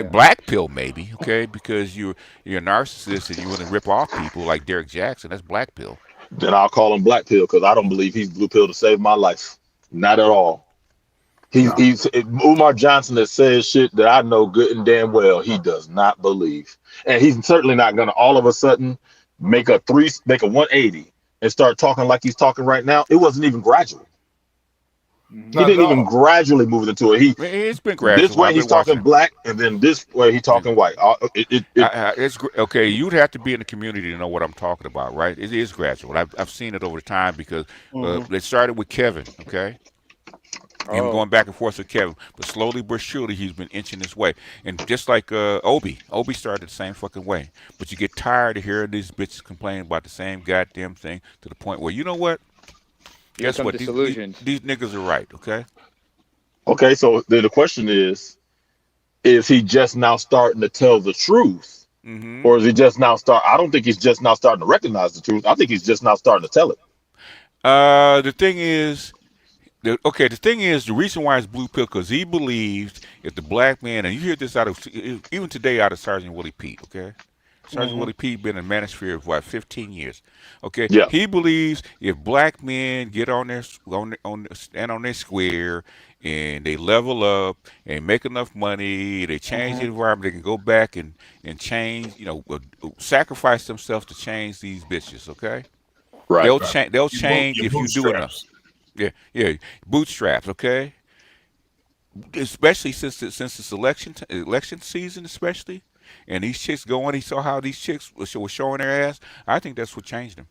Yeah. Black pill maybe, okay? Because you're a narcissist and you want to rip off people like Derek Jackson. That's black pill. then I'll call him black pill because I don't believe he's blue pill to save my life. Not at all. No. He's Umar Johnson that says shit that I know good and damn well he does not believe, and he's certainly not gonna all of a sudden make a 180 and start talking like he's talking right now. It wasn't even gradual. He Not at didn't even all. gradually move into it. He It's been this gradual. way I've he's been talking watching black, and then this way he's it. talking white. Okay. You'd have to be in the community to know what I'm talking about, right? It is gradual. I've seen it over time because it started with Kevin, okay? Him Oh. going back and forth with Kevin, but slowly but surely he's been inching his way. And just like Obi started the same fucking way. But you get tired of hearing these bitches complain about the same goddamn thing to the point where you know what? You Guess become what? disillusioned. These niggas are right, okay? Okay, so then the question is he just now starting to tell the truth? Mm-hmm. Or is he just now I don't think he's just now starting to recognize the truth. I think he's just now starting to tell it. The thing is, the thing is, the reason why it's blue pill because he believes if the black man, and you hear this out of even today out of Sergeant Willie Pete, okay? Sergeant Willie Pete been in manosphere for 15 years. Okay, Yeah. he believes if black men get on their stand on their square and they level up and make enough money, they change the environment, they can go back and change, sacrifice themselves to change these bitches. Okay, Right. they'll change Your if you do enough. bootstraps. Yeah, bootstraps. Okay, especially since it's election season, especially, and these chicks going. He saw how these chicks were showing their ass. I think that's what changed him.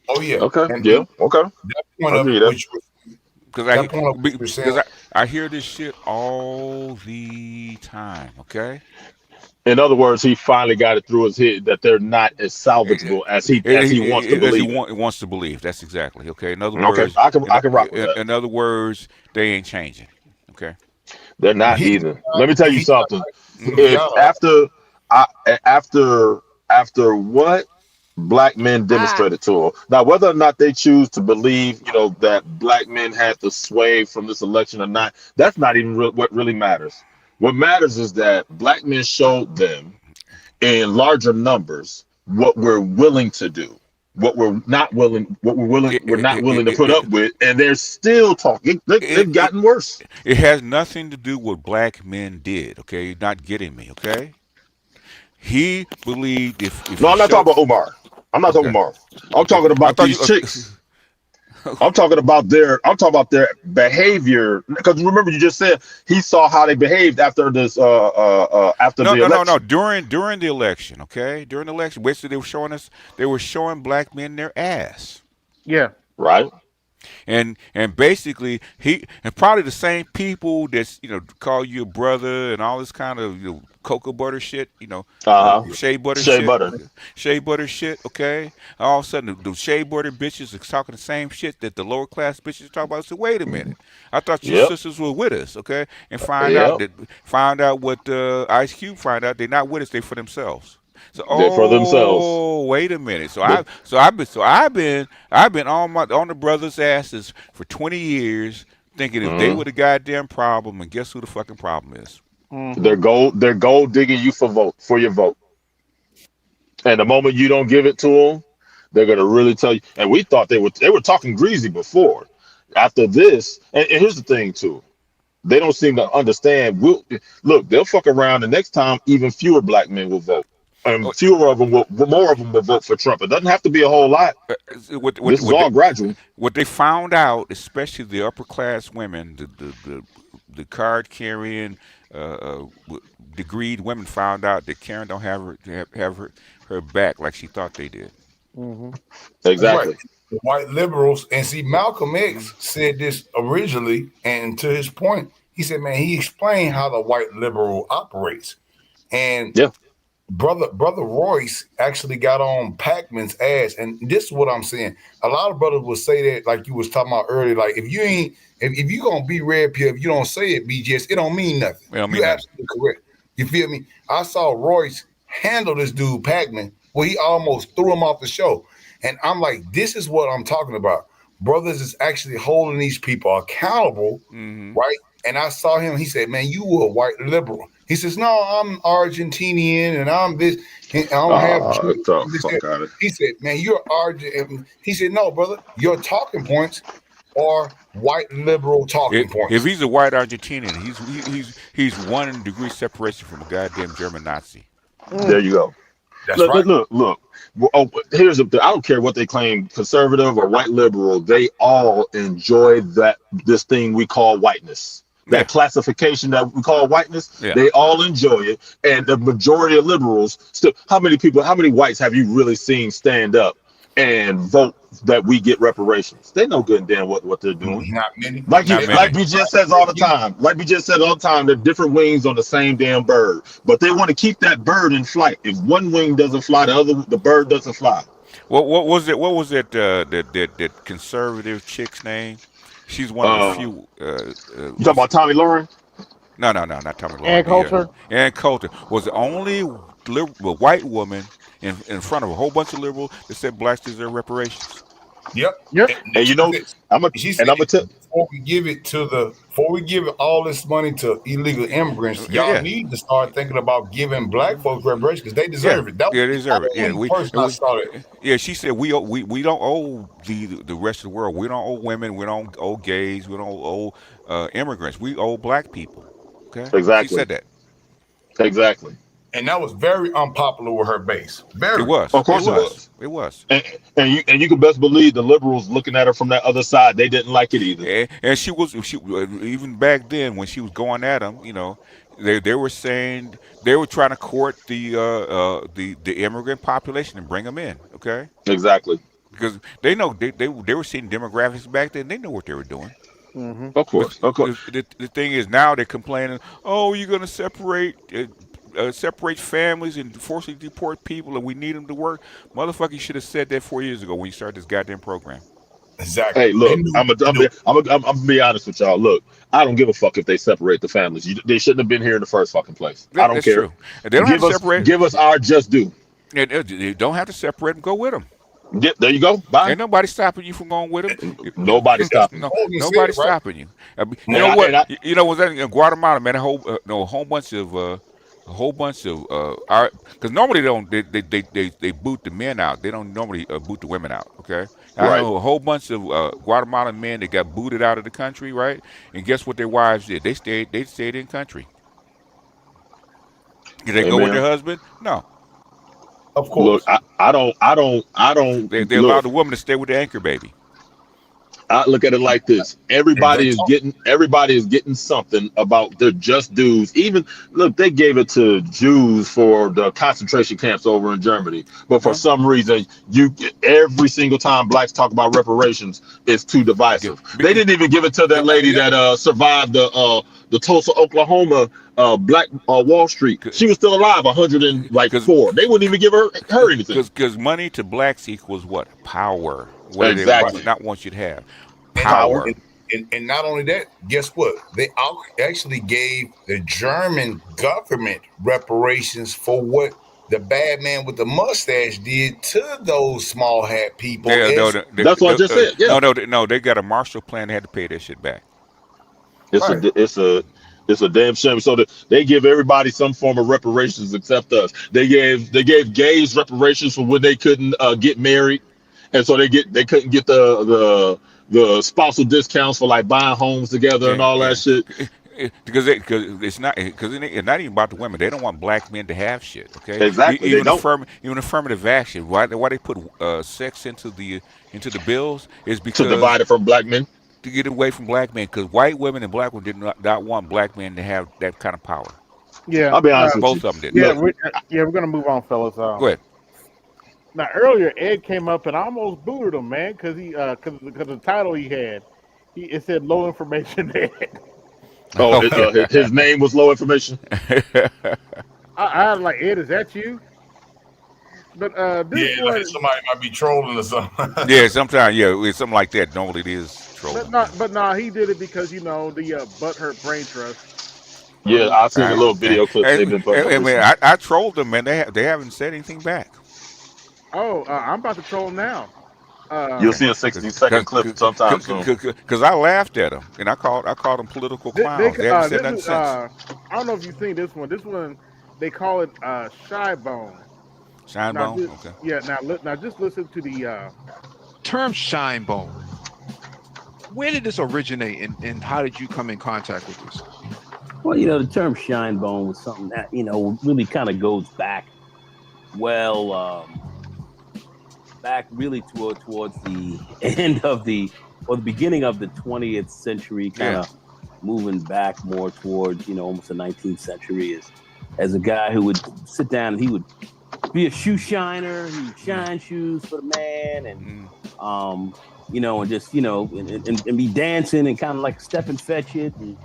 Oh yeah. Okay. And Yeah. Okay. that point I'll of give you that. which Because that point of what you're saying. I hear this shit all the time. Okay, In other words, he finally got it through his head that they're not as salvageable as he wants to as he believe in. wants to believe. That's exactly okay. In other Okay, words, I can rock with that. in other words, they ain't changing. Okay. They're not He either. Let me tell you he something. he If got I, after what black men Ah. demonstrated to her, now whether or not they choose to believe, that black men had to sway from this election or not, that's not even what really matters. What matters is that black men showed them in larger numbers what we're willing to do, we're not willing to put up with, and they're still talking. They've gotten worse. It has nothing to do with what black men did. Okay, you're not getting me. Okay. He believed if No, you I'm not show talking about Omar. I'm not talking okay about Omar. I'm okay talking I about thought these you chicks. I'm talking about their behavior. Because remember, you just said he saw how they behaved after this after the no election, during the election. Okay, during the election, basically they were showing black men their ass. Yeah. right? And basically he and probably the same people that's call you a brother and all this kind of cocoa butter shit, shea butter Shea shit, butter. shea butter shit. Okay, all of a sudden the shea butter bitches are talking the same shit that the lower class bitches talk about. So wait a minute, I thought you Yep. sisters were with us. Okay, and Yep. find out what Ice Cube find out they're not with us. They for themselves. So They're for themselves. wait a minute. So The, I've been on the brothers' asses for 20 years, thinking if they mhm. were the goddamn problem, and guess who the fucking problem is? They're gold digging you for your vote. And the moment you don't give it to them, they're gonna really tell you. And we thought they were talking greasy before. After this, and here's the thing too. They don't seem to understand. Look, they'll fuck around the next time. Even fewer black men will vote, and Oh, fewer of them more of them will vote for Trump. It doesn't have to be a whole lot. what what This is what they, all gradual. what they found out, especially the upper class women, the card carrying, degreed women, found out that Karen don't have her back like she thought they did. That's right. Exactly. The white liberals, and see, Malcolm X said this originally, and to his point, he said, man, he explained how the white liberal operates. And Yeah. brother Royce actually got on Pac-Man's ass, and this is what I'm saying. A lot of brothers will say that, like you was talking about earlier, like if you gonna be red pill, if you don't say it, BGS, it don't mean nothing. It don't mean You're nothing. absolutely correct. You feel me? I saw Royce handle this dude Pac-Man where he almost threw him off the show, and I'm like, this is what I'm talking about. Brothers is actually holding these people accountable, Mm-hmm. right? And I saw him. He said, "Man, you a white liberal." He says, "No, I'm Argentinian, and I'm this. And I don't have." Get the This, that." fuck out of He said, "Man, you're Argentinian." He said, "No, brother, your talking points are white liberal talking If points." he's a white Argentinian, he's 1 degree separation from a goddamn German Nazi. There you go. That's Look, right. look. Oh, here's the. I don't care what they claim, conservative or white liberal. They all enjoy this thing we call whiteness. Yeah, That classification that we call whiteness. yeah. They all enjoy it, and the majority of liberals still. How many whites have you really seen stand up and vote that we get reparations? They know good and damn what they're doing. Not many. Like Not like many. BJ says all the time. Like BJ said all the time, they're different wings on the same damn bird. But they want to keep that bird in flight. If one wing doesn't fly, the bird doesn't fly. What was it? What was it? That conservative chick's name? She's one of the few. You talking about Tommy Lauren? No, not Tommy And Lauren. culture. Ann Coulter was the only white woman in front of a whole bunch of liberals that said blacks deserve reparations. Yep. Yep. And you know, She said, I'm gonna tell. before we give all this money to illegal immigrants, y'all Yeah, need to start thinking about giving black folks reparations because they yeah, deserve it. That was yeah. They the deserve it. Yeah, only person I saw that. yeah. She said we don't owe the rest of the world. We don't owe women. We don't owe gays. We don't owe immigrants. We owe black people. Okay, she Exactly. said that. Exactly. And that was very unpopular with her base. It Very. was. Of It course it was. was. It was. And you can best believe the liberals looking at her from that other side, they didn't like it either. And she even back then when she was going at them, they were saying they were trying to court the immigrant population and bring them in. Okay, Exactly. because they know they were seeing demographics back then. They know what they were doing. Mm-hmm. Of But course. Of course. the thing is now they're complaining. Oh, you're gonna separate families and forcibly deport people, and we need them to work. Motherfucker, you should have said that 4 years ago when you started this goddamn program. Exactly. Hey, look, I'm gonna be honest with y'all. Look, I don't give a fuck if they separate the families. They shouldn't have been here in the first fucking place. I don't That's care. true. And they don't have to separate. Give us our just due. They don't have to separate them. Go with them. Yep, there you go. Bye. Ain't nobody stopping you from going with them. Nobody stopping No, you. nobody stopping you. You know what? Was that in Guatemala? Man, a whole bunch of our because normally they boot the men out. They don't normally boot the women out. Okay, I Right. know a whole bunch of Guatemalan men that got booted out of the country, right? And guess what their wives did? They stayed in country. Did they go with Amen. their husband? No. Of course. Look, I don't They allowed look. the woman to stay with the anchor baby. I look at it like this: everybody is getting something about the just dues. Even look, they gave it to Jews for the concentration camps over in Germany, but for some reason, every single time blacks talk about reparations, it's too divisive. They didn't even give it to that lady that survived the Tulsa, Oklahoma Black Wall Street. She was still alive, 104. They wouldn't even give her anything. Because money to blacks equals what? Power. What did Exactly. everybody not want you to have? And, Power. and not only that, guess what? They actually gave the German government reparations for what the bad man with the mustache did to those small hat people. That's what I just said. Yeah. No, they got a Marshall Plan. They had to pay that shit back. It's a damn shame. So they give everybody some form of reparations except us. They gave gays reparations for when they couldn't get married, and so they couldn't get the spousal discounts for like buying homes together and all that shit. Because it's not even about the women. They don't want black men to have shit. Okay, exactly. Even affirmative action. Why they put sex into the bills is because to divide it from black men. To get away from black men, because white women and black women did not want black men to have that kind of power. Yeah, I'll be honest with both you. of them did. Yeah, we're gonna move on, fellas. Go ahead. Now earlier, Ed came up and I almost booted him, man, because the title he had, it said low information Ed. Oh, his name was low information. I was like, Ed, is that you? But this one, like somebody might be trolling or something. Yeah, sometimes it's something like that. Normally it is trolling. But he did it because the Butthurt Brain Trust. Yeah, I've seen a little video clip they've been putting. I trolled them, man. They haven't said anything back. Oh, I'm about to troll them now. You'll see a 60-second clip sometime soon. Because I laughed at them and I called them political clowns. They haven't said nothing since. I don't know if you've seen this one. This one they call it shy bone. Shine bone. Okay. Yeah. Now just listen to the term shine bone. Where did this originate, and how did you come in contact with this? Well, the term shine bone was something that really kind of goes back. Back really towards the end of the beginning of the 20th century, kind of moving back more towards almost the 19th century as a guy who would sit down and he would be a shoe shiner. He would shine shoes for the man, and and just and be dancing and kind of like step and fetch it, and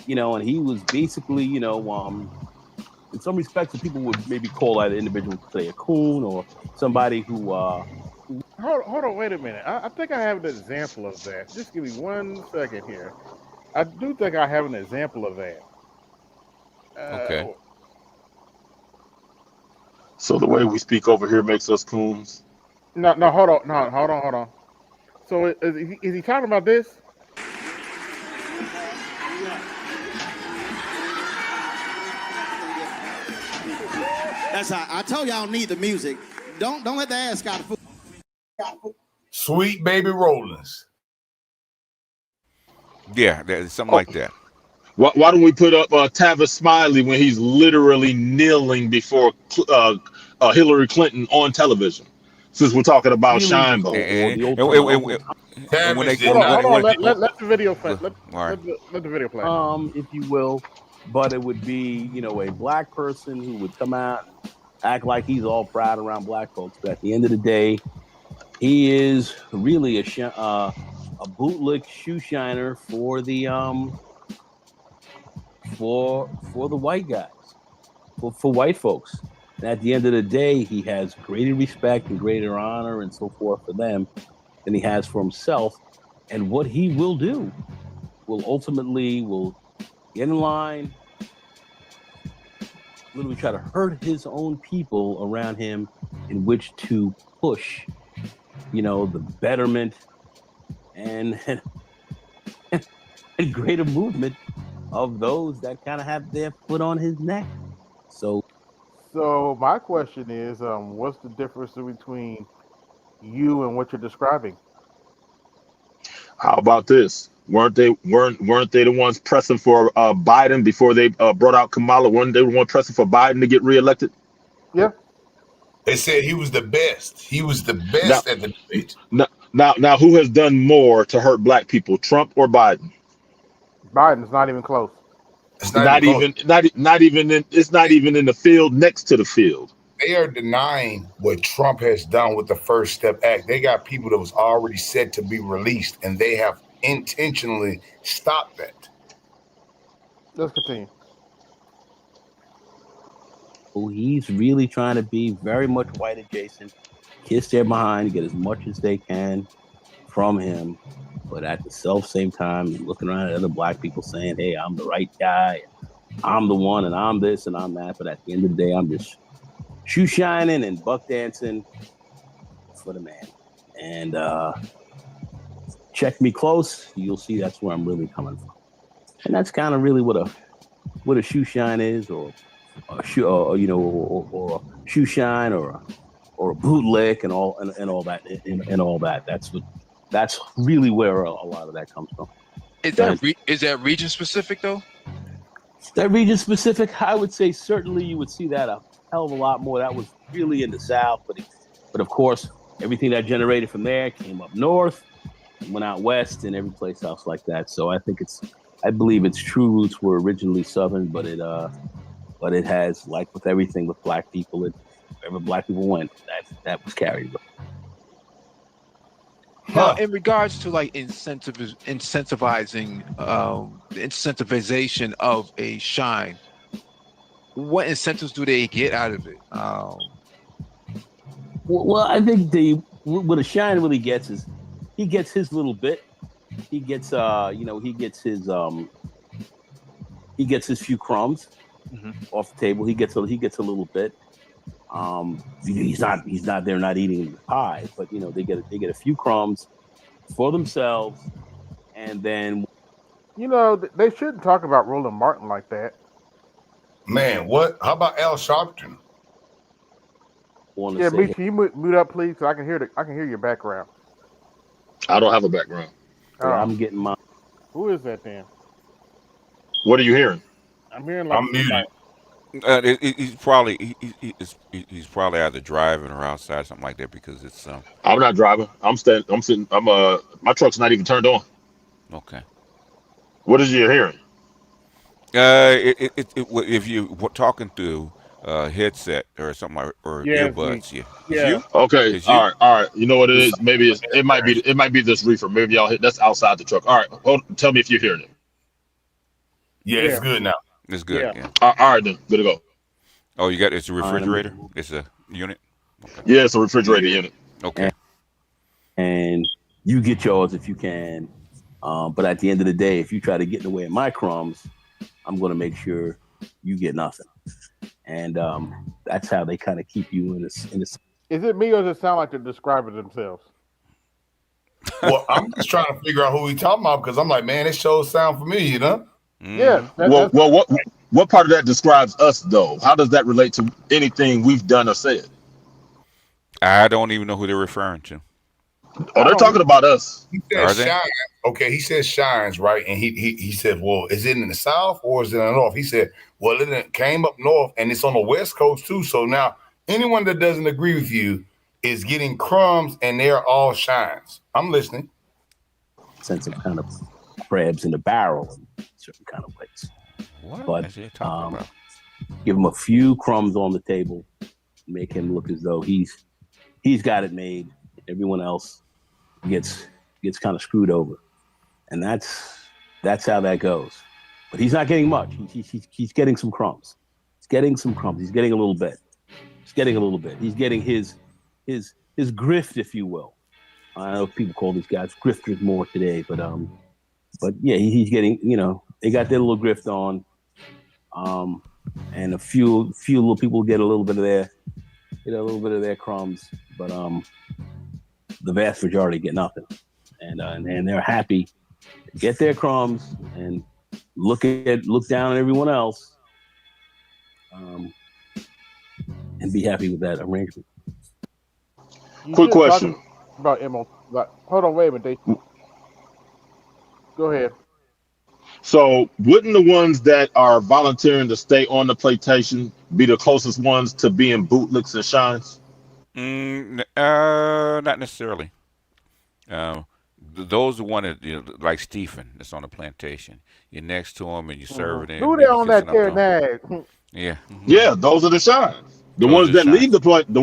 and he was basically in some respects, people would maybe call that individual, say, a coon or somebody who. Hold on, wait a minute. I think I have an example of that. Just give me 1 second here. I do think I have an example of that. Okay. So the way we speak over here makes us coons? No, hold on. So is he talking about this? That's how I told y'all need the music. Don't let the ass got food. Sweet Baby Rollins. Yeah, something like that. Why don't we put up Tavis Smiley when he's literally kneeling before Hillary Clinton on television? Since we're talking about shine bone. Hold on. Let the video play. Let the video play. If you will, but it would be a black person who would come out and act like he's all proud around black folks, but at the end of the day, he is really a bootlick shoe shiner for the for the white guys, for white folks. And at the end of the day, he has greater respect and greater honor and so forth for them than he has for himself. And what he will do will ultimately get in line, literally try to hurt his own people around him in which to push, the betterment and greater movement of those that kind of have their foot on his neck. So my question is, what's the difference between you and what you're describing? How about this? Weren't they the ones pressing for Biden before they brought out Kamala? Weren't they the one pressing for Biden to get reelected? Yeah. They said he was the best. He was the best at the debate. Now, who has done more to hurt black people, Trump or Biden? Biden's not even close. It's not even close. Not even in, it's not even in the field next to the field. They are denying what Trump has done with the First Step Act. They got people that was already set to be released, and they have intentionally stopped that. Let's continue. He's really trying to be very much white adjacent, kiss their behind, get as much as they can from him, but at the same time, he's looking around at other black people saying, "Hey, I'm the right guy, I'm the one, and I'm this and I'm that." But at the end of the day, I'm just shoe shining and buck dancing for the man. And check me close, you'll see that's where I'm really coming from. And that's kind of really what a shoe shine is, or a shoe, or a shoe shine, or a bootlick, and all that, and all that. That's really where a lot of that comes from. Is that region specific though? That region specific, I would say certainly you would see that a hell of a lot more. That was really in the South, but of course everything that generated from there came up north, went out west, and every place else like that. So I believe its true roots were originally Southern, but it has, like with everything with black people, wherever black people went, that was carried. Now, in regards to like incentivization of a shine, what incentives do they get out of it? Well, I think what a shine really gets is he gets his little bit. He gets he gets his few crumbs off the table. He gets a little bit. He's not there not eating the pie, but they get a few crumbs for themselves, and then they shouldn't talk about Roland Martin like that. Man, what? How about Al Sharpton? Yeah, Mitch, can you mute up, please, so I can hear your background. I don't have a background. I'm getting my. Who is that then? What are you hearing? I'm hearing like. I'm muted. He's probably he's probably either driving or outside, something like that, because it's. I'm not driving. I'm sitting. My truck's not even turned on. Okay. What is you hearing? If you were talking through headset or something like, or earbuds, It's you. Okay. It's you? All right. You know what it is? Maybe it might be this reefer. Maybe y'all hit. That's outside the truck. All right. Tell me if you're hearing it. Yeah, it's good now. It's good. Yeah. All right, then. Good to go. Oh, it's a refrigerator? It's a unit? Okay. Yeah, it's a refrigerator unit. Okay. And you get yours if you can. But at the end of the day, if you try to get in the way of my crumbs, I'm going to make sure you get nothing. And that's how they kind of keep you in this. Is it me, or does it sound like they're describing themselves? Well, I'm just trying to figure out who he talking about, because I'm like, man, this show sound familiar, Yeah. What part of that describes us, though? How does that relate to anything we've done or said? I don't even know who they're referring to. Oh, they're talking about us. He said shine. Okay, he said shines, right? And he said, well, is it in the South or is it in the North? He said, well, it came up north and it's on the West Coast too. So now anyone that doesn't agree with you is getting crumbs, and they're all shines. I'm listening. Sense of kind of crabs in the barrel in certain kind of ways. What is he talking about? Give him a few crumbs on the table, make him look as though he's got it made. Everyone else gets kind of screwed over, and that's how that goes. But he's not getting much. He's getting some crumbs. He's getting some crumbs. He's getting a little bit. He's getting his grift, if you will. I know people call these guys grifters more today, but yeah, he's getting. They got their little grift on, and a few little people get a little bit of their crumbs, but the vast majority get nothing, and they're happy to get their crumbs and look down at everyone else, and be happy with that arrangement. Quick question about Emma. Hold on, wait a minute. Go ahead. So, wouldn't the ones that are volunteering to stay on the plantation be the closest ones to being bootlicks and shines? Not necessarily. Those are one that, like Stephen that's on the plantation. You're next to him and you're serving Who him they and you're on that kissing up there to him. nag? Yeah. Yeah, those are the shines. The Those ones are the that leave shines. the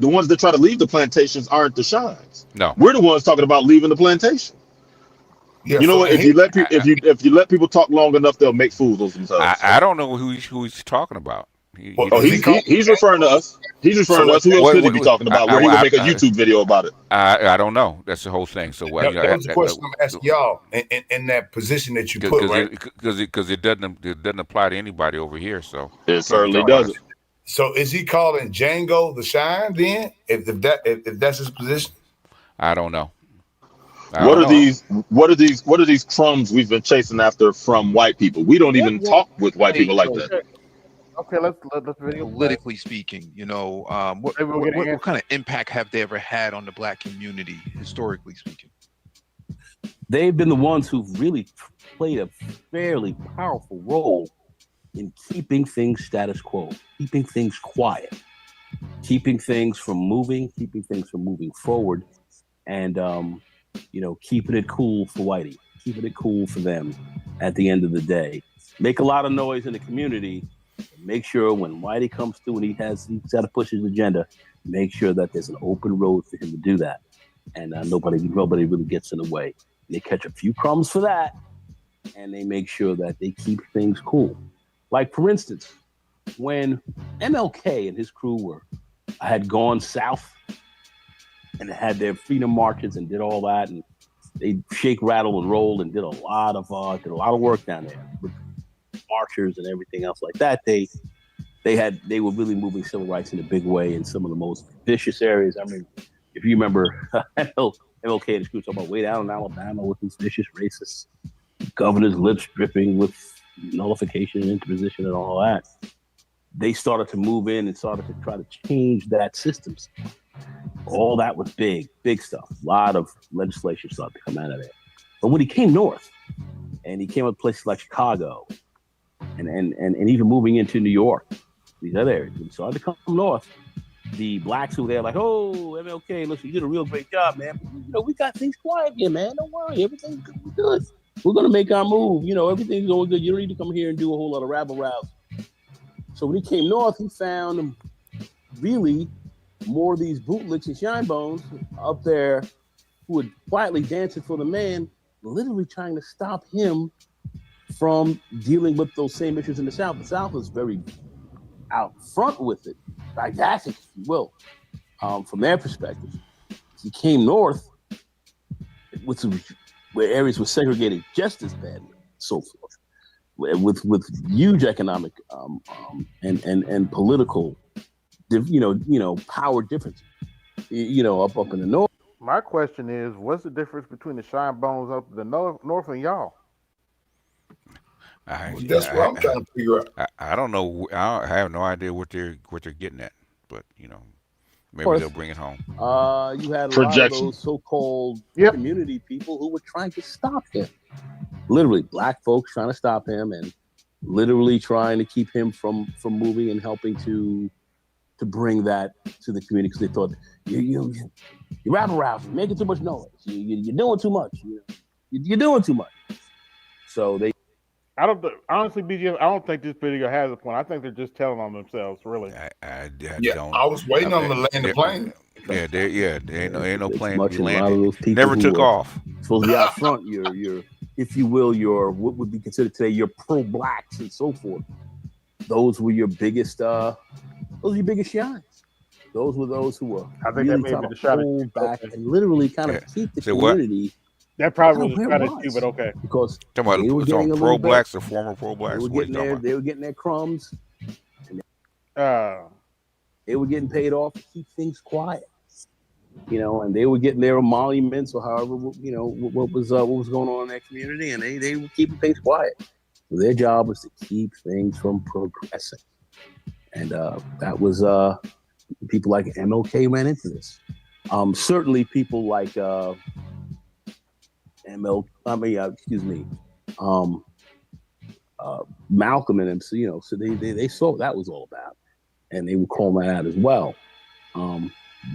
ones that try to leave the plantations aren't the shines. No. We're the ones talking about leaving the plantation. Yeah. You know So what? and here, If you let people talk long enough, they'll make fools of themselves. I don't know who he's talking about. Well, He oh, didn't is he say. called he's referring to us. He's So referring to us. Who else what? could he be talking about? Where he would make a YouTube video about it. I don't know. That's the whole thing. So that, that was the question I'm asking y'all in that position that you put, right? Because it doesn't apply to anybody over here. So It can't be certainly talking about doesn't. us. So is he calling Django the Shine then? If that's his position? I don't know. I What don't are know. these crumbs we've been chasing after from white people? We don't even talk with white people like that. Okay, let's video play. Politically speaking, what Maybe we'll get an kind of impact have they ever had on the black community, historically speaking? They've been the ones who've really played a fairly powerful role in keeping things status quo, keeping things quiet, keeping things from moving forward, and keeping it cool for Whitey, keeping it cool for them. At the end of the day, make a lot of noise in the community. Make sure when Whitey comes through and he's got to push his agenda, make sure that there's an open road for him to do that, and nobody really gets in the way. They catch a few crumbs for that, and they make sure that they keep things cool. Like, for instance, when MLK and his crew had gone south and had their freedom marches and did all that, and they shake, rattle, and roll, and did a lot of work down there with marchers and everything else like that. They were really moving civil rights in a big way in some of the most vicious areas. I mean, if you remember, MLK and his crew talking about way down in Alabama with these vicious racists, governor's lips dripping with nullification and interposition and all that. They started to move in and started to try to change that system. All that was big stuff. A lot of legislation started to come out of there. But when he came north, and he came to places like Chicago, and even moving into New York, these other areas, and started to come north, the blacks who were there like, oh, MLK, listen, you did a real great job, man. But, we got things quiet here, man. Don't worry, everything's good. We're gonna make our move. Everything's going good. You don't need to come here and do a whole lot of rabble-rouse. So when he came north, he found really more of these bootlicks and shine bones up there who were quietly dancing for the man, literally trying to stop him from dealing with those same issues in the South. The South was very out front with it, didactic, if you will, from their perspective. He came north where areas were segregated just as badly, so forth, with huge economic and political, power differences, up in the north. My question is, what's the difference between the shine bones up the north and y'all? That's what I'm trying to figure out. I don't know. I have no idea what they're getting at, but maybe they'll bring it home. You had a lot of those so-called community people who were trying to stop him. Literally, black folks trying to stop him and literally trying to keep him from moving and helping to bring that to the community because they thought you're rabble-rousing, making too much noise. You're doing too much. You're doing too much. So they. Honestly, BGF, I don't think this video has a point. I think they're just telling on themselves, really. I was waiting on them to land the plane. Yeah, there ain't no plane. Much a lot of those people never took off. Supposed to be out front. You're, if you will, what would be considered today your pro-blacks and so forth. Those were your biggest. Those were your biggest shines. Those were those who were really trying to hold back and literally kind of keep the community. What? That probably was kind of stupid. Okay, because they were getting pro-blacks or former pro-blacks. They were getting their crumbs. And they were getting paid off to keep things quiet. And they were getting their emoluments or however what was going on in their community, and they were keeping things quiet. So their job was to keep things from progressing, and that was people like MLK ran into this. Certainly, people like Malcolm and them. So they saw what that was all about, and they were calling that out as well.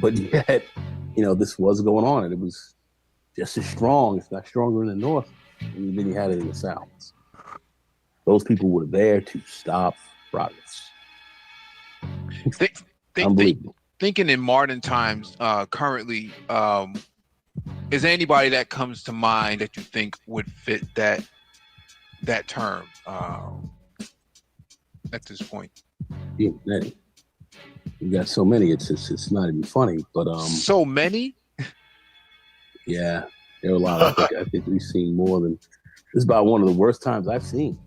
But yet, this was going on, and it was just as strong, if not stronger in the North than you had it in the South. Those people were there to stop progress. Unbelievable. Thinking in modern times, currently, is there anybody that comes to mind that you think would fit that term at this point? Yeah, you got so many. It's not even funny. But so many. Yeah, there are a lot. I think we've seen more than. This is about one of the worst times I've seen.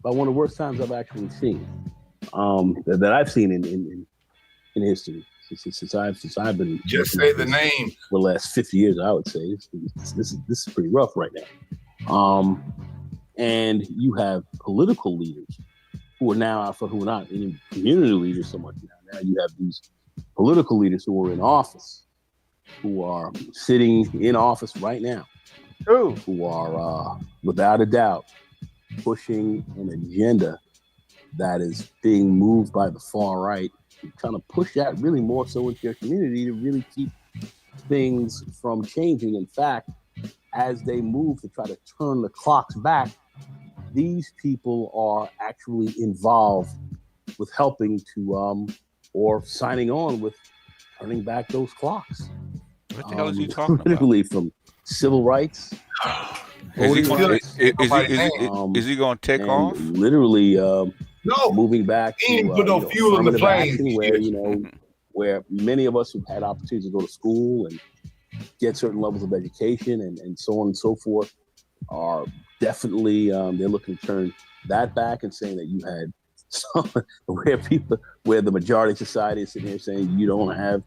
About one of the worst times I've actually seen. That I've seen in history since I've been. Just say the name. For the last 50 years, I would say this is pretty rough right now. And you have political leaders who are now who are not in community leaders so much now. Now you have these political leaders who are in office, who are sitting in office right now, who are without a doubt pushing an agenda that is being moved by the far right, trying to push that really more so into your community to really keep things from changing. In fact, as they move to try to turn the clocks back, these people are actually involved with helping to or signing on with turning back those clocks. What the hell is he talking about? Literally from civil rights. Is he going to take off? Literally no, moving back he didn't put no fuel in the plane. Where, where many of us who've had opportunities to go to school and get certain levels of education and so on and so forth are definitely they're looking to turn that back and saying that you had some where the majority of society is sitting here saying you don't have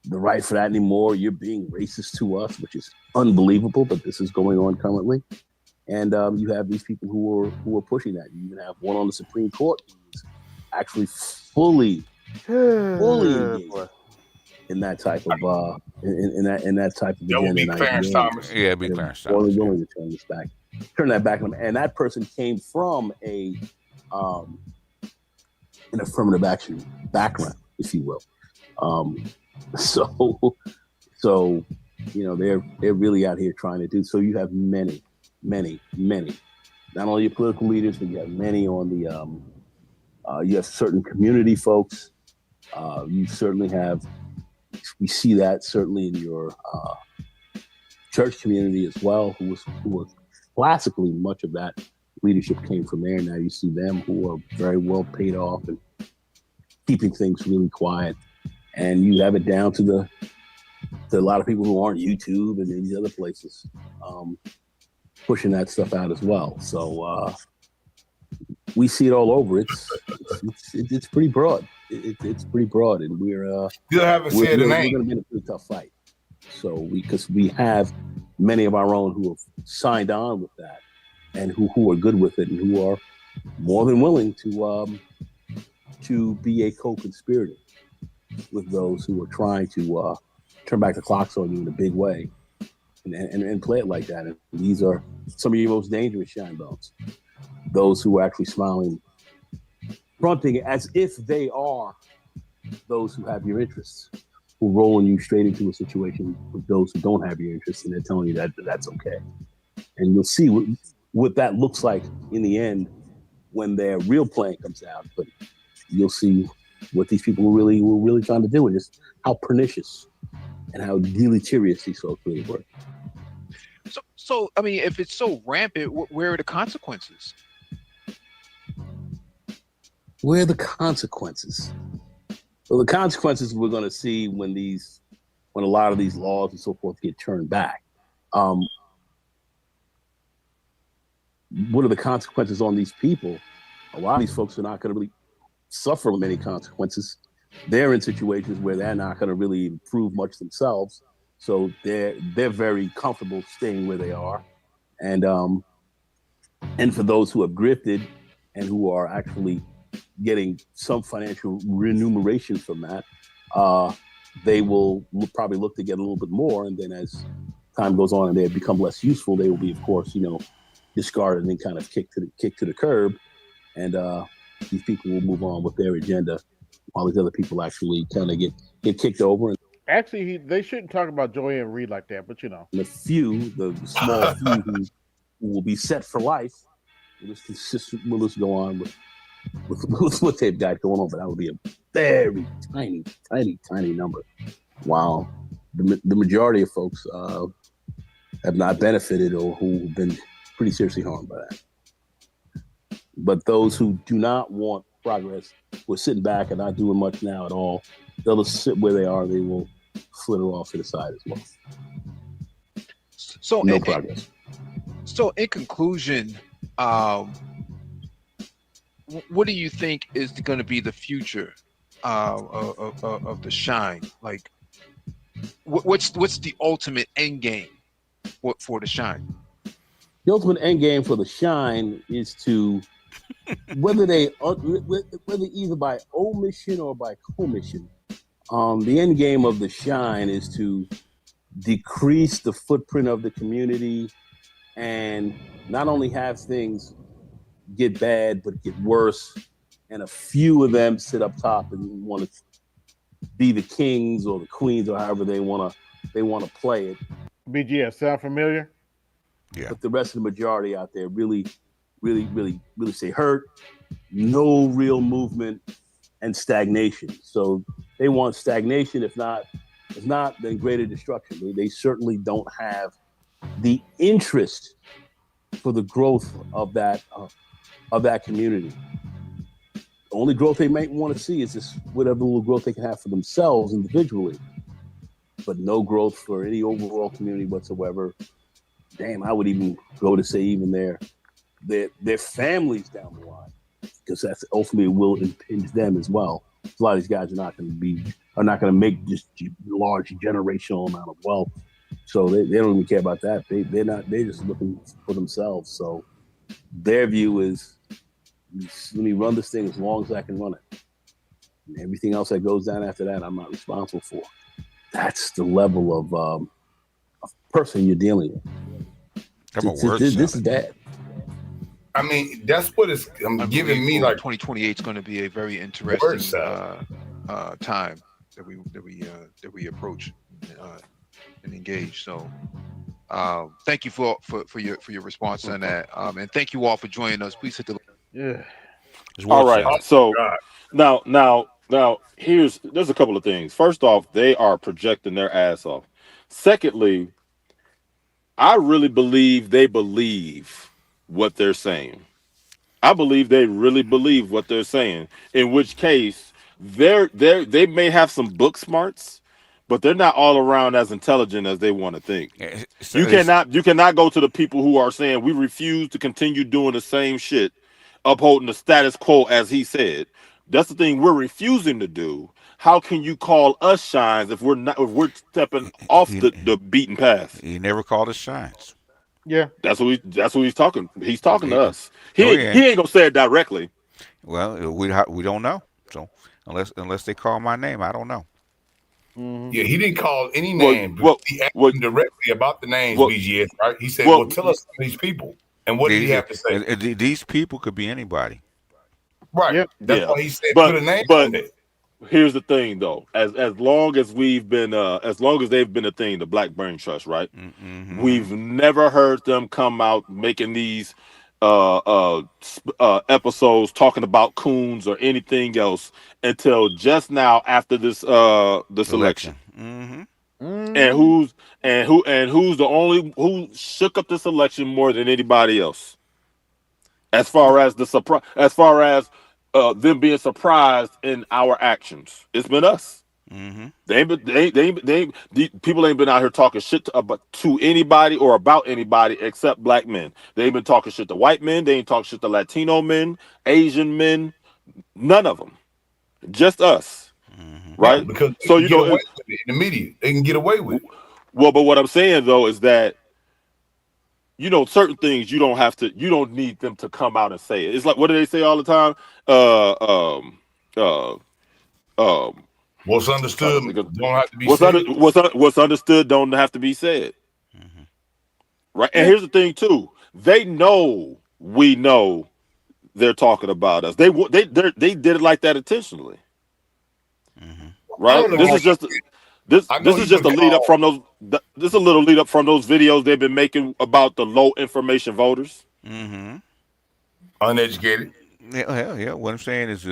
the right for that anymore. You're being racist to us, which is unbelievable, but this is going on currently. And you have these people who are pushing that. You even have one on the Supreme Court who's actually fully engaged in that type of in that type of agenda. That would be Clarence Thomas. Yeah, be Clarence Thomas. Willing to turn that back on, and that person came from an affirmative action background, if you will. So you know they're really out here trying to do. So you have many. Not only your political leaders, but you have many on the. You have certain community folks. You certainly have. We see that certainly in your church community as well, who was classically much of that leadership came from there. Now you see them who are very well paid off and keeping things really quiet. And you have it down to a lot of people who aren't YouTube and these other places pushing that stuff out as well. So we see it all over. It's pretty broad. It's pretty broad, and we're going to be in a pretty tough fight. So because we have many of our own who have signed on with that, and who are good with it, and who are more than willing to be a co-conspirator with those who are trying to turn back the clocks on you in a big way, and play it like that. And these are some of your most dangerous shine bones. Those who are actually smiling, fronting as if they are those who have your interests, who rolling you straight into a situation with those who don't have your interests, and they're telling you that that's okay. And you'll see what that looks like in the end when their real plan comes out. But you'll see what these people were really trying to do, and just how pernicious and how deleterious these folks really were. So I mean, if it's so rampant, where are the consequences? Where are the consequences? Well, the consequences we're going to see when a lot of these laws and so forth get turned back. What are the consequences on these people? A lot of these folks are not going to really suffer many consequences. They're in situations where they're not going to really improve much themselves, so they're very comfortable staying where they are. And for those who have grifted and who are actually getting some financial remuneration from that, they will probably look to get a little bit more. And then as time goes on and they become less useful, they will be, of course, discarded and then kind of kicked to the curb. And these people will move on with their agenda while these other people actually kind of get kicked over. Actually, they shouldn't talk about Joanne Reed like that, but you know. The few, the small few who will be set for life. Will this go on with what they've got going on? But that would be a very tiny number. Wow. The majority of folks have not benefited or who've been pretty seriously harmed by that. But those who do not want progress, who are sitting back and not doing much now at all, they'll just sit where they are. They will flitter off to the side as well. So no progress. So in conclusion, what do you think is going to be the future of the Shine? Like, what's the ultimate end game for the Shine? The ultimate end game for the Shine is to whether either by omission or by commission. The end game of the Shine is to decrease the footprint of the community and not only have things get bad but get worse, and a few of them sit up top and want to be the kings or the queens or however they want to play it. BGS, sound familiar? Yeah. But the rest of the majority out there really stay hurt, no real movement, and stagnation. So they want stagnation, if not, then greater destruction. They certainly don't have the interest for the growth of that community. The only growth they might want to see is just whatever little growth they can have for themselves individually, but no growth for any overall community whatsoever. Damn, I would even go to say even their families down the line, because that's ultimately will impinge them as well. A lot of these guys are not going to make just large generational amount of wealth, so they don't even care about that. They're just looking for themselves. So their view is, let me run this thing as long as I can run it. And everything else that goes down after that, I'm not responsible for. That's the level of person you're dealing with. This is bad. I mean, that's what it's giving me. Like 2028 is going to be a very interesting time that we approach and engage. So, thank you for your response on that, and thank you all for joining us. Please hit the All right. So now there's a couple of things. First off, they are projecting their ass off. Secondly, I really believe they believe what they're saying. I believe they really believe what they're saying. In which case, they may have some book smarts, but they're not all around as intelligent as they want to think. You cannot go to the people who are saying we refuse to continue doing the same shit, upholding the status quo as he said. That's the thing we're refusing to do. How can you call us shines if we're stepping off the beaten path? He never called us shines. Yeah, that's what he's talking. He's talking to us. He ain't gonna say it directly. Well, we don't know. So unless they call my name, I don't know. Mm-hmm. Yeah, he didn't call any name, but he asked him directly about the names. BGS, right? He said, "Well, tell us these people." And what did he have to say? These people could be anybody. Right. Yep. That's why he said put a name on it. Here's the thing, though. As long as we've been, as long as they've been a thing, the Black Brain Trust, right? Mm-hmm. We've never heard them come out making these episodes talking about coons or anything else until just now after this election. Mm-hmm. And who's the only who shook up this election more than anybody else? As far as them being surprised in our actions, it's been us. Mm-hmm. People ain't been out here talking shit to anybody or about anybody except black men. They ain't been talking shit to white men. They ain't talking shit to Latino men, Asian men. None of them. Just us. Mm-hmm. Right? Yeah, because so you know, away with it in the media, they can get away with it. Well, but what I'm saying though is that, you know, certain things you don't need them to come out and say it. It's like, what do they say all the time? What's understood don't have to be said. What's understood don't have to be said. Mm-hmm. Right. And here's the thing too. They know we know they're talking about us. They did it like that intentionally. Mm-hmm. Right. This I know this is he just a been lead up called from those. This is a little lead up from those videos they've been making about the low information voters. Mm-hmm. uneducated. Yeah. What I'm saying is,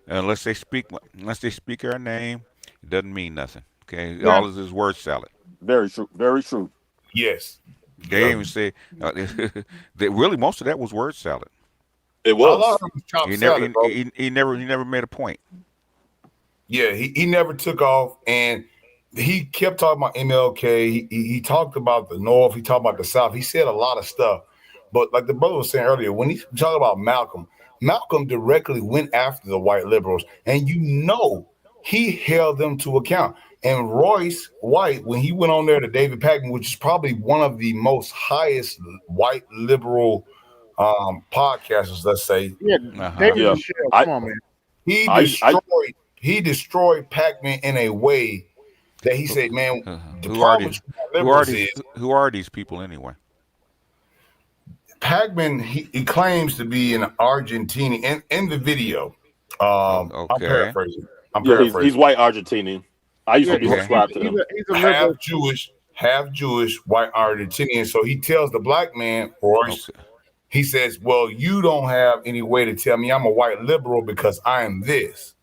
unless they speak our name, it doesn't mean nothing. Okay, Yeah. all of this is word salad. Very true. Very true. Yes. They even say that really most of that was word salad. It A lot was. of them chopped He never salad, bro. he never made a point. Yeah, he never took off, and he kept talking about MLK. He talked about the North. He talked about the South. He said a lot of stuff. But like the brother was saying earlier, when he talked about Malcolm, Malcolm directly went after the white liberals, and he held them to account. And Royce White, when he went on there to David Packman, which is probably one of the most highest white liberal podcasters, let's say. Yeah, David Yeah. Michelle. I Come on, man. He I destroyed Pac-Man in a way that he said, man, the Who are problem these? with liberals is Who are these people anyway? Pac-Man, he claims to be an Argentinian in the video. I'm Okay. paraphrasing. he's white Argentinian. I used Yeah, to be Okay. subscribed to him. he's a liberal. Half Jewish, white Argentinian. So he tells the black man, Royce, Okay. he says, well, you don't have any way to tell me I'm a white liberal because I am this.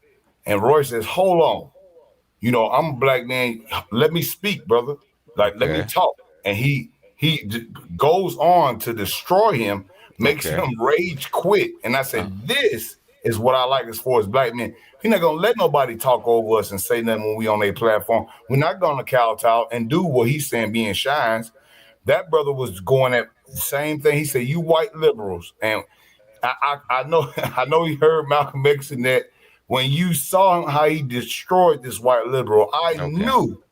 And Royce says, hold on. I'm a black man. Let me speak, brother. Let me Okay. talk. And he goes on to destroy him, makes Okay. him rage quit. And I said, this is what I like as far as black men. We're not gonna let nobody talk over us and say nothing when we on their platform. We're not gonna kowtow and do what he's saying being shines. That brother was going at the same thing. He said, you white liberals. And I know I know he heard Malcolm X in that. When you saw him, how he destroyed this white liberal, I knew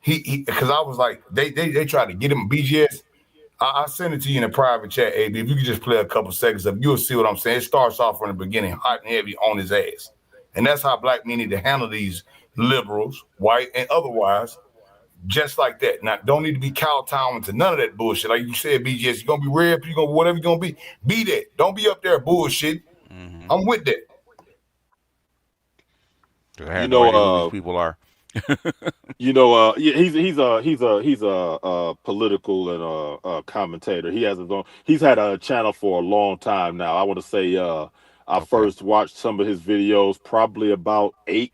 he because I was like, they tried to get him BGS. I'll send it to you in a private chat, AB. If you could just play a couple seconds of it, you'll see what I'm saying. It starts off from the beginning, hot and heavy on his ass. And that's how black men need to handle these liberals, white and otherwise, just like that. Now, don't need to be kowtowing to none of that bullshit. Like you said, BGS, you're going to be red, you're going to whatever you're going to be that. Don't be up there bullshit. Mm-hmm. I'm with that. I have no idea who these people are. He's a political and a commentator. He has his own. He's had a channel for a long time now. I want to say I first watched some of his videos probably about eight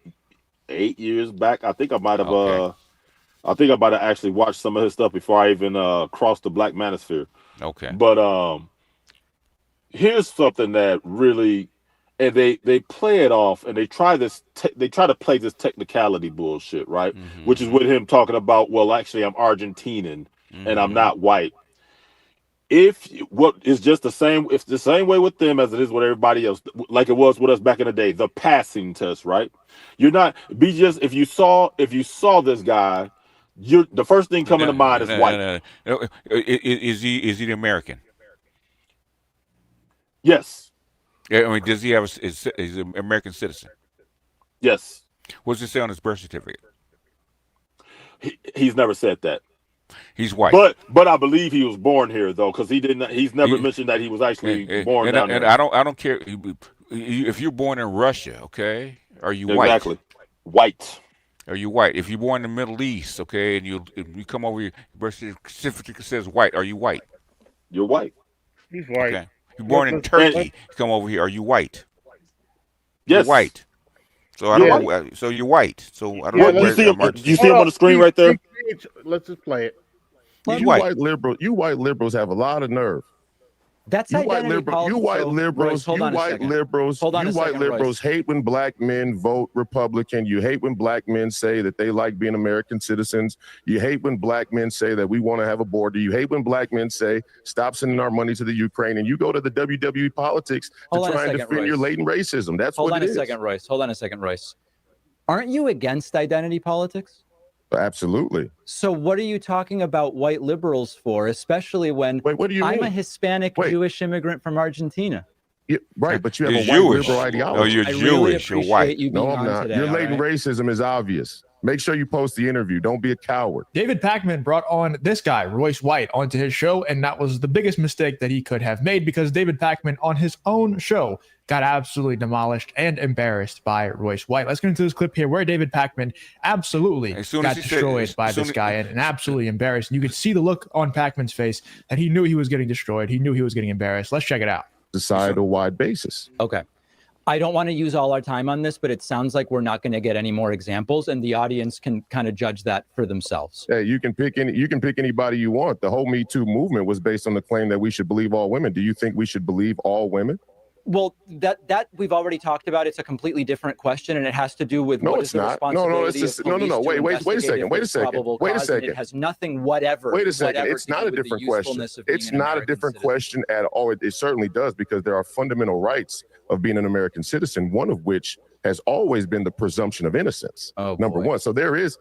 years back. I think I might have actually watched some of his stuff before I even crossed the Black Manosphere. Okay. But here's something that really. And they play it off, and they try to play this technicality bullshit, right? Mm-hmm. Which is with him talking about, well, actually, I'm Argentinian and I'm not white. It's the same way with them as it is with everybody else, like it was with us back in the day, the passing test, right? You're not if you saw this guy, the first thing coming to mind is white. Is he the American? Yes. I mean, does he have is an American citizen? Yes. What's it say on his birth certificate? He's never said that. He's white. But I believe he was born here though, because he's never mentioned that he was actually born down there. And I don't care if you're born in Russia, okay? Are you white? Exactly. White. Are you white? If you're born in the Middle East, okay, and you come over, your birth certificate says white. Are you white? You're white. He's white. Okay. You're born in Turkey. You come over here. Are you white? Yes. You're white. So I don't know. So you're white. So I don't know. You see him on the screen right there? Let's just play it. You white liberals have a lot of nerve. That's you white liberals. You white liberals. You white liberals. You white liberals hate when black men vote Republican. You hate when black men say that they like being American citizens. You hate when black men say that we want to have a border. You hate when black men say stop sending our money to the Ukraine. And you go to the WWE politics to try and defend your latent racism. That's what it is. Hold on a second, Royce. Aren't you against identity politics? Absolutely. So what are you talking about white liberals for, especially when what do you I'm mean? a Hispanic Jewish immigrant from Argentina? Yeah, right, but you have You're a white Jewish. liberal ideology. No, you're Jewish. You're white. You No, being I'm on not. today, Your latent right? racism is obvious. Make sure you post the interview. Don't be a coward. David Pakman brought on this guy, Royce White, onto his show, and that was the biggest mistake that he could have made because David Pakman on his own show got absolutely demolished and embarrassed by Royce White. Let's get into this clip here where David Pakman absolutely got destroyed by this guy and absolutely embarrassed. And you could see the look on Pakman's face that he knew he was getting destroyed. He knew he was getting embarrassed. Let's check it out. Societal-wide basis. Okay. I don't want to use all our time on this, but it sounds like we're not going to get any more examples, and the audience can kind of judge that for themselves. Yeah, you can pick anybody you want. The whole Me Too movement was based on the claim that we should believe all women. Do you think we should believe all women? Well, that we've already talked about. It's a completely different question, and it has to do with no, what it's is the not. responsibility It's just of police to Wait a second. Wait a second. It has nothing whatever. Wait a second. Whatever It's not a different question. It's not a different question at all. It certainly does, because there are fundamental rights of being an American citizen, one of which has always been the presumption of innocence. Number one. So there is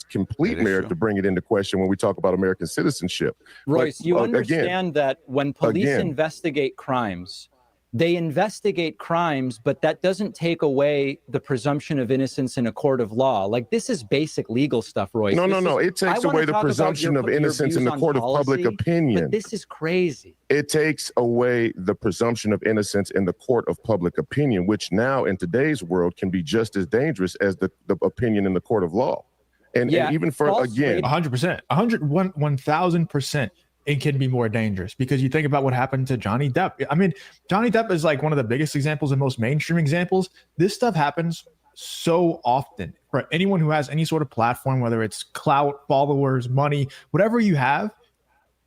complete merit to bring it into question when we talk about American citizenship. Royce, you understand that when police investigate crimes, they investigate crimes, but that doesn't take away the presumption of innocence in a court of law. Like, this is basic legal stuff, Royce. No. It takes away the presumption of innocence in the court of public opinion. But this is crazy. It takes away the presumption of innocence in the court of public opinion, which now in today's world can be just as dangerous as the opinion in the court of law. And even for, again, 100%, 1,000%. It can be more dangerous because you think about what happened to Johnny Depp. I mean, Johnny Depp is like one of the biggest examples and most mainstream examples. This stuff happens so often for anyone who has any sort of platform, whether it's clout, followers, money, whatever you have.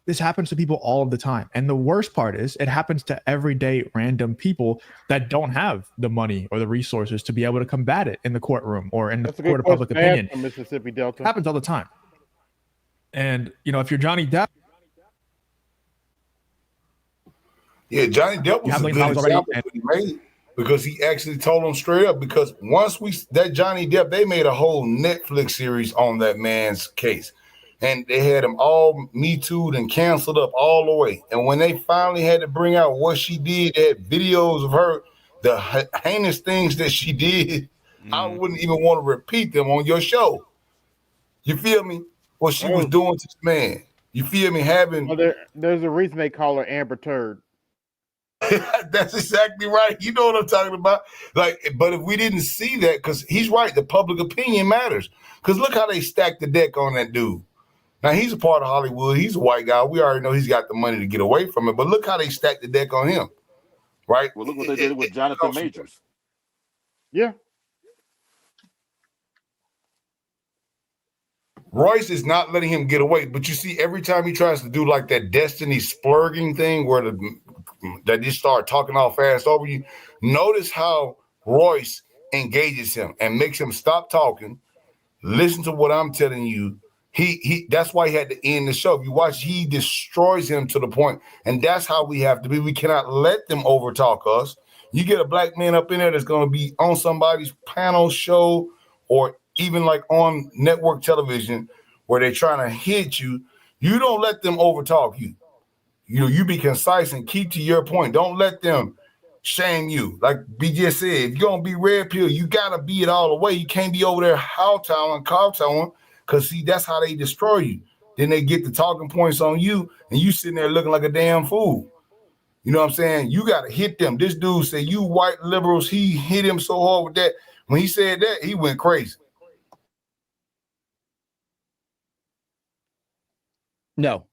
This happens to people all of the time. And the worst part is it happens to everyday random people that don't have the money or the resources to be able to combat it in the courtroom or in the court of public opinion. Mississippi Delta. It happens all the time. And, if you're Johnny Depp, yeah, Johnny Depp was a good example that he made, because he actually told him straight up, because once that Johnny Depp, they made a whole Netflix series on that man's case. And they had him all Me Too'd and canceled up all the way. And when they finally had to bring out what she did, they had videos of her, the heinous things that she did. I wouldn't even want to repeat them on your show. You feel me? What she was doing to this man. You feel me? There's a reason they call her Amber Turd. That's exactly right. You know what I'm talking about. Like, but if we didn't see that, because he's right, the public opinion matters. Because look how they stacked the deck on that dude. Now, he's a part of Hollywood. He's a white guy. We already know he's got the money to get away from it. But look how they stacked the deck on him. Right? Well, look what they did with Jonathan Majors. Yeah. Royce is not letting him get away. But you see, every time he tries to do like that destiny splurging thing where that just start talking all fast over you, notice how Royce engages him and makes him stop talking, listen to what I'm telling you. He that's why he had to end the show. If you watch, he destroys him to the point, and that's how we have to be. We cannot let them overtalk us. You get a black man up in there that's going to be on somebody's panel show or even like on network television where they're trying to hit you. You don't let them overtalk you. You be concise and keep to your point. Don't let them shame you. Like BJ said, if you're going to be red pill, you got to be it all the way. You can't be over there kowtowing, because see, that's how they destroy you. Then they get the talking points on you, and you sitting there looking like a damn fool. You know what I'm saying? You got to hit them. This dude said, you white liberals, he hit him so hard with that. When he said that, he went crazy. No.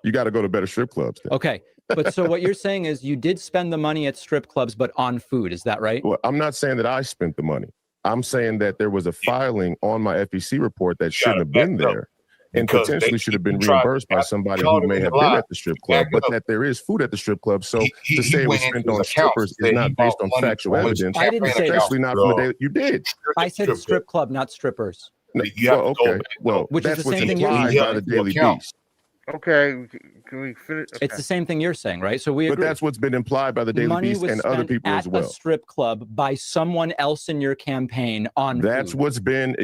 You got to go to better strip clubs then. Okay. But so what you're saying is you did spend the money at strip clubs, but on food. Is that right? Well, I'm not saying that I spent the money. I'm saying that there was a filing on my FEC report that shouldn't have been there and potentially should have been reimbursed by somebody who may have been at the strip club, but that there is food at the strip club. So to say it was spent on strippers is not based on factual evidence. I didn't say especially not from the day you did. I said strip club, not strippers. Okay. Well, which is that's the what's same thing implied by the Daily Beast. Okay, can we finish? Okay. It's the same thing you're saying, right? So we agree. But that's what's been implied by the Daily Money Beast was and other spent people at as well. a strip club by someone else in your campaign on That's food. what's been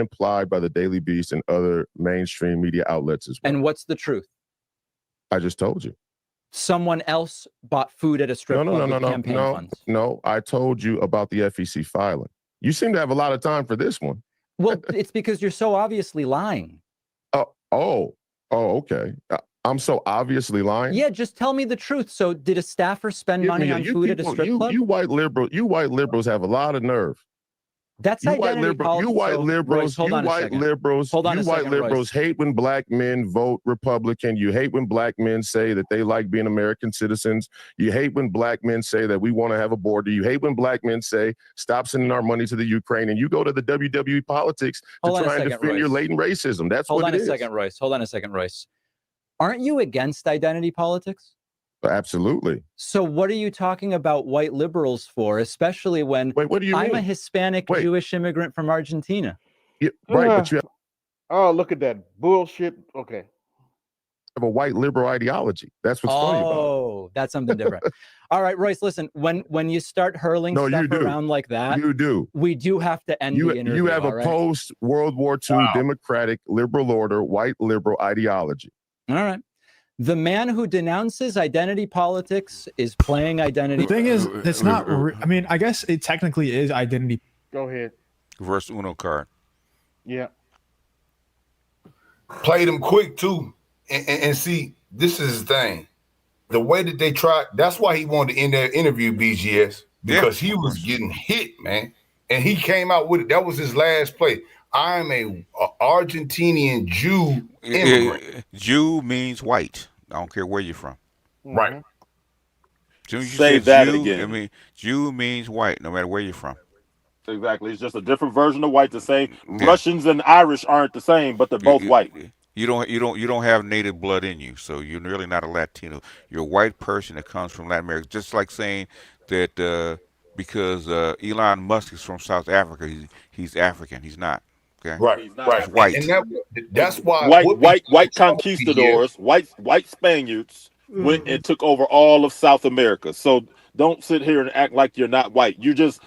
implied by the Daily Beast and other mainstream media outlets as well. And what's the truth? I just told you. Someone else bought food at a strip club with campaign funds. No, I told you about the FEC filing. You seem to have a lot of time for this one. Well, it's because you're so obviously lying. Okay. I'm so obviously lying. Yeah, just tell me the truth. So, did a staffer spend money on food at a strip club? You white liberals have a lot of nerve. That's identity politics. You white liberals hate when black men vote Republican. You hate when black men say that they like being American citizens. You hate when black men say that we want to have a border. You hate when black men say stop sending our money to the Ukraine. And you go to the WWE politics to try and defend your latent racism. That's what it is. Hold on a second, Royce. Aren't you against identity politics? Absolutely. So what are you talking about white liberals for, especially when what do you I'm mean? a Hispanic Jewish immigrant from Argentina? Yeah, right, but you have look at that bullshit. Okay. Have a white liberal ideology. That's what's funny about it. Oh, that's something different. All right, Royce, listen, when you start hurling stuff around like that, we do have to end the interview. You have a post-World War II democratic liberal order, white liberal ideology. All right. The man who denounces identity politics is playing identity. The thing is, it's not. I mean, I guess it technically is identity. Go ahead. Reverse Uno card. Yeah. Played him quick too, and see, this is the thing. The way that they tried, that's why he wanted to end that interview, BGS, because he was getting hit, man, and he came out with it. That was his last play. I'm a Argentinian Jew immigrant. Jew means white. I don't care where you're from. Right. Say that again. I mean, Jew means white, no matter where you're from. Exactly. It's just a different version of white. The same. Russians and Irish aren't the same, but they're both white. You don't have native blood in you, so you're really not a Latino. You're a white person that comes from Latin America. Just like saying that because Elon Musk is from South Africa, he's African. He's not. Okay. Right. He's Right. white. And that's why white conquistadors, white Spaniards went and took over all of South America. So don't sit here and act like you're not white. You just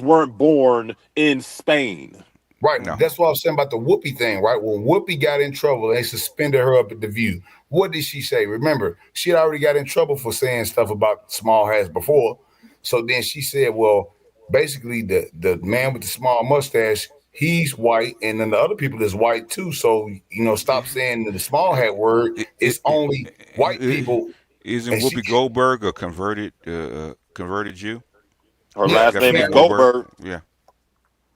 weren't born in Spain. Right. No. That's what I was saying about the Whoopi thing, right? When Whoopi got in trouble, they suspended her up at The View. What did she say? Remember, she had already got in trouble for saying stuff about small hats before. So then she said, well, basically the man with the small mustache, he's white, and then the other people is white too. So, stop saying the small hat word. It's only white people. Isn't Whoopi Goldberg a converted Jew? Her last name is Goldberg. Yeah.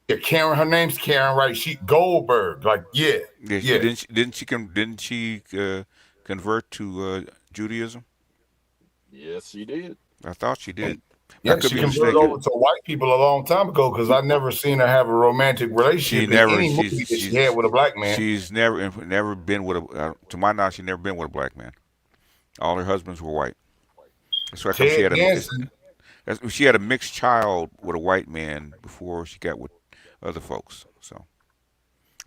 Yeah, Karen. Her name's Karen, right? She Goldberg. Like, yeah. Didn't she convert to Judaism? Yes, she did. I thought she did. Yeah, she converted over to white people a long time ago because I never seen her have a romantic relationship in any movie that she had with a black man. She's never been with to my knowledge, she's never been with a black man. All her husbands were white. That's why she had a mixed child with a white man before she got with other folks. So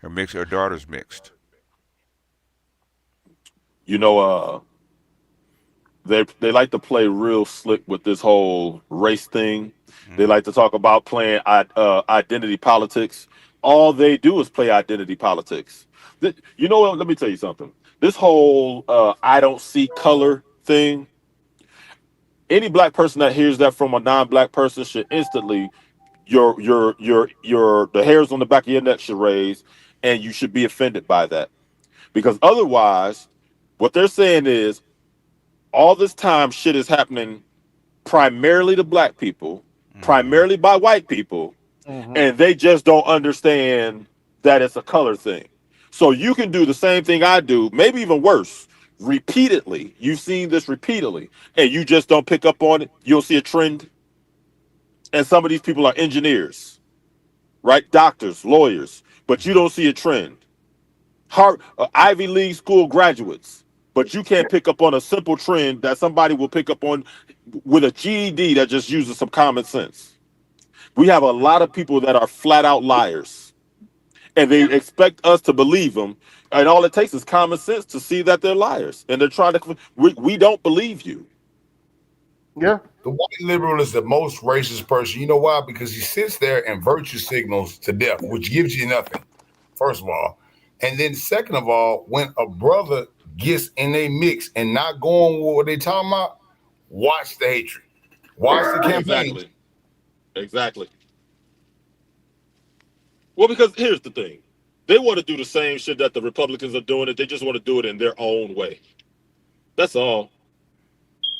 her daughter's mixed. They like to play real slick with this whole race thing. Mm-hmm. They like to talk about playing identity politics. All they do is play identity politics. You know what? Let me tell you something. This whole I don't see color thing. Any black person that hears that from a non-black person should instantly the hairs on the back of your neck should raise, and you should be offended by that. Because otherwise, what they're saying is all this time shit is happening primarily to black people, primarily by white people, and they just don't understand that it's a color thing. So you can do the same thing I do, maybe even worse, repeatedly. You've seen this repeatedly, and you just don't pick up on it. You'll see a trend. And some of these people are engineers, right? Doctors, lawyers, but you don't see a trend. Ivy League school graduates, but you can't pick up on a simple trend that somebody will pick up on with a GED that just uses some common sense. We have a lot of people that are flat out liars, and they expect us to believe them. And all it takes is common sense to see that they're liars, and they're trying to. We don't believe you. Yeah. The white liberal is the most racist person. You know why? Because he sits there and virtue signals to death, which gives you nothing, first of all. And then second of all, when a brother gets in a mix and not going with what they talking about, watch the hatred. Watch the campaign. Exactly. Well, because here's the thing. They want to do the same shit that the Republicans are doing. They just want to do it in their own way. That's all.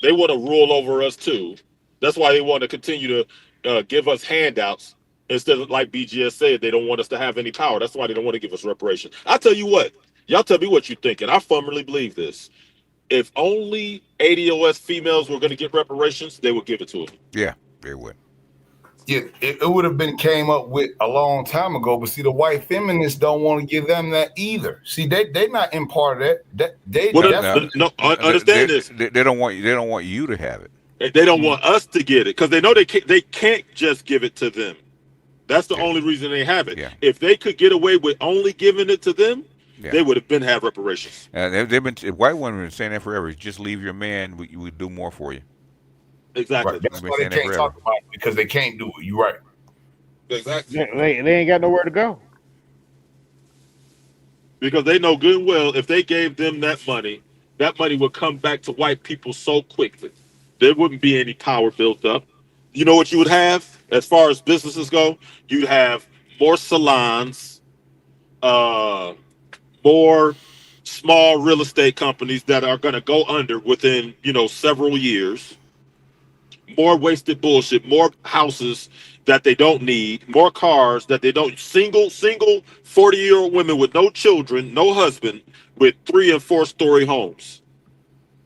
They want to rule over us too. That's why they want to continue to give us handouts instead of, like BGS said, they don't want us to have any power. That's why they don't want to give us reparations. I tell you what, y'all tell me what you think, and I firmly believe this. If only ADOS females were going to get reparations, they would give it to them. Yeah, they would. Yeah, it would have been came up with a long time ago, but see, the white feminists don't want to give them that either. See, they not in part of that. Understand this. They don't want you to have it. They don't want us to get it because they know they can't just give it to them. That's the only reason they have it. Yeah. If they could get away with only giving it to them, they would have been have reparations. They've been white women have been saying that forever. Just leave your man. We do more for you. Exactly. Right. That's why they can't talk about it because they can't do it. You're right. Exactly. They ain't got nowhere to go. Because they know good and well if they gave them that money would come back to white people so quickly. There wouldn't be any power built up. You know what you would have as far as businesses go? You'd have more salons, more small real estate companies that are going to go under within, several years. More wasted bullshit, more houses that they don't need, more cars that they don't. Single 40-year-old women with no children, no husband, with 3- and 4-story homes.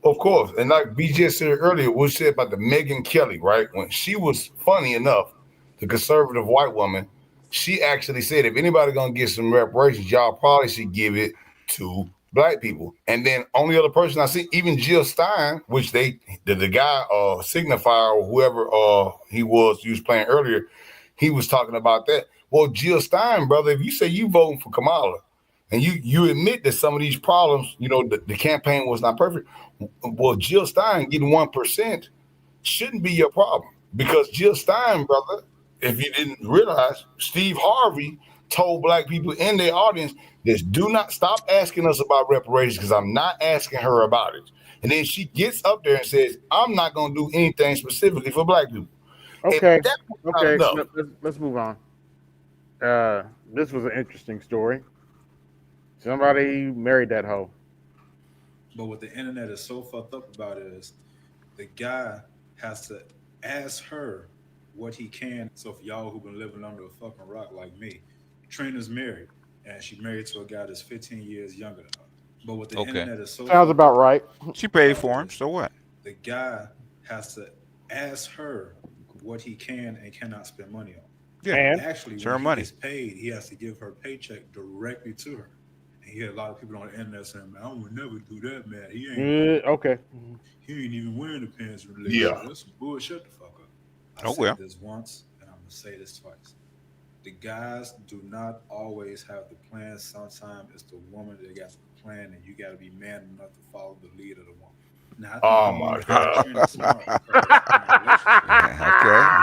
Of course. And like BJ said earlier, we said about the Megyn Kelly, right? When she was, funny enough, the conservative white woman, she actually said, if anybody going to get some reparations, y'all probably should give it to black people. And then only other person I see, even Jill Stein, which the guy signifier or whoever he was playing earlier, he was talking about that. Well, Jill Stein, brother, if you say you voting for Kamala and you admit that some of these problems, the campaign was not perfect, well, Jill Stein getting 1% shouldn't be your problem, because Jill Stein, brother, if you didn't realize, Steve Harvey told black people in their audience, just do not stop asking us about reparations because I'm not asking her about it. And then she gets up there and says, I'm not going to do anything specifically for black people. Okay. Let's move on. This was an interesting story. Somebody married that hoe. But what the internet is so fucked up about is the guy has to ask her what he can. So for y'all who've been living under a fucking rock like me, Trina's married, and she's married to a guy that's 15 years younger than her. But what the internet is so sounds about right. She paid for him, so what? The guy has to ask her what he can and cannot spend money on. Yeah, and actually, it's when her he money. gets paid, he has to give her paycheck directly to her. And you hear a lot of people on the internet saying, "Man, I would never do that, man. He ain't okay. He ain't even wearing the pants in relationship. Yeah. That's some bullshit. The fuck up." Oh, said well. this once, and I'm gonna say this twice. The guys do not always have the plan. Sometimes it's the woman that got the plan, and you got to be man enough to follow the lead of the woman. Now, Oh my God.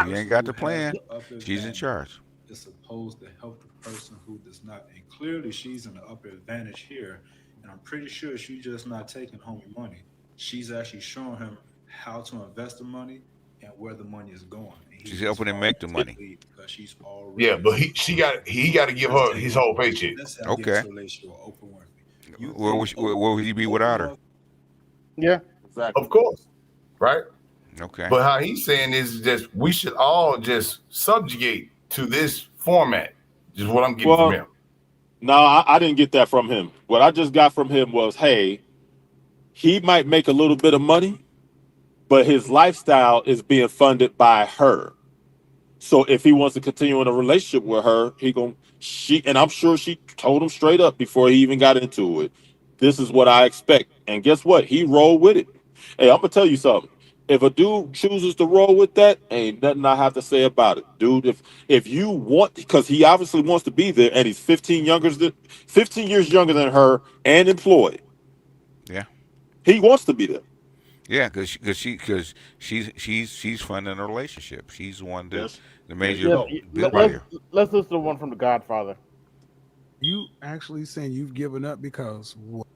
Okay, you ain't got the plan. She's in charge. Is supposed to help the person who does not, and clearly she's in the upper advantage here. And I'm pretty sure she's just not taking homie money. She's actually showing him how to invest the money and where the money is going. And She's helping him make the money. Because she's already but he got to give her his whole paycheck. That's how Okay. relationship with Oprah Winfrey. Where would he be without her? Yeah, exactly. Of course, right? Okay. But how he's saying is just we should all just subjugate to this format. Just what I'm getting from him. No, I didn't get that from him. What I just got from him was, hey, he might make a little bit of money, but his lifestyle is being funded by her. So if he wants to continue in a relationship with her, and I'm sure she told him straight up before he even got into it, this is what I expect. And guess what? He rolled with it. Hey, I'm gonna tell you something. If a dude chooses to roll with that, ain't nothing I have to say about it, dude. If you want, because he obviously wants to be there, and he's 15 years younger than her and employed. Yeah, he wants to be there. Yeah, because she's funding a relationship. She's the one that the major Let's listen to one from The Godfather. You actually saying you've given up because what?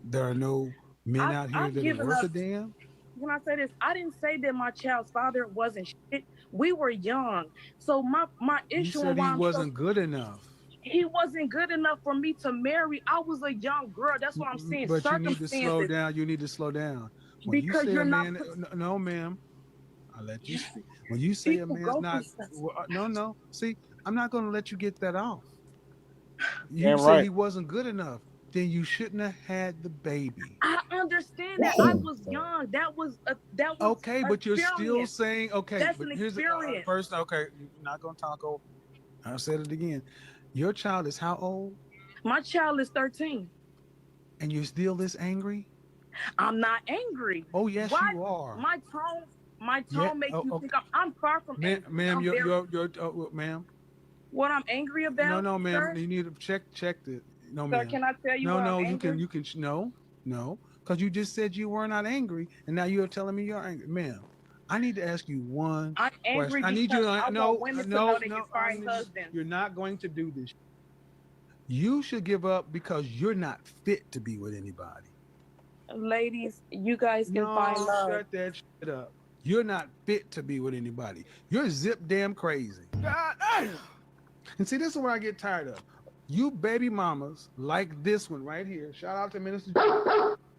There are no men out here that are worth a damn? When I say this, I didn't say that my child's father wasn't shit. We were young. So my You issue said and why he I'm wasn't good enough. he wasn't good enough for me to marry. I was a young girl. That's what I'm saying. But you need to slow Circumstances. down. You need to slow down. When you Because say you're a not. man, no, ma'am, I'll let you speak. When you say a People man's go not, through stuff. no. See, I'm not going to let you get that off. You Damn said right. he wasn't good enough. Then you shouldn't have had the baby. I understand that. I was young. That was okay, but you're still experience. saying okay. That's But an here's the experience. first. Okay, you're not going to talk over. I said it again. Your child is how old? My child is 13. And you're still this angry? I'm not angry. Oh yes, Why? you are. My tone makes you think I'm far from angry. Ma'am, ma'am. What I'm angry about? No, ma'am. Sir? You need to check it. No, Sir, ma'am. can I tell you No, what no, I'm you angry? can no, because you just said you were not angry, and now you're telling me you're angry, ma'am. I need to ask you one I'm angry question. I need you because I to want women to know they can find husbands. You're not going to do this. You should give up because you're not fit to be with anybody. Ladies, you guys can find love. Shut that shit up. You're not fit to be with anybody. You're zip damn crazy. God damn. And see, this is where I get tired of. You baby mamas like this one right here. Shout out to Minister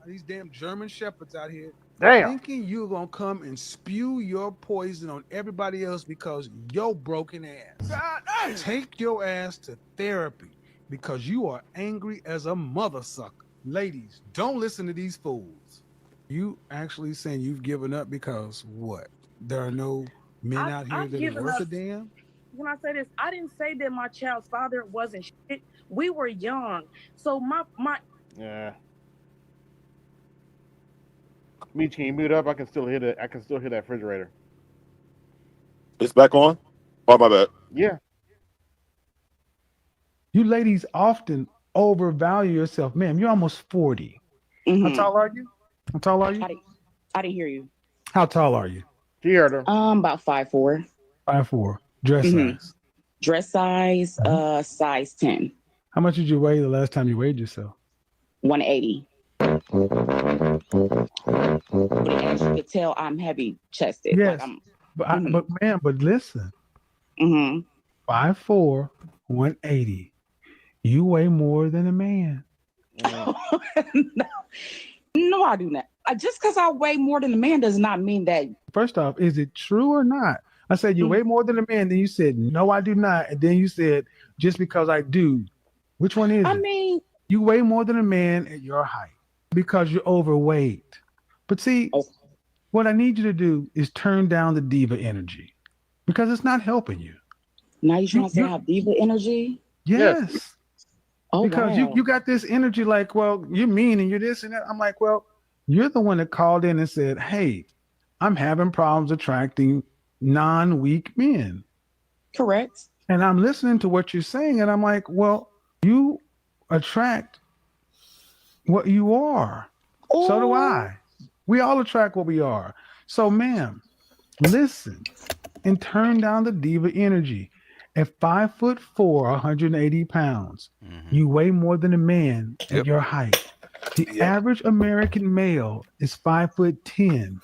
these damn German shepherds out here. Damn. Thinking you're going to come and spew your poison on everybody else because your broken ass. God damn. Take your ass to therapy because you are angry as a mother sucker. Ladies, don't listen to these fools. You actually saying you've given up because what? There are no men out here that are worth a damn? Can I say this? I didn't say that my child's father wasn't shit. We were young. So my Yeah. Meech, can you mute up? I can still hear that. I can still hear that refrigerator. It's back on? Oh, my bad. Yeah. You ladies often overvalue yourself. Ma'am, you're almost 40. Mm-hmm. How tall are you? How tall are you? I didn't hear you. How tall are you? She heard her. About 5'4". 5'4". Dress size? Dress size, size 10. How much did you weigh the last time you weighed yourself? 180. But as you could tell, I'm heavy chested. Yes. Like but ma'am, but listen. 5'4", 180. You weigh more than a man. No, I do not. Just because I weigh more than a man does not mean that. First off, is it true or not? I said you weigh more than a man. Then you said no, I do not. And then you said just because I do. Which one is it? I mean, you weigh more than a man at your height because you're overweight. But see, what I need you to do is turn down the diva energy because it's not helping you. Now you're trying to say I have diva energy? Yes. Oh, because wow. you got this energy like, well, you're mean and you're this and that. I'm like, well, you're the one that called in and said, hey, I'm having problems attracting non-weak men. Correct. And I'm listening to what you're saying, and I'm like, well, you attract what you are. Oh. So do I. We all attract what we are. So, ma'am, listen and turn down the diva energy. At 5'4", 180 pounds, you weigh more than a man at your height. The average American male is 5'10"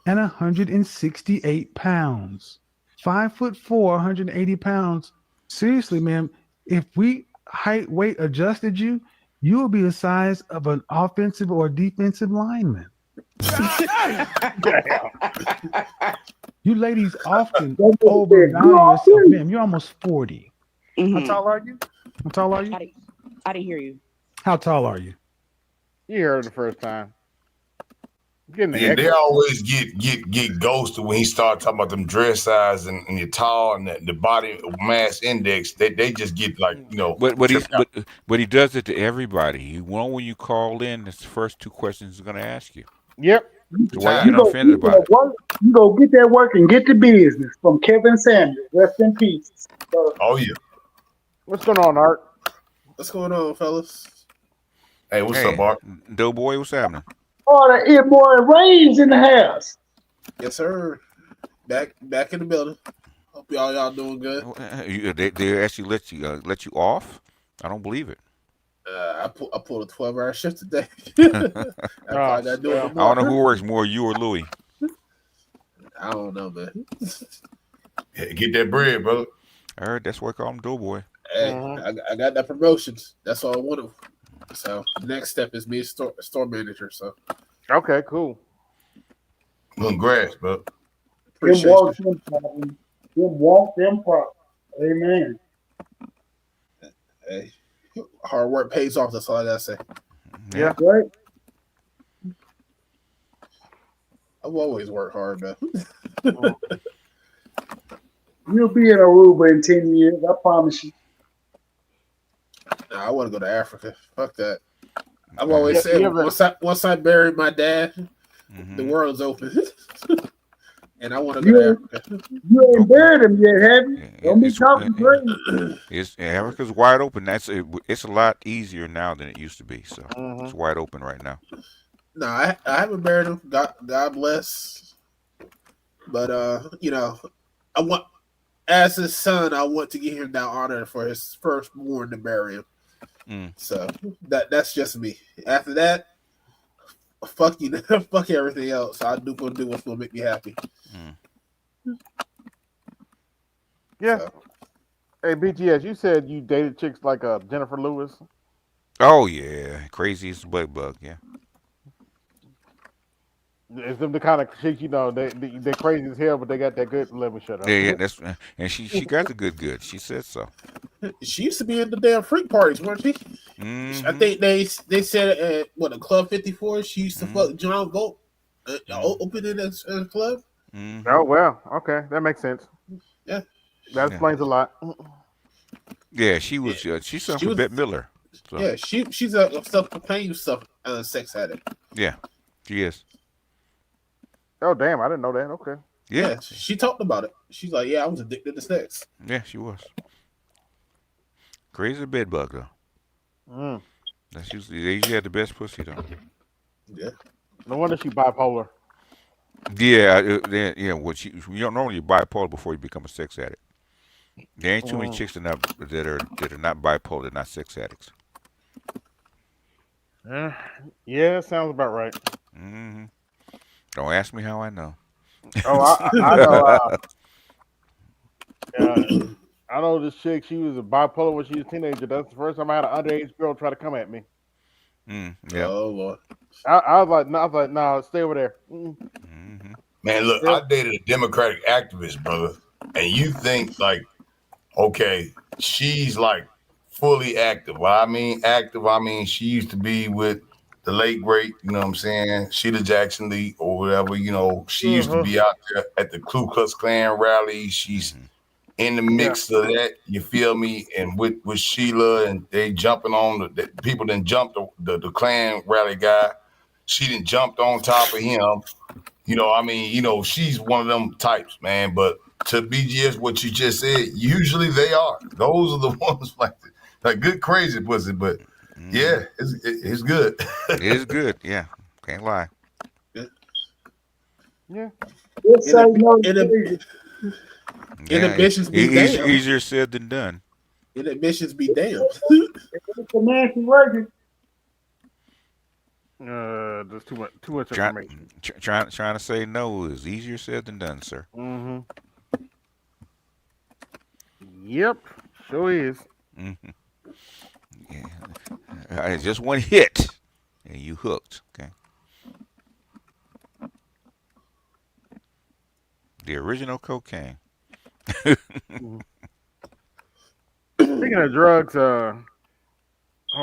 and 168 pounds. 5'4", 180 pounds. Seriously, ma'am, if we height weight adjusted you, you will be the size of an offensive or defensive lineman. You ladies often overvalue yourself. Ma'am, you're almost 40. How tall are you? How tall are you? I didn't hear you. How tall are you? You heard it the first time. Yeah, they always get ghosted when he start talking about them dress size and you're tall and the body mass index. They just get like, you know. But he does it to everybody. You know, when you call in, it's the first two questions he's going to ask you. Yep. So why you get offended about it? You go get that work and get to business. From Kevin Samuels. Rest in peace. Oh yeah. What's going on, Art? What's going on, fellas? Hey, what's up, Art? Doughboy, what's happening? Oh, the ear boy Raves in the house. Yes, sir. Back in the building. Hope y'all doing good. They actually let you off? I don't believe it. I pulled a 12-hour shift today. I don't know who works more, you or Louis. I don't know, man. Get that bread, brother. I heard that's what I call him doughboy. Hey, I got that promotions. That's all I want. So next step is me a store manager. So okay, cool. Congrats, bro. Appreciate walk them problems. Walk them problems. Amen. Hey, hard work pays off. That's all I gotta say. Yeah. Right. I've always worked hard, man. You'll be in Aruba in 10 years. I promise you. Nah, I want to go to Africa. Fuck that. I've always said once I buried my dad, the world's open. And I want to go to Africa. You ain't buried him yet, have you? Don't be talking crazy. Africa's wide open. It's a lot easier now than it used to be. So it's wide open right now. No, I haven't buried him. God bless. But I want, as his son, I want to give him that honor for his firstborn to bury him. So that's just me. After that, fuck you, fuck everything else. I'll do what's gonna make me happy. Yeah. So. Hey, BGS, you said you dated chicks like Jennifer Lewis. Oh yeah, crazy as a bug. Yeah. It's them the kind of chicks, they're crazy as hell, but they got that good. Let me shut up. Yeah, that's and she got the good. She said so. She used to be in the damn freak parties, wasn't she? I think they said at a Club 54. She used to fuck John Vogt, opening a club. Oh well, okay, that makes sense. Yeah, that explains a lot. Yeah, she was. She sung for Bette Miller. So. Yeah, she's a self-proclaimed sex addict. Yeah, she is. Oh damn, I didn't know that. Okay. Yeah, she talked about it. She's like, yeah, I was addicted to sex. Yeah, she was. Crazy bed bug though. They usually had the best pussy though. Yeah. No wonder she bipolar. Yeah, yeah. What you don't normally bipolar before you become a sex addict. There ain't too many chicks that are not bipolar, not sex addicts. Yeah, sounds about right. Don't ask me how I know. Oh, I know. I know this chick. She was a bipolar when she was a teenager. That's the first time I had an underage girl try to come at me. Yeah. Oh Lord. I was like, no, stay over there. Man, look, I dated a Democratic activist, brother, and you think like, okay, she's like fully active. Well, I mean active. I mean she used to be with the late great, you know what I'm saying, Sheila Jackson Lee or whatever. She used to be out there at the Ku Klux Klan rally. She's in the mix of that, you feel me? And with Sheila, and they jumping on the people done jumped the Klan rally guy. She done jumped on top of him. She's one of them types, man. But to BGS, what you just said, usually they are. Those are the ones like good crazy pussy. But yeah, it's good. It is good. Yeah, can't lie. Yeah. Inhibitions be damned. Easier said than done. Inhibitions be damned. It's a nasty working. There's too much information. Trying to say no is easier said than done, sir. Yep, sure is. Yeah. It's just one hit, and you hooked. Okay. The original cocaine. Speaking of drugs, hold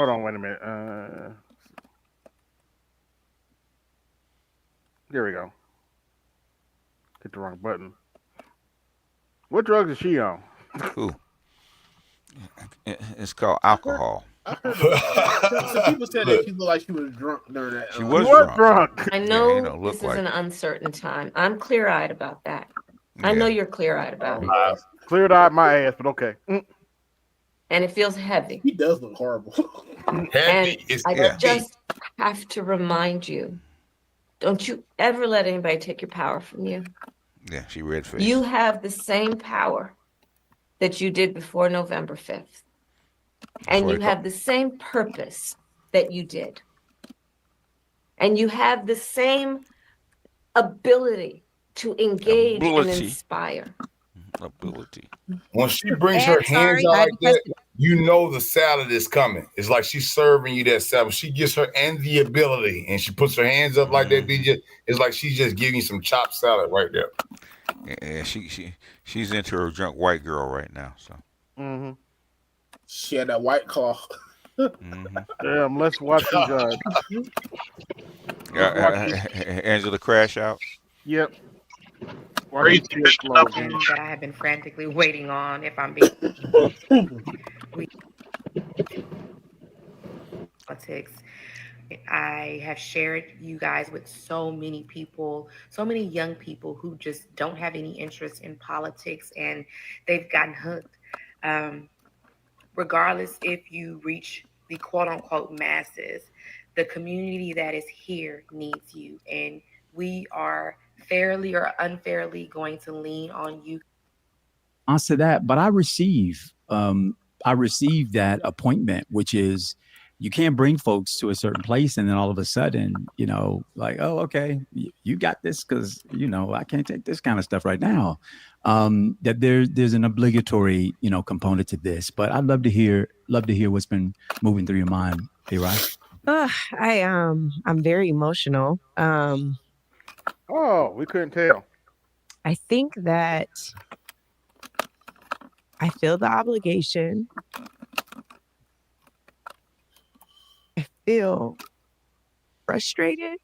on, wait a minute. There we go. Hit the wrong button. What drugs is she on? Ooh. It's called alcohol. I heard some people said that she looked like she was drunk during that. She was drunk. I know this is an uncertain time. I'm clear-eyed about that. I know you're clear-eyed about it. Clear-eyed my ass, but okay. And it feels heavy. He does look horrible. And I just have to remind you, don't you ever let anybody take your power from you. Yeah, she red faced. You have the same power that you did before November 5th. And you have the same purpose that you did. And you have the same ability to engage and inspire. ability. When she brings her hands out like that, you know the salad is coming. It's like she's serving you that salad. She gets her and the ability, and she puts her hands up like that. DJ, it's like she's just giving you some chopped salad right there. Yeah, she's into her drunk white girl right now. So. Mm-hmm. She had that White Claw. Damn, let's watch these. Angela crash out. Yep. That I have been frantically waiting on. If I'm being politics, I have shared you guys with so many people, so many young people who just don't have any interest in politics, and they've gotten hooked. Regardless if you reach the quote unquote masses, the community that is here needs you, and we are fairly or unfairly going to lean on you. Answer that, but I receive that appointment, which is you can't bring folks to a certain place and then all of a sudden, like, oh, okay, you got this because I can't take this kind of stuff right now. That there's an obligatory component to this, but I'd love to hear what's been moving through your mind, A-Rod. I'm very emotional. Oh, we couldn't tell. I think that I feel the obligation. I feel frustrated.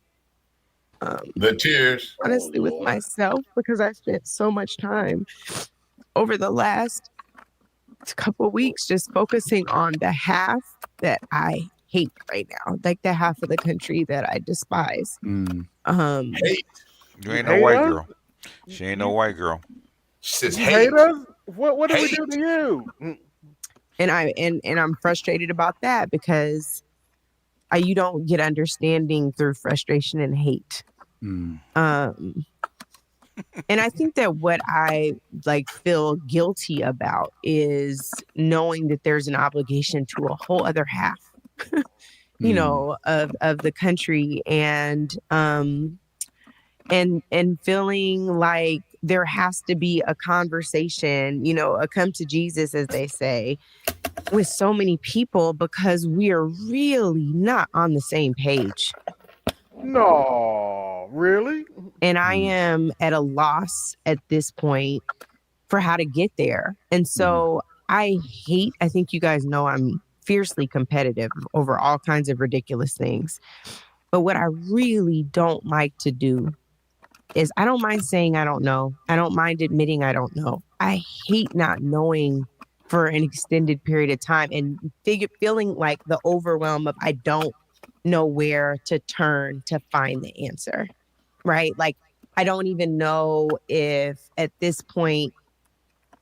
The tears. Honestly, with myself, because I spent so much time over the last couple of weeks just focusing on the half that I hate right now, like the half of the country that I despise. Hate. You ain't no white girl. She ain't no white girl. She says hate us. What did we do to you? And I'm frustrated about that because you don't get understanding through frustration and hate. And I think that what I feel guilty about is knowing that there's an obligation to a whole other half, of the country, and feeling like there has to be a conversation, a come to Jesus, as they say, with so many people because we are really not on the same page. No, really? And I am at a loss at this point for how to get there. And so I think you guys know I'm fiercely competitive over all kinds of ridiculous things. But what I really don't like to do is I don't mind saying I don't know. I don't mind admitting I don't know. I hate not knowing for an extended period of time and feeling like the overwhelm of I don't know where to turn to find the answer, right? Like, I don't even know if at this point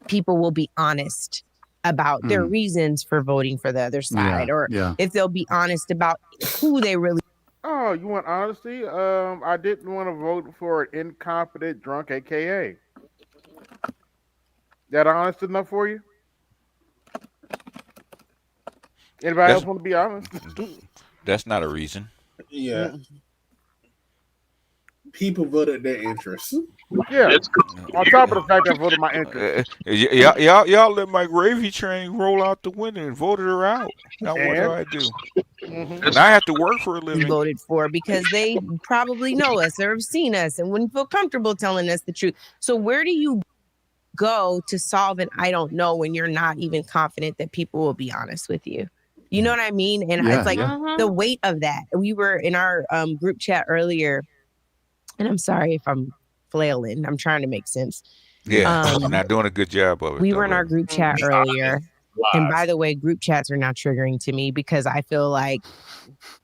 people will be honest about their reasons for voting for the other side, or if they'll be honest about who they really. Oh, you want honesty? I didn't want to vote for an incompetent drunk, AKA. That honest enough for you? Anybody else want to be honest? That's not a reason. Yeah. People voted their interests. Yeah. On top of the fact that I voted my interest. Y'all let my gravy train roll out the window and voted her out. Now what do I do? And I have to work for a living. Voted for because they probably know us or have seen us and wouldn't feel comfortable telling us the truth. So where do you go to solve an I don't know when you're not even confident that people will be honest with you? You know what I mean? And it's like the weight of that. We were in our group chat earlier, and I'm sorry if I'm flailing. I'm trying to make sense. Yeah, you're not doing a good job of it. We were in our group chat earlier. And by the way, group chats are now triggering to me because I feel like,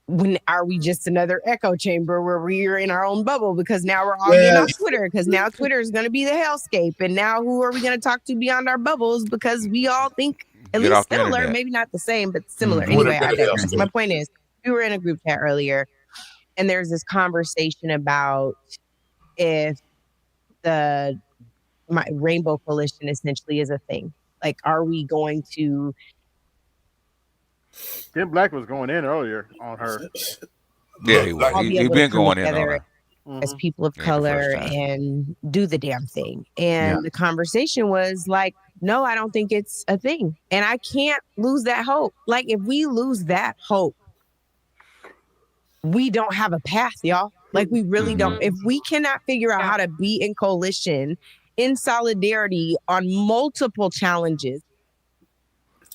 when are we just another echo chamber where we're in our own bubble? Because now we're all getting on Twitter, because now Twitter is going to be the hellscape. And now who are we going to talk to beyond our bubbles? Because we all think at least similar, maybe not the same, but similar. Anyway, I digress. My point is, we were in a group chat earlier, and there's this conversation about if my Rainbow Coalition essentially is a thing. Like, are we going to? Tim Black was going in earlier on her. Yeah, he been going in on her. as people of color and do the damn thing. And the conversation was like, no, I don't think it's a thing. And I can't lose that hope. Like, if we lose that hope, we don't have a path, y'all. Like, we really don't. If we cannot figure out how to be in coalition, in solidarity on multiple challenges.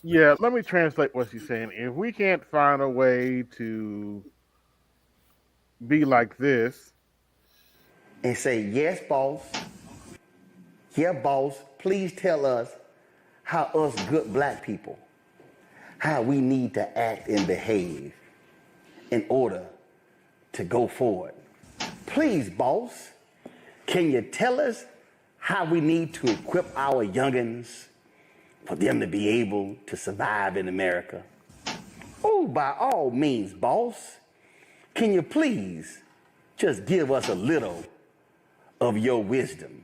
Yeah, let me translate what she's saying. If we can't find a way to be like this and say, yes, boss. Yeah, boss, please tell us how us good black people, how we need to act and behave in order to go forward. Please, boss, can you tell us how we need to equip our youngins for them to be able to survive in America? Oh, by all means, boss, can you please just give us a little of your wisdom?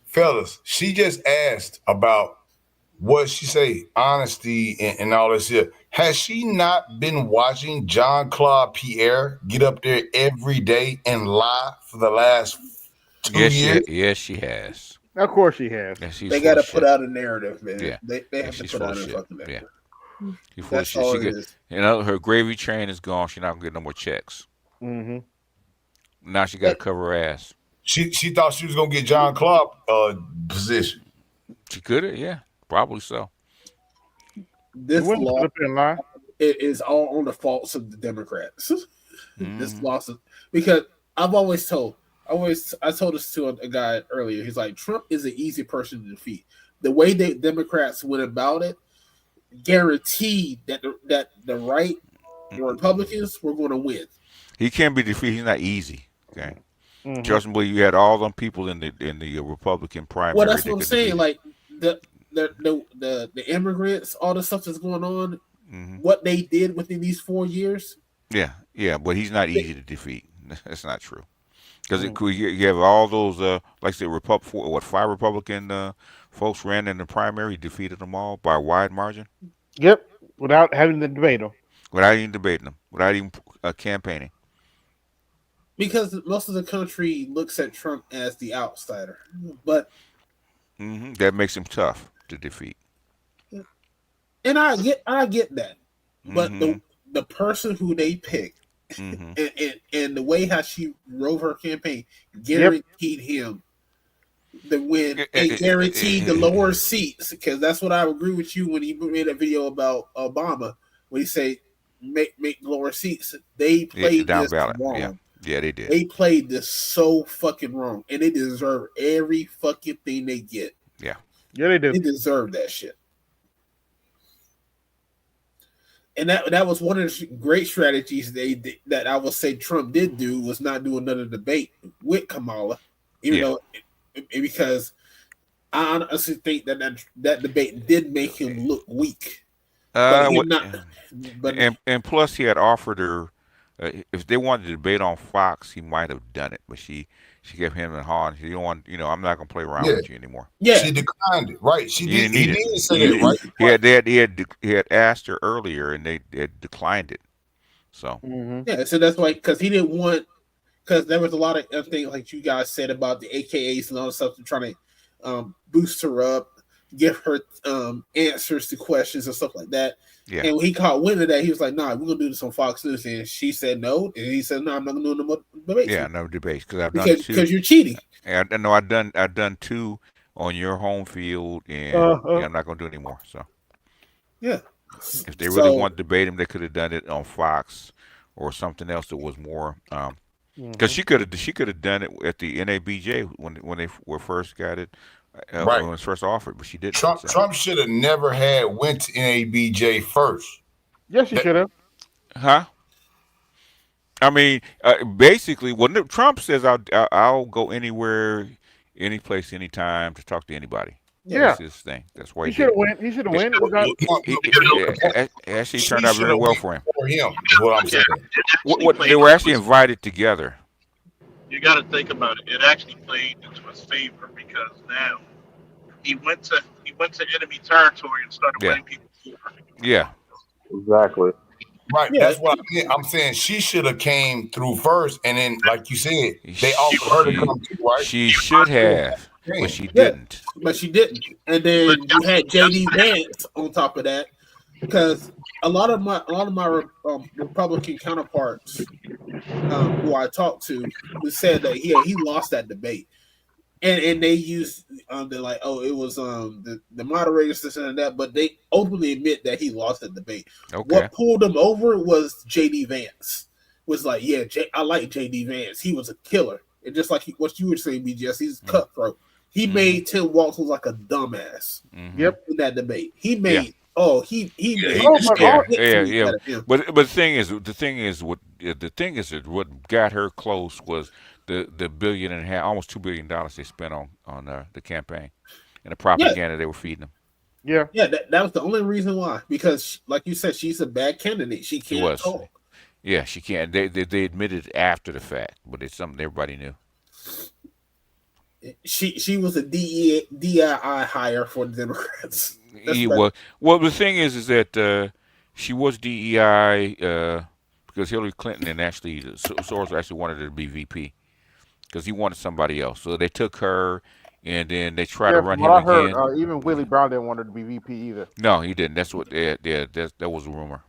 Fellas, she just asked about what she say, honesty and all this here. Has she not been watching Jean-Claude Pierre get up there every day and lie for the last 2 years? Yes, she has. Of course she has. Yeah, they got to put out a narrative, man. Yeah. They have to put out a fucking narrative. Yeah. That's all it is. Her gravy train is gone. She's not gonna get no more checks. Now she got to cover her ass. She thought she was gonna get John Claude position. She could have, yeah, probably so. This law it is all on the faults of the Democrats. This lawsuit, because I told this to a guy earlier. He's like, Trump is an easy person to defeat. The way the Democrats went about it guaranteed that the right, the Republicans were going to win. He can't be defeated. He's not easy. Okay. Trust me, you had all them people in the Republican primary. Well, that's what I'm saying. Like the immigrants, all the stuff that's going on, what they did within these 4 years. Yeah, but he's not easy to defeat. That's not true. Because you have all those, like I said, 5 Republican folks ran in the primary, defeated them all by a wide margin. Yep, without having to debate them. Without even debating them, without even campaigning. Because most of the country looks at Trump as the outsider, but that makes him tough to defeat. And I get that, but the person who they picked and the way how she drove her campaign guaranteed him the win. It guaranteed the lower seats, because that's what I agree with you when he made a video about Obama when he said make lower seats. They played down this ballot. wrong. Yeah, they did. They played this so fucking wrong, and they deserve every fucking thing they get. Yeah, they do. They deserve that shit. And that was one of the great strategies that I would say Trump did do, was not do another debate with Kamala, even though because I honestly think that debate did make him look weak. And plus, he had offered her. If they wanted to debate on Fox, he might have done it, but she gave him a hard. She don't want, I'm not gonna play around with you anymore. Yeah, she declined it. Right? She did. He did say that, right? He had asked her earlier, and they had declined it. So yeah, so that's why, because he didn't want, because there was a lot of things like you guys said about the AKAs and all the stuff to trying to boost her up, give her answers to questions and stuff like that. Yeah. And when he caught wind of that, he was like, "Nah, we're gonna do this on Fox News." And she said no, and he said, "No, I'm not gonna do no more debates." Yeah, no debates because you're cheating. And I know I've done 2 on your home field, and I'm not gonna do it anymore. So yeah, if they really want to debate him, they could have done it on Fox or something else that was more. Because she could have done it at the NABJ when they were first got it. When it was first offered, but she didn't. Trump should have never went to NABJ first. Yes, she should have. Huh? I mean, basically, when Trump says I'll go anywhere, any place, anytime to talk to anybody. Yeah, that's his thing. That's why he should have went. He should have went. Actually turned out very well for him. Is what I'm saying. They were actually invited together. You got to think about it. It actually played into his favor, because now he went to enemy territory and started winning people over. Yeah. Exactly. Right. Yeah. That's what I'm saying. She should have came through first, and then, like you said, they offered her to come too, right? She should have, but she Yeah, didn't. but she didn't. And then you had JD Vance on top of that, because a lot of my Republican counterparts who I talked to said that he lost that debate. And they used they're like, oh, it was the moderators this and that, but they openly admit that he lost the debate. Okay. What pulled him over was JD Vance. Was like, yeah, I like JD Vance. He was a killer, and just like what you were saying, BGS, he's cutthroat. He made Tim Walz look like a dumbass. Yep. In that debate, he made. Yeah. Oh, he made. Yeah. But the thing is what got her close was the $1.5 billion, almost $2 billion they spent on the campaign and the propaganda they were feeding them. Yeah. Yeah, that was the only reason why. Because, like you said, she's a bad candidate. She can't talk. Yeah, she can't. They admitted it after the fact, but it's something everybody knew. She was a DII hire for the Democrats. Well, the thing is that she was DEI because Hillary Clinton and actually Soros actually wanted her to be VP because he wanted somebody else. So they took her, and then they tried to run him again. Heard, even Willie Brown didn't want her to be VP either. No, he didn't. That's what. That was a rumor.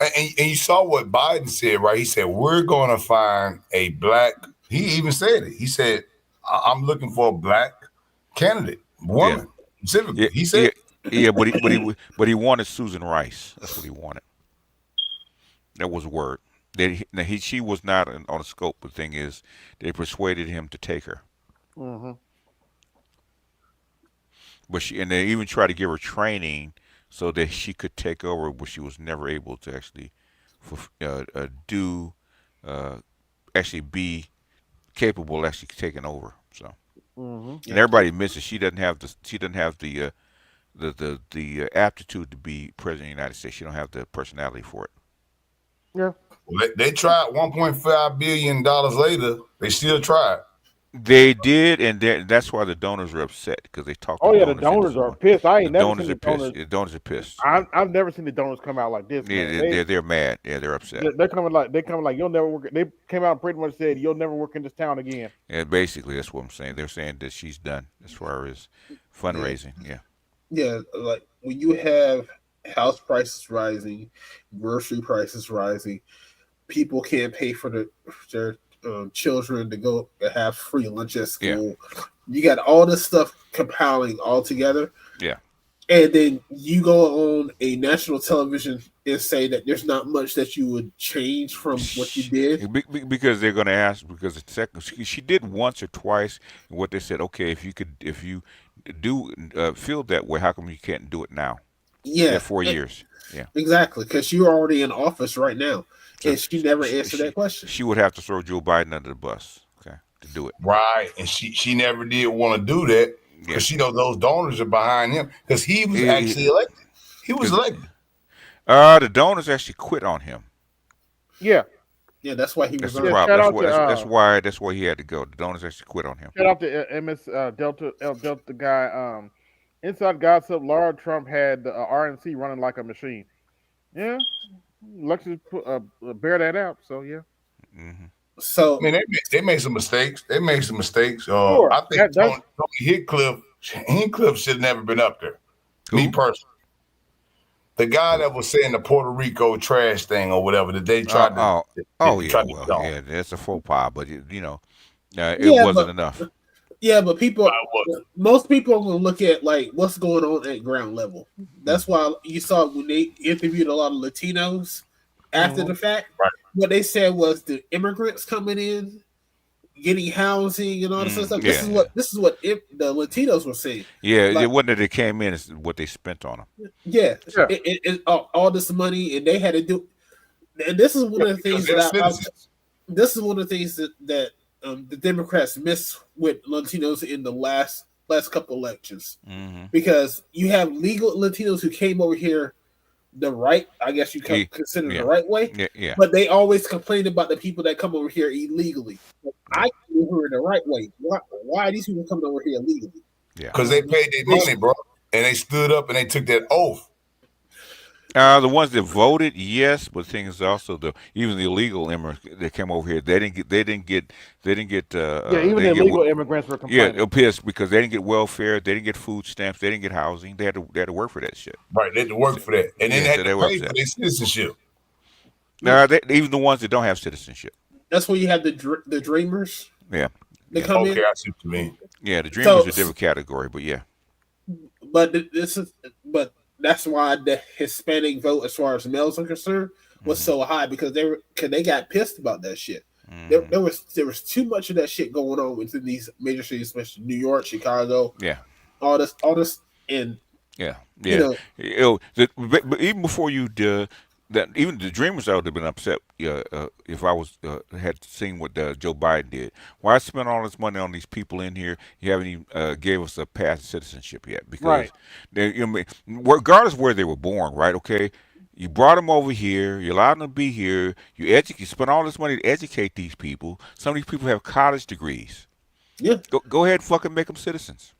And you saw what Biden said, right? He said, we're going to find a black, he even said it. He said, I'm looking for a black candidate, woman, specifically. He said but he wanted Susan Rice. That's what he wanted. That was a word. She was not on the scope. The thing is, they persuaded him to take her. Mm-hmm. But they even tried to give her training so that she could take over, but she was never able to actually actually be capable of actually taking over. So, and everybody admits that she doesn't have the aptitude to be president of the United States. She don't have the personality for it. Yeah. Well, they tried. $1.5 billion later, they still tried. They did, and that's why the donors are upset because they talked. Oh yeah, the donors are pissed. I ain't never seen the donors. The donors are pissed. I've never seen the donors come out like this. Yeah, they're mad. Yeah, they're upset. They're coming like you'll never work. They came out and pretty much said you'll never work in this town again. Yeah, basically that's what I'm saying. They're saying that she's done as far as fundraising. Yeah. Yeah, like when you have house prices rising, grocery prices rising, people can't pay for their children to go have free lunch at school. Yeah. You got all this stuff compiling all together. Yeah. And then you go on a national television and say that there's not much that you would change from what you did. Because they're going to ask, because she did once or twice, and what they said, okay, if you do feel that way, how come you can't do it now? Yeah. 4 years. Yeah. Exactly, because you're already in office right now. And she never answered that question. She would have to throw Joe Biden under the bus, okay, to do it. Right, and she never did want to do that because she knows those donors are behind him because he was actually elected. He was elected. The donors actually quit on him. Yeah. Yeah, that's why he was. That's the problem. That's why he had to go. The donors actually quit on him. Shout out to MS Delta guy. Inside gossip, Laura Trump had the RNC running like a machine. Yeah. Luxury bear that out. So yeah. Mm-hmm. So I mean, they made some mistakes. Sure. I think Tony Hinchcliffe should have never been up there. Who? Me personally, the guy that was saying the Puerto Rico trash thing or whatever that they tried to. That's a faux pas, but it wasn't enough. Yeah, but most people are going to look at like what's going on at ground level. That's why you saw when they interviewed a lot of Latinos after the fact, what they said was the immigrants coming in, getting housing and all this stuff. This is what the Latinos were saying. Yeah, it wasn't that they came in; it's what they spent on them. Yeah, all this money, and they had to do. And this is one of the things this is one of the things that the Democrats miss with Latinos in the last couple elections, because you have legal Latinos who came over here the right, I guess you can consider the right way, but they always complain about the people that come over here illegally. I came over the right way. Why are these people coming over here illegally? Yeah, because they paid their money, bro, and they stood up and they took that oath. The ones that voted, yes, but the thing is also even the illegal immigrants that came over here, they didn't get even the illegal immigrants were complaining. they're pissed because they didn't get welfare, they didn't get food stamps, they didn't get housing. They had to work for that shit. Right, they had to work for that, and then they had to pay for their citizenship. Even the ones that don't have citizenship. That's where you have the dreamers. Yeah, they come in. I see what you mean. Yeah, the dreamers are a different category, but yeah. But that's why the Hispanic vote, as far as males are concerned, was so high because they got pissed about that shit. There was too much of that shit going on within these major cities, especially New York, Chicago. Yeah, all this, and yeah. But even before you that even the dreamers out would have been upset if I was had seen what Joe Biden did. Why spend all this money on these people in here? You haven't even gave us a path to citizenship yet because regardless of where they were born, right? Okay, you brought them over here. You allowed them to be here. You spent all this money to educate these people. Some of these people have college degrees. Yeah, go ahead and fucking make them citizens.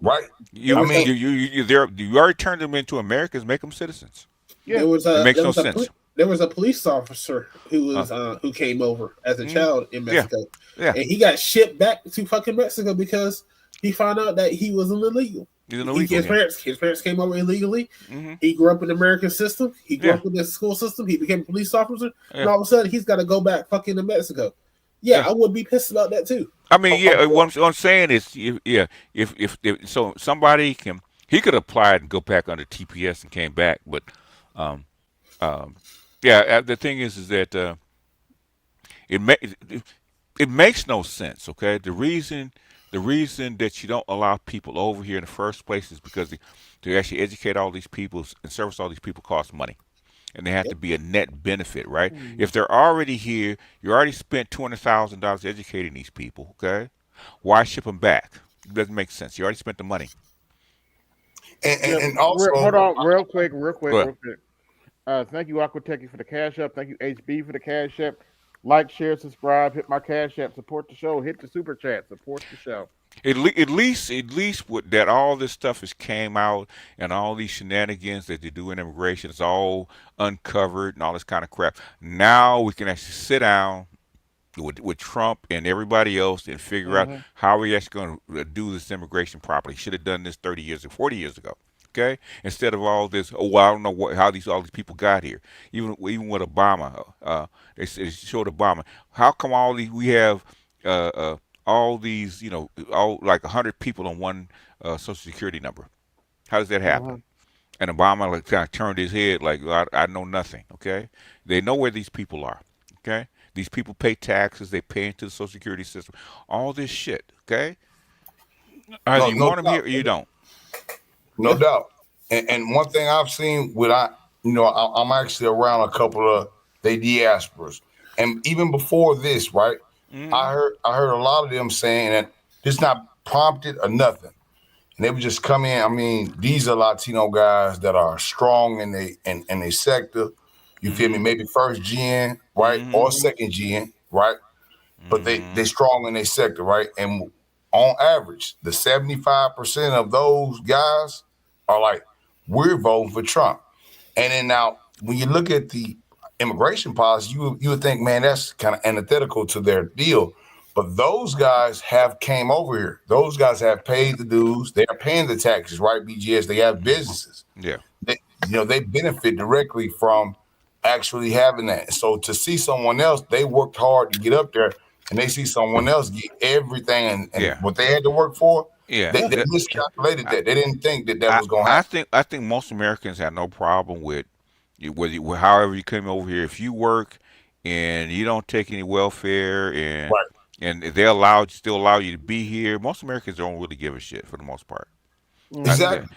Right. You already turned them into Americans. Make them citizens. Yeah. It makes no sense. There was a police officer who came over as a child in Mexico. Yeah. And he got shipped back to fucking Mexico because he found out that he was illegal. His parents came over illegally. Mm-hmm. He grew up in the American system. He grew up in the school system. He became a police officer. And all of a sudden, he's got to go back fucking to Mexico. Yeah, I would be pissed about that too. I mean, what I'm saying is, if so somebody he could apply and go back under TPS and came back, but the thing is that it makes no sense. Okay, the reason that you don't allow people over here in the first place is because to actually educate all these people and service all these people costs money. And they have to be a net benefit, right? Mm-hmm. If they're already here, you already spent $200,000 educating these people, okay? Why ship them back? It doesn't make sense. You already spent the money. And also, hold on, real quick. Thank you, Aquateki, for the cash app. Thank you, HB, for the cash app. Like, share, subscribe. Hit my cash app. Support the show. Hit the super chat. Support the show. At least that all this stuff has came out and all these shenanigans that they do in immigration is all uncovered and all this kind of crap. Now we can actually sit down with Trump and everybody else and figure out how we're actually going to do this immigration properly. Should have done this 30 years or 40 years ago. Okay, instead of all this, I don't know how all these people got here. Even with Obama, they showed Obama. How come we have all these, all like 100 people on one Social Security number? How does that happen? And Obama kind of turned his head like, I know nothing. Okay, they know where these people are. Okay, these people pay taxes, they pay into the Social Security system, all this shit. Okay, either you want them here or you don't. No doubt. And one thing I've seen I'm actually around a couple of the diasporas, and even before this, right? I heard a lot of them saying that it's not prompted or nothing, and they would just come in. I mean, these are Latino guys that are strong in a sector. You feel me? Maybe first gen, right, or second gen, right? But they strong in a sector, right? And on average, the 75% of those guys are like, we're voting for Trump. And then now, when you look at the immigration policy, you would think, man, that's kind of antithetical to their deal. But those guys have came over here. Those guys have paid the dues. They are paying the taxes, right? BGS. They have businesses. Yeah. They benefit directly from actually having that. So to see someone else, they worked hard to get up there, and they see someone else get everything and what they had to work for. Yeah, they miscalculated that. They didn't think that was going to happen. I think most Americans have no problem with however you come over here. If you work and you don't take any welfare and they still allow you to be here, most Americans don't really give a shit for the most part. Exactly.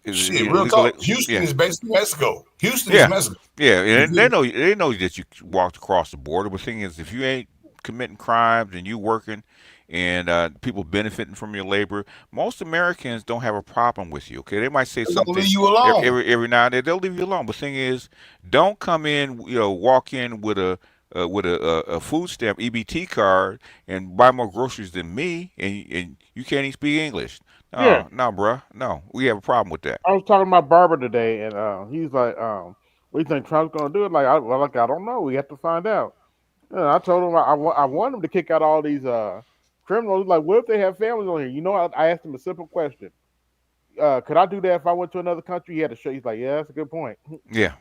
Real talk. Houston is basically Mexico. Houston is Mexico. Yeah, and they know that you walked across the border. But the thing is, if you ain't committing crimes and you working and people benefiting from your labor, most Americans don't have a problem with you. Okay, they might say something leave you alone. every now and then. They'll leave you alone. But the thing is, don't come in, walk in with a with a food stamp EBT card and buy more groceries than me, and you can't even speak English. Yeah. No, bruh. No, we have a problem with that. I was talking to my barber today, and he's like, "What do you think Trump's going to do?" I don't know. We have to find out. I told him I want him to kick out all these criminals. Like, what if they have families on here? I asked him a simple question. Could I do that if I went to another country? He had to show. He's like, yeah, that's a good point. Yeah,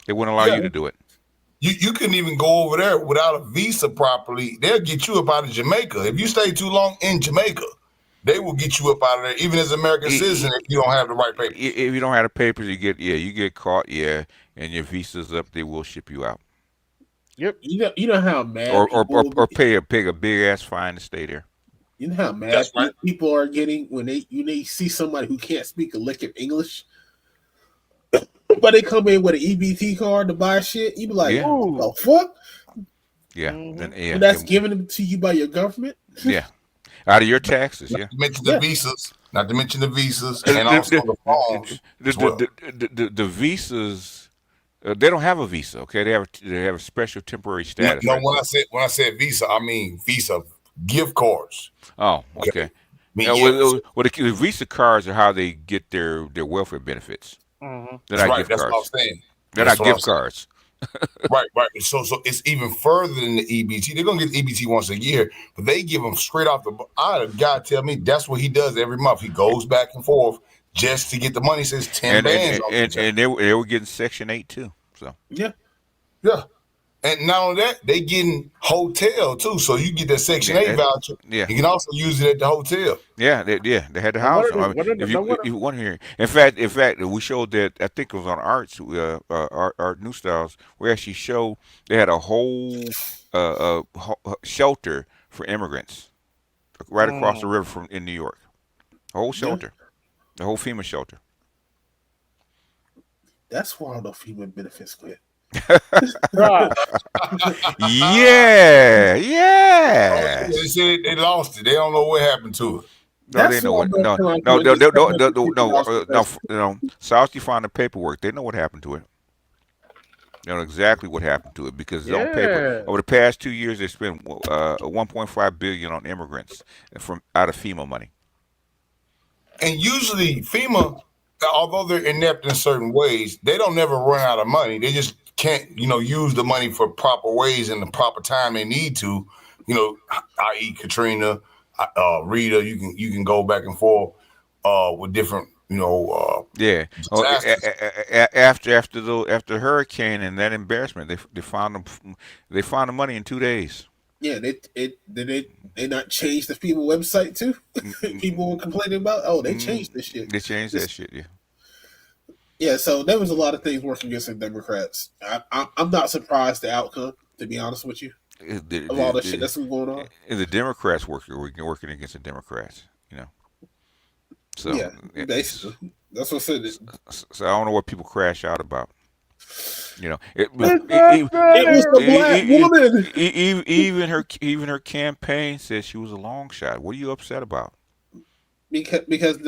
they wouldn't allow you to do it. You couldn't even go over there without a visa properly. They'll get you up out of Jamaica. If you stay too long in Jamaica, they will get you up out of there, even as an American citizen, if you don't have the right papers. If you don't have the papers, you get caught, and your visa's up, they will ship you out. Yep. You know how mad or pay a big ass fine to stay there. You know how mad people are getting when they see somebody who can't speak a lick of English, but they come in with an EBT card to buy shit. You be like, what the fuck? Yeah, and that's given to you by your government. Yeah, out of your taxes. Not to mention the visas. Not to mention the visas and also the phones. The visas. They don't have a visa. Okay, they have a special temporary status. No, when I said visa, I mean visa gift cards. Oh, okay. The Visa cards are how they get their welfare benefits. Mm-hmm. They're not gift That's cards. what I'm saying. They're not gift cards. Right. So it's even further than the EBT. They're gonna get the EBT once a year, but they give them straight off the. I had a guy tell me that's what he does every month. He goes back and forth just to get the money. Says 10 bands. And they were getting Section 8 too. So yeah. And not only that, they getting hotel too. So you get that Section 8 voucher. Yeah. You can also use it at the hotel. Yeah, they had the house. If you want to hear, in fact, we showed that. I think it was on Arts, Art New Styles. We actually showed they had a whole shelter for immigrants right across the river in New York. A whole shelter, the whole FEMA shelter. That's why the FEMA benefits quit. Yeah. They said they lost it. They don't know what happened to it. No, they know what. No. South, you find the paperwork. They know what happened to it. They know exactly what happened to it because it's on paper. Over the past 2 years, they spent $1.5 billion on immigrants from out of FEMA money. And usually FEMA, although they're inept in certain ways, they don't never run out of money. They just can't, use the money for proper ways and the proper time they need to, i.e. Katrina, Rita, you can go back and forth with different, after hurricane and that embarrassment, they found the money in 2 days. Yeah, they not change the FEMA website too? People were complaining about, they changed this shit. They changed that shit, yeah. Yeah, so there was a lot of things working against the Democrats. I'm not surprised the outcome, to be honest with you, of all the shit that's been going on. The Democrats working against the Democrats, So yeah, basically, that's what I said. So I don't know what people crash out about. It was the black woman. Even her campaign said she was a long shot. What are you upset about? Because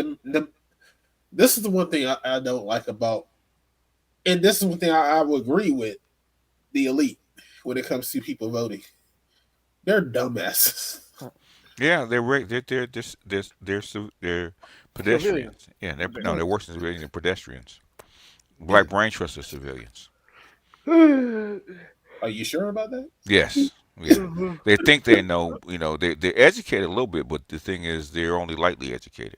this is the one thing I don't like about, and this is one thing I would agree with the elite when it comes to people voting. They're dumbasses. Yeah, they're pedestrians. Yeah, they're worse than civilians. They're pedestrians. Black brain trust are civilians. Are you sure about that? Yes. Yeah. They think they know. They're educated a little bit, but the thing is, they're only lightly educated.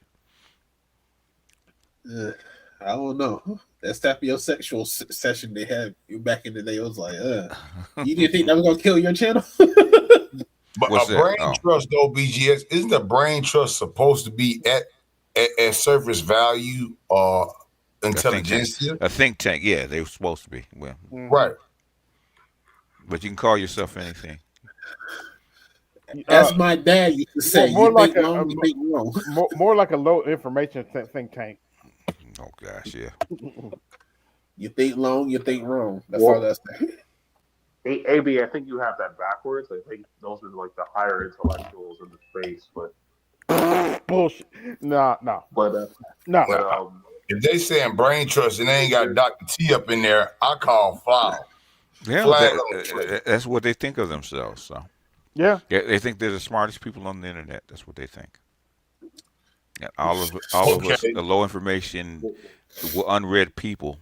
I don't know. That sapiosexual session they had back in the day, it was like, you didn't think that was gonna kill your channel? But a brain trust, though, BGS, isn't the brain trust supposed to be at surface value or intelligentsia? A think tank, yeah, they were supposed to be. Well, right. But you can call yourself anything. As my dad used to say, more like a low information think tank. Oh gosh, yeah. You think long, you think wrong. That's all that's saying. AB, I think you have that backwards. I think those are like the higher intellectuals in the space, but bullshit. No. But if they saying brain trust and they ain't got Dr. T up in there, I call foul. Yeah, flag on the plate. that's what they think of themselves. So Yeah. they think they're the smartest people on the internet. That's what they think. Yeah, all of Okay. us, the low information, unread people,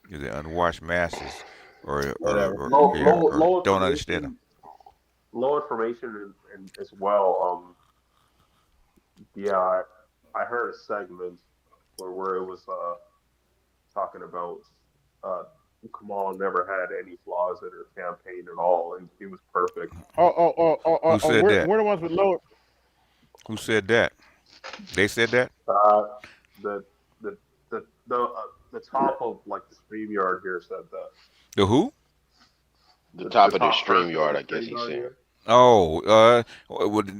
the unwashed masses, Whatever. or Low don't understand them. information, low information, and as well. Yeah, I heard a segment where it was talking about uh, Kamala never had any flaws in her campaign at all, and he was perfect. Who said that? We're the ones with lower. Who said that? They said that. The the the top of like the StreamYard here said that. The who? The top of the top person StreamYard, on I guess he's StreamYard saying. here. Oh,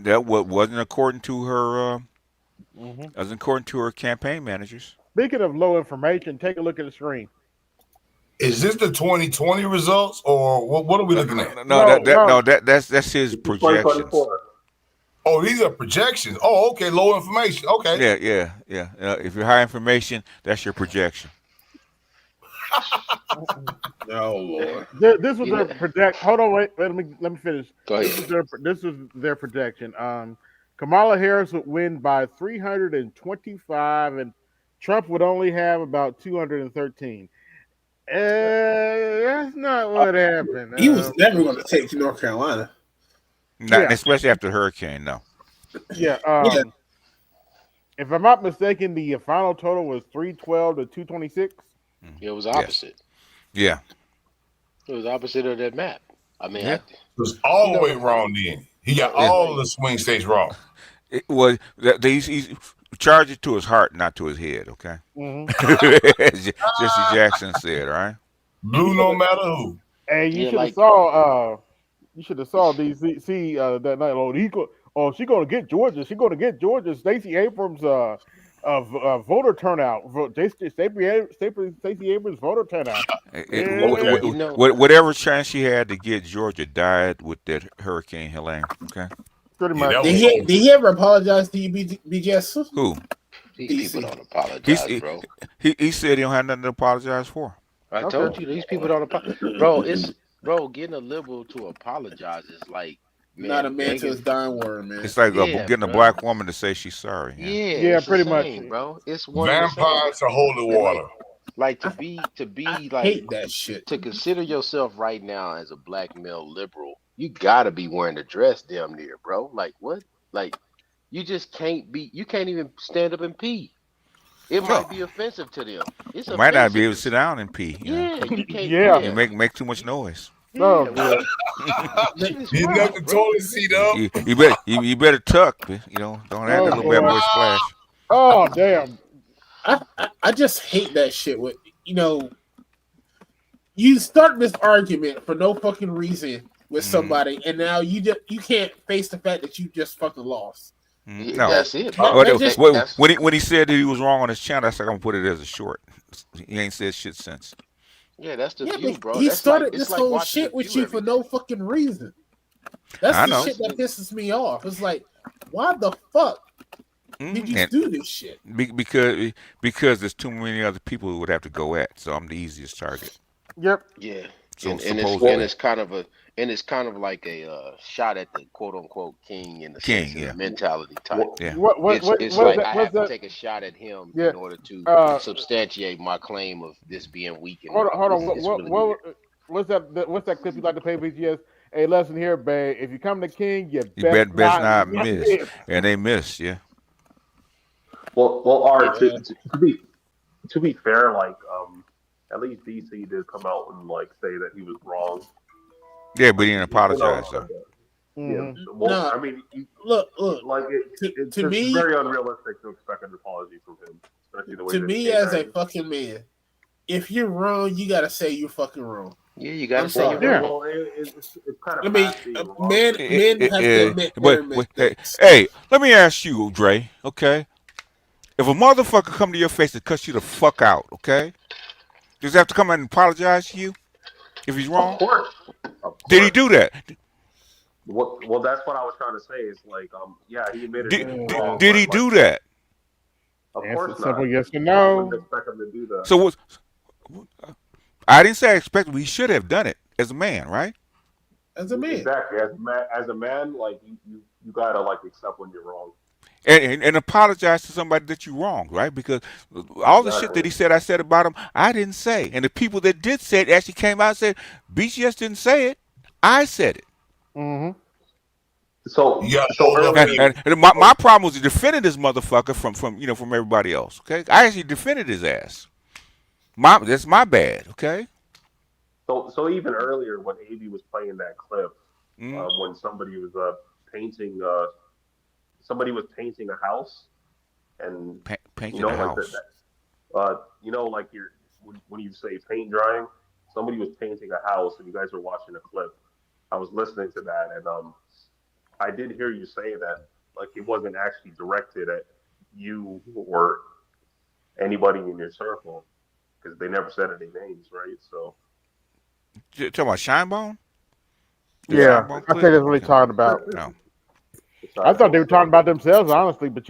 that wasn't according to her. Mm-hmm. As according to her campaign managers. Speaking of low information, take a look at the screen. Is this the 2020 results, or what are we looking at? No, that's his projections. Oh, these are projections. Oh, okay, low information. Okay. Yeah. If you're high information, that's your projection. Oh Lord. This was their project. Hold on, wait. Let me finish. Go ahead. This was their projection. Kamala Harris would win by 325, and Trump would only have about 213. That's not what happened. He was never going to take North Carolina. Not especially after the hurricane, no. Yeah. If I'm not mistaken, the final total was 312 to 226. It was opposite. Yes. Yeah. It was opposite of that map. I mean, it was all the way wrong then. He got all the swing states wrong. It was he charged it to his heart, not to his head. Okay. Mm-hmm. Jesse Jackson said, right? Blue no matter who. Hey, you should have saw. You should have saw DC that night. She's gonna get Georgia. She's gonna get Georgia. Stacey Abrams voter turnout. Stacey Abrams voter turnout. Whatever chance she had to get Georgia died with that Hurricane Helene. Okay. Pretty much. Did he ever apologize to you, BGS? Who? These people don't apologize, bro. He said he don't have nothing to apologize for. I told you these people don't apologize, bro. Getting a liberal to apologize is like not a man to his dying word, man. It's like getting a black woman to say she's sorry. Yeah, pretty much, bro. It's one vampires to holy water. Like to be like hate that shit. To consider yourself right now as a black male liberal, you gotta be wearing a dress damn near, bro. Like what? Like you just can't be. You can't even stand up and pee. It might be offensive to them. It's might not be able to sit down and pee. Yeah, you can't. Yeah, you make too much noise. No, you knock the toilet seat up. You better tuck. You know, don't have that little bad boy splash. Oh damn! I just hate that shit. With you start this argument for no fucking reason with somebody, and now you can't face the fact that you just fucking lost. No, that's it. When he said that he was wrong on his channel, that's like I'm gonna put it as a short. He ain't said shit since. Yeah, that's the view, bro. He started this whole shit with you for no fucking reason. That's the shit that pisses me off. It's like, why the fuck did you do this shit? Because there's too many other people who would have to go at, so I'm the easiest target. Yep. Yeah. So and it's kind of like a shot at the quote unquote king in the sense of the mentality type. Yeah. It's like I have to take a shot at him in order to substantiate my claim of this being weak. Hold on. What's that clip you like to play, BGS? Hey, listen here, babe. If you come to King, you best not miss. And they missed, yeah. Well, Art, to be fair, like at least DC did come out and like say that he was wrong. Yeah, but he didn't apologize though. Yeah. Well, I mean, look. Like it's to me, very unrealistic to expect an apology from him, especially the way. To me, as a fucking man, if you're wrong, you gotta say you're fucking wrong. Yeah, you gotta say you're wrong. Well, it's kind of. I mean, men have to admit their mistakes. Hey, let me ask you, Dre. Okay, if a motherfucker come to your face and cuss you the fuck out, okay, does he have to come and apologize to you if he's wrong? Of course. Did he do that? Well, that's what I was trying to say. Is like, yeah, he admitted. Did he do that? Of course not. Simple yes or no. I wouldn't expect him to do that. So I didn't say I expect him. He should have done it. as a man, right? As a man. Exactly. As a man, like you gotta like accept when you're wrong. And apologize to somebody that you wronged, right? Because all the shit Exactly. that he said, I said about him, I didn't say. And the people that did say it actually came out and said, BGS didn't say it. I said it. Mm-hmm. So You got to so hold up. And, earlier. my problem was defending this motherfucker from everybody else. Okay, I actually defended his ass. That's my bad. Okay. So even earlier when AB was playing that clip, Mm, when painting somebody was painting a house, and painting a like house. like when you say paint drying, somebody was painting a house, and you guys were watching a clip. I was listening to that, and I did hear you say that like it wasn't actually directed at you or anybody in your circle because they never said any names, right? So You talking about Shinebone? The yeah, Yeah, Shinebone I think clip? that's what he's Okay. talking about. No. I thought they besides, were talking about themselves, honestly, but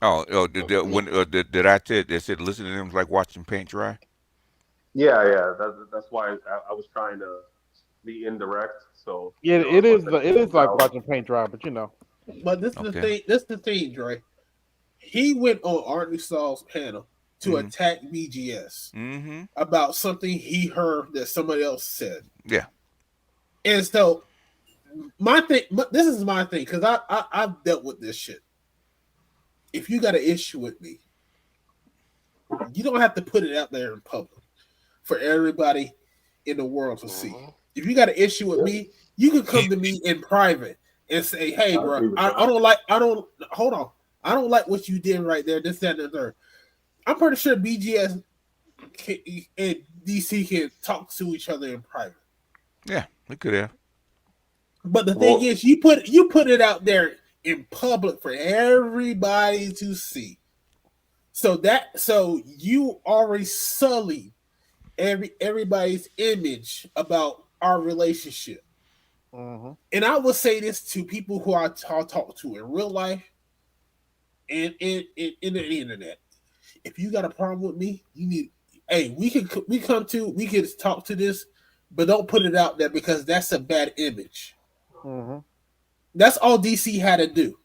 Oh, did I tell they said listening to them was like watching paint dry? yeah. That's why I was trying to be indirect. So yeah, if I said it is names like out, watching paint dry, but But this is the Okay. thing. This is the thing, Dre. He went on Arkansas's panel to Mm-hmm. attack BGS Mm-hmm. about something he heard that somebody else said. Yeah. And so my thing, this is my thing, because I've dealt with this shit. If you got an issue with me, you don't have to put it out there in public for everybody in the world to see. If you got an issue with me, you can come to me in private and say, "Hey, I bro, agree with I that. don't like. I don't hold on. I don't like what you did right there. This, that, and the third." I'm pretty sure BGS and DC can talk to each other in private. Yeah. We could have. But the thing Well, is, you put it out there in public for everybody to see. So you already sullied everybody's image about our relationship. mm-hmm. And I will say this to people who I talk to in real life and in the internet. If you got a problem with me, you need. Hey, we can talk to this, but don't put it out there because that's a bad image. Mm-hmm. That's all DC had to do.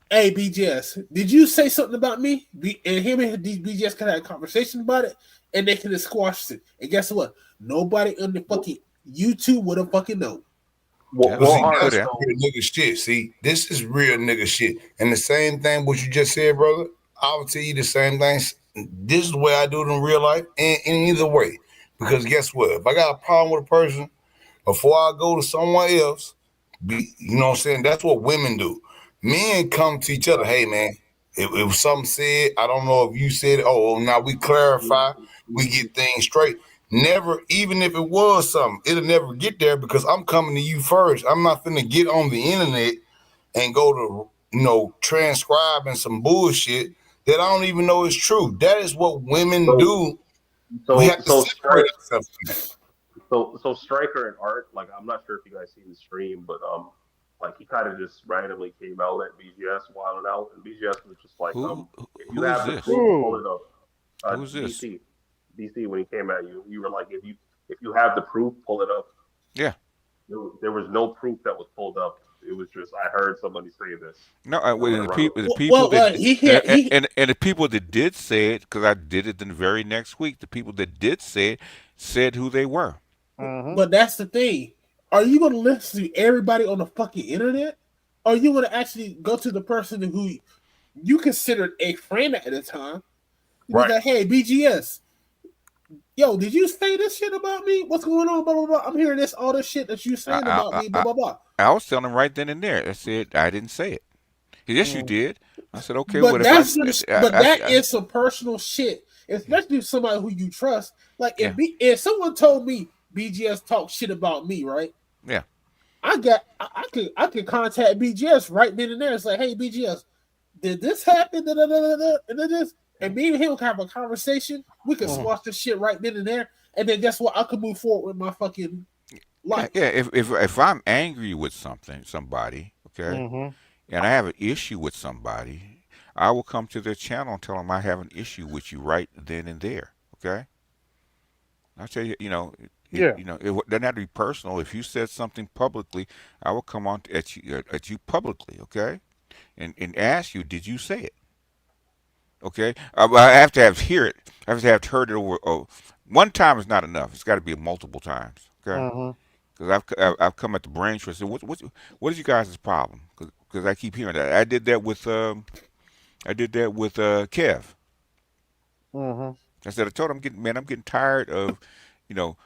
Hey, BGS, did you say something about me? And him and BGS could have a conversation about it, and they could have squashed it. And guess what? Nobody on the fucking YouTube would have fucking known. Yeah. But see, all right. Could that's have. So real nigga shit. See, this is real nigga shit. And the same thing what you just said, brother, I will tell you the same thing. This is the way I do it in real life and in either way. Because guess what? If I got a problem with a person, before I go to someone else, you know what I'm saying? That's what women do. Men come to each other, hey man, if something said, I don't know if you said it, now we clarify, we get things straight. Never, even if it was something, it'll never get there because I'm coming to you first. I'm not finna get on the internet and go to, transcribing some bullshit that I don't even know is true. That is what women so do. We so have to so separate strike ourselves from that. so Striker and Art, like I'm not sure if you guys seen the stream, but like he kind of just randomly came out at BGS wilding out, and BGS was just like if you Who is have the this? proof, pull Ooh. it up. Who's this? DC when he came at you, you were like if you have the proof, pull it up. Yeah. There was no proof that was pulled up. It was just I heard somebody say this, No, and I'm gonna run with the it. people that He and the people that did say it, because I did it the very next week. The people that did say it said who they were. Mm-hmm. But that's the thing. Are you going to listen to everybody on the fucking internet? Or are you going to actually go to the person who you considered a friend at the time? You be Right. like, hey, BGS, yo, did you say this shit about me? What's going on? Blah, blah, blah. I'm hearing all this shit that you saying I about I, me, blah, I, blah, blah. I was telling him right then and there. I said I didn't say it. Yes, you Mm-hmm. did. I said okay. But What if I? that is some personal shit, especially somebody who you trust. Like Yeah. if someone told me BGS talk shit about me, right? Yeah. I could contact BGS right then and there and say, hey BGS, did this happen? Da, da, da, da, da, and then this, and me and him can have a conversation. We could Mm-hmm. squash this shit right then and there, and then guess what? I could move forward with my fucking life. Yeah. If I'm angry with somebody, okay, Mm-hmm. and I have an issue with somebody, I will come to their channel and tell them I have an issue with you right then and there. Okay. I tell you, Yeah. it doesn't have to be personal. If you said something publicly, I will come on at you publicly, okay, and ask you, did you say it? Okay, I have to have hear it. I have to have heard it over. Oh, one time is not enough. It's got to be multiple times. Okay, Mm-hmm. because I've come at the brain trust. What is you guys' problem? Because I keep hearing that. I did that with Kev. Mm-hmm. I said I told him, I'm getting tired of, you know,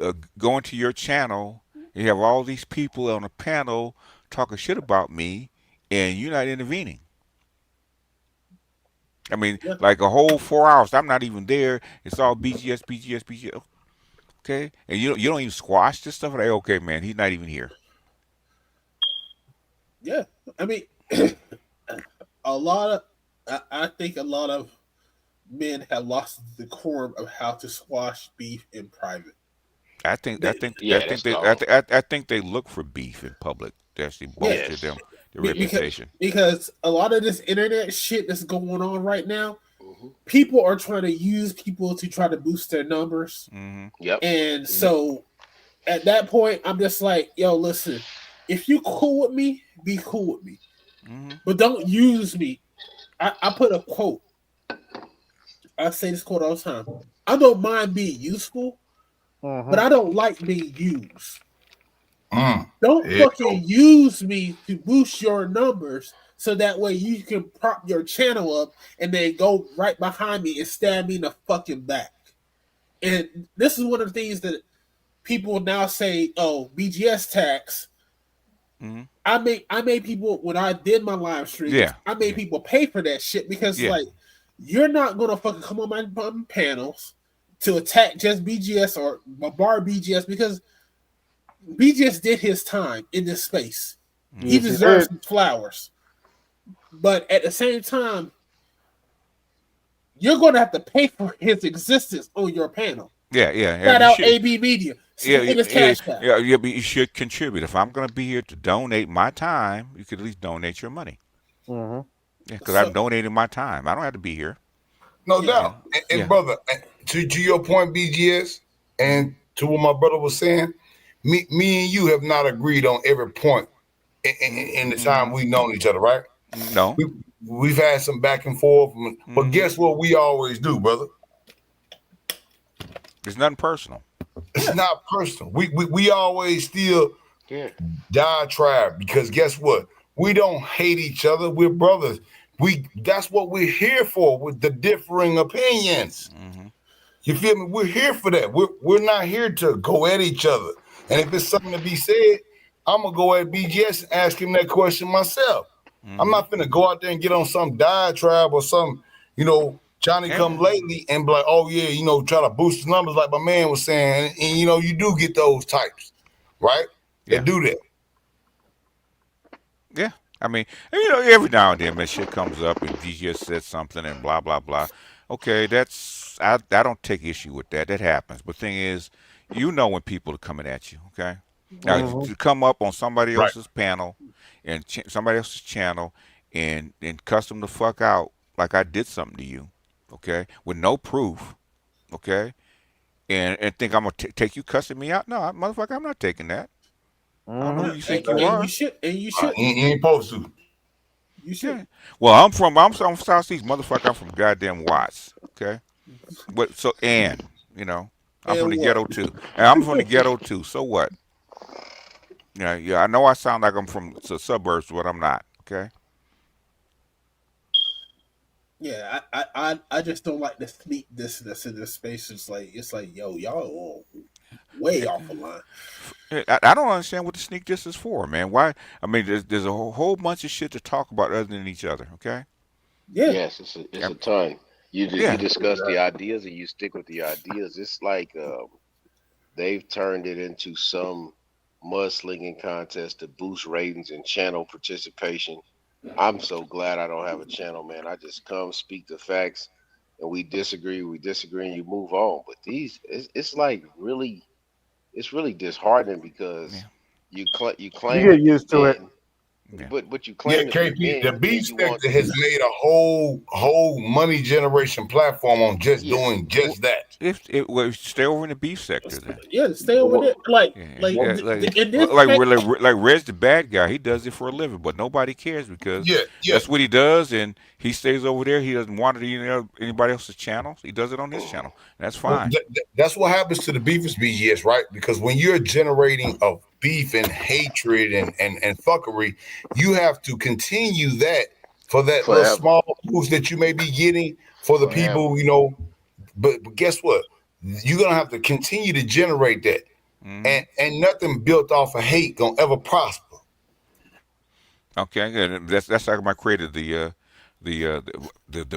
uh, going to your channel. And you have all these people on a panel talking shit about me, and you're not intervening. I mean, Yeah, like a whole 4 hours. I'm not even there. It's all BGS, BGS, BGS. Okay, and you don't even squash this stuff. Like, okay, man, he's not even here. yeah. I mean, a lot of I think a lot of men have lost the decorum of how to squash beef in private. I think I They, think I Yeah, think that's they gone. I think they look for beef in public. That actually yeah, bolster Yes. them their because reputation. because a lot of this internet shit that's going on right now, Hmm. people are trying to use people to try to boost their numbers, Hmm. Yep. and Yep. so at that point, I'm just like, yo, listen, if you cool with me, be cool with me, Hmm. but don't use me. I put a quote. I say this quote all the time. I don't mind being useful, but Mm-hmm. I don't like being used. Mm. Don't There you fucking go. use me to boost your numbers so that way you can prop your channel up and then go right behind me and stab me in the fucking back. And this is one of the things that people now say, oh, BGS tax. Hmm. I made people when I did my live streams, Yeah. I made Yeah. people pay for that shit because Yeah. like you're not gonna fucking come on my panels to attack just BGS or bar BGS because BGS did his time in this space. He Yes, Hmm. he deserves did. some flowers. But at the same time, you're gonna have to pay for his existence on your panel. Yeah. Yeah. Yeah. Shout You out should. AB Media. Yeah, Hit his yeah, cash app. yeah, yeah, but you should contribute. If I'm going to be here to donate my time, you could at least donate your money. Mm-hmm. Yeah, because So I've donated my time. I don't have to be here. No yeah. Yeah, doubt. And yeah, brother, to your point, BGS, and to what my brother was saying, me and you have not agreed on every point in the time mm-hmm. we've known each other, right? No, We've had some back and forth, but mm-hmm. guess what we always do, brother? It's nothing personal. It's Yeah. not personal. We always still Yeah. diatribe because guess what? We don't hate each other. We're brothers. That's what we're here for with the differing opinions. Mm-hmm. You feel me? We're here for that. We're not here to go at each other. And if it's something to be said, I'm gonna go at BGS and ask him that question myself. I'm Mm-hmm. not gonna go out there and get on some diatribe or some, Johnny come Yeah, lately and be like, oh yeah, try to boost the numbers like my man was saying. And you do get those types, right? That yeah, do that. yeah. I mean, and, every now and then, man, shit comes up and he just said something and blah blah blah. Okay, I don't take issue with that. That happens. But thing is, when people are coming at you. Okay, now Mm-hmm. to come up on somebody Right. else's panel and somebody else's channel and cuss them the fuck out like I did something to you. Okay, with no proof. Okay, and think I'm gonna take you cussing me out? No, motherfucker, I'm not taking that. I don't know Mm-hmm. who No, you and, think you and you are. should and you You shouldn't. ain't supposed to. You Yeah. shouldn't. Well, I'm from Southeast, motherfucker. I'm from goddamn Watts. Okay. What? So I'm from And the what? ghetto too, and I'm from the ghetto too. So what? Yeah, yeah. I know I sound like I'm from the suburbs, but I'm not. Okay. Yeah, I just don't like the sneak this in this space. It's like yo, y'all way off the line. I don't understand what the sneak diss is for, man. Why? I mean, there's a whole bunch of shit to talk about other than each other. Okay. Yeah. Yes, it's Yeah. a ton. You Yeah. discuss the ideas and you stick with the ideas. It's like they've turned it into some mudslinging contest to boost ratings and channel participation. I'm so glad I don't have a channel, man. I just come speak the facts, and we disagree, and you move on. But it's like it's really disheartening because Yeah. you You claim to get be used to it. men. Yeah. But you Yeah, claim to be KP, the men beef and you want sector has made a whole money generation platform on just doing just that. Well, stay over in the beef sector then. Yeah, stay over there. Like, Yeah, in this like Red's the bad guy. He does it for a living, but nobody cares because Yeah. that's what he does, and he stays over there. He doesn't want it to anybody else's channel. He does it on his channel. That's Well, fine. that's what happens to the beefers, BGS, right? Because when you're generating of beef and hatred and fuckery, you have to continue that for that little forever. small boost that you may be getting for the Forever. people, But guess what? You're gonna have to continue to generate that, and nothing built off of hate gonna ever prosper. Okay, good. That's how I created the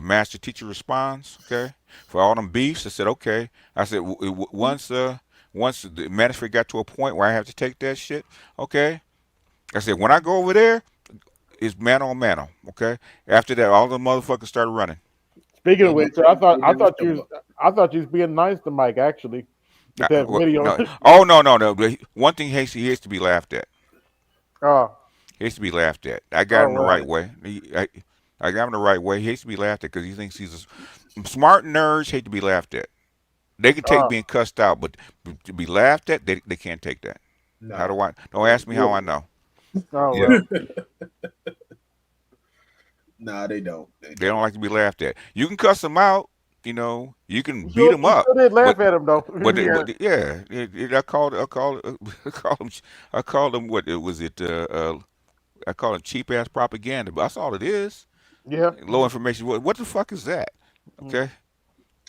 master teacher response. Okay, for all them beefs, I said okay. I said once the management got to a point where I have to take that shit. Okay, I said when I go over there, it's man on man on. Okay, after that, all the motherfuckers started running. Speaking of which, I thought you was being nice to Mike actually with that video. No. Oh no. One thing he hates to be laughed at. Oh. He hates to be laughed at. I got him the right way. I got him the right way. He hates to be laughed at because he thinks he's smart nerds hate to be laughed at. They can take being cussed out, but to be laughed at, they can't take that. No. How do I? Don't ask me how I know. Oh well. Nah, they don't. They don't like to be laughed at. You can cuss them out. You can beat them up. You did laugh at him though. Yeah, I called him what was it? I call it cheap ass propaganda, but that's all it is. Yeah. Low information. What the fuck is that? Okay.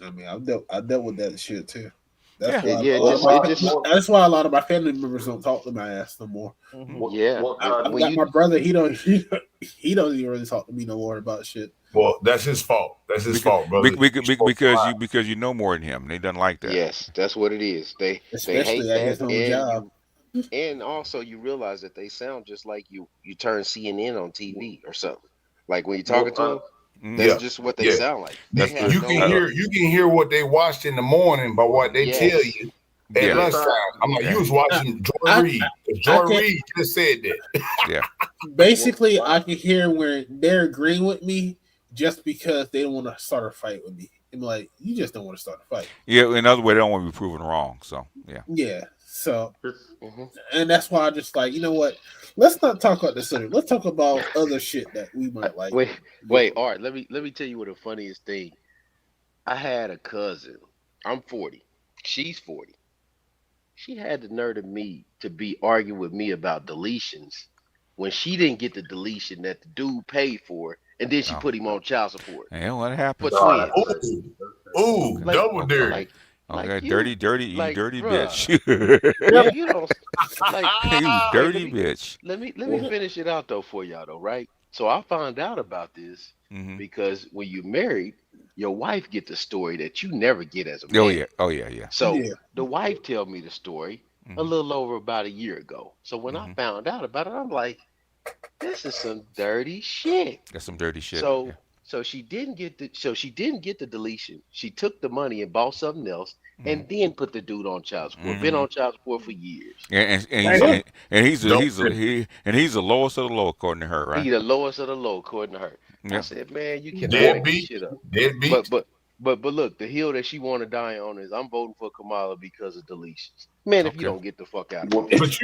I mean, I dealt with that shit too. That's why a lot of my family members don't talk to my ass no more. Yeah. I've got my brother. He don't even really talk to me no more about shit. Well, that's his fault. That's his fault, brother. Because you know more than him. They doesn't like that. Yes, that's what it is. They hate at his own job. And also you realize that they sound just like you turn CNN on TV or something. Like when you're talking to them, that's just what they sound like. You can hear what they watched in the morning by what they tell you at lunchtime. I'm like, you was watching Joy Reid. Joy Reid just said that. Yeah. Basically, I can hear where they're agreeing with me just because they don't want to start a fight with me. I'm like, you just don't want to start a fight. Yeah, in other words, they don't want to be proven wrong. So yeah. Yeah. So, and that's why I just like, you know what? Let's not talk about the subject. Let's talk about other shit that we might like. Wait. All right. Let me tell you what the funniest thing. I had a cousin. I'm 40. She's 40. She had the nerve of me to be arguing with me about deletions when she didn't get the deletion that the dude paid for, and then she put him on child support. Yeah, what happened? For twins. Double dirty. Dirty, bruh, bitch. You don't you dirty bitch. Let me finish it out though for y'all though, right? So I found out about this because when you married, your wife get the story that you never get as a man. Oh yeah. So the wife tell me the story a little over about a year ago. So when I found out about it, I'm like, this is some dirty shit. That's some dirty shit. So she didn't get the deletion. She took the money and bought something else, and then put the dude on child support. Been on child support for years. And he's the lowest of the low according to her, right? He's the lowest of the low according to her. Yeah. I said, man, you cannot make this shit up. But look, the hill that she want to die on is I'm voting for Kamala because of deletions. Man, if you don't get the fuck out of here. But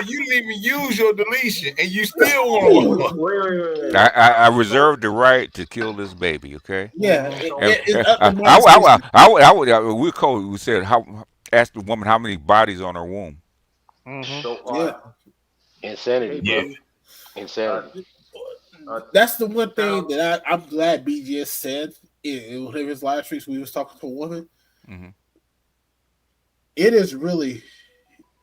you didn't even use your deletion, and you still want one. I reserved the right to kill this baby. Okay. Yeah. We said ask the woman how many bodies on her womb. Insanity, bro. Insanity. That's the one thing that I'm glad BGS said in one of his live streams. We was talking to a woman. It is really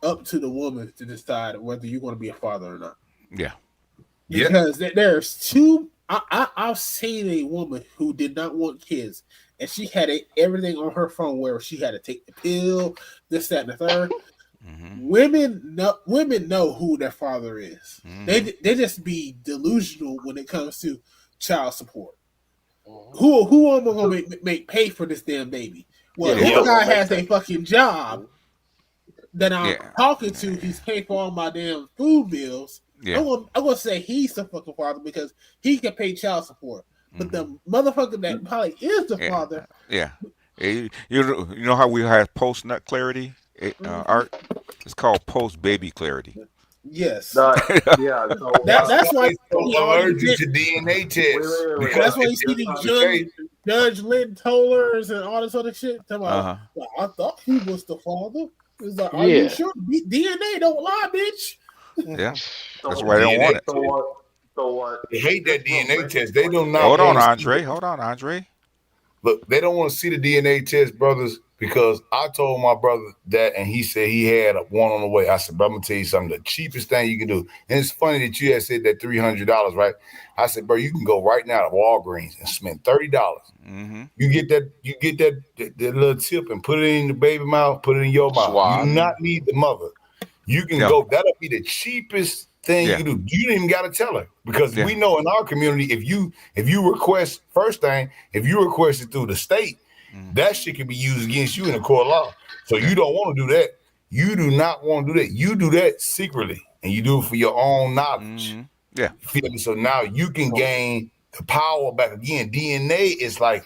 up to the woman to decide whether you want to be a father or not. Yeah. Because there's two. I've seen a woman who did not want kids, and she had everything on her phone where she had to take the pill, this, that, and the third. Women know who their father is. They just be delusional when it comes to child support. Who am I gonna make pay for this damn baby? Well, this guy has a fucking job that I'm talking to. He's paying for all my damn food bills. Yeah. I'm gonna say he's the fucking father because he can pay child support. But the motherfucker that probably is the father. Yeah. You know how we have post nut clarity, Art? It's called post baby clarity. Yes. Yeah. So That's That's why why they so allergic to DNA tests. wait. Because that's why if you see that's the not the case, Judge Lynn Tollers and all this other shit. Talking about, Uh-huh. "Well, I thought he was the father. It's like, are you Yeah. sure? DNA don't lie, bitch. Yeah. That's So why they don't want DNA it. so test, what? So what? they hate Just that real DNA quick. test. They do not Hold on, want to see. Andre. Hold on, Andre. Look, they don't want to see the DNA test, brothers, because I told my brother that, and he said he had one on the way. I said, bro, I'm gonna tell you something. The cheapest thing you can do, and it's funny that you had said that $300, right? I said, bro, you can go right now to Walgreens and spend $30. Mm-hmm. You get that little tip and put it in the baby mouth, put it in your mouth. You do Swab. not need the mother. You can Yeah. go. That'll be the cheapest thing you Yeah. can do. You didn't even got to tell her because Yeah. we know in our community, if you request first thing, if you request it through the state, that shit can be used against you in a court of law. So Yeah. you don't want to do that. You do not want to do that. You do that secretly, and you do it for your own knowledge. Mm-hmm. Yeah. You feel me? So now you can gain the power back again. DNA is like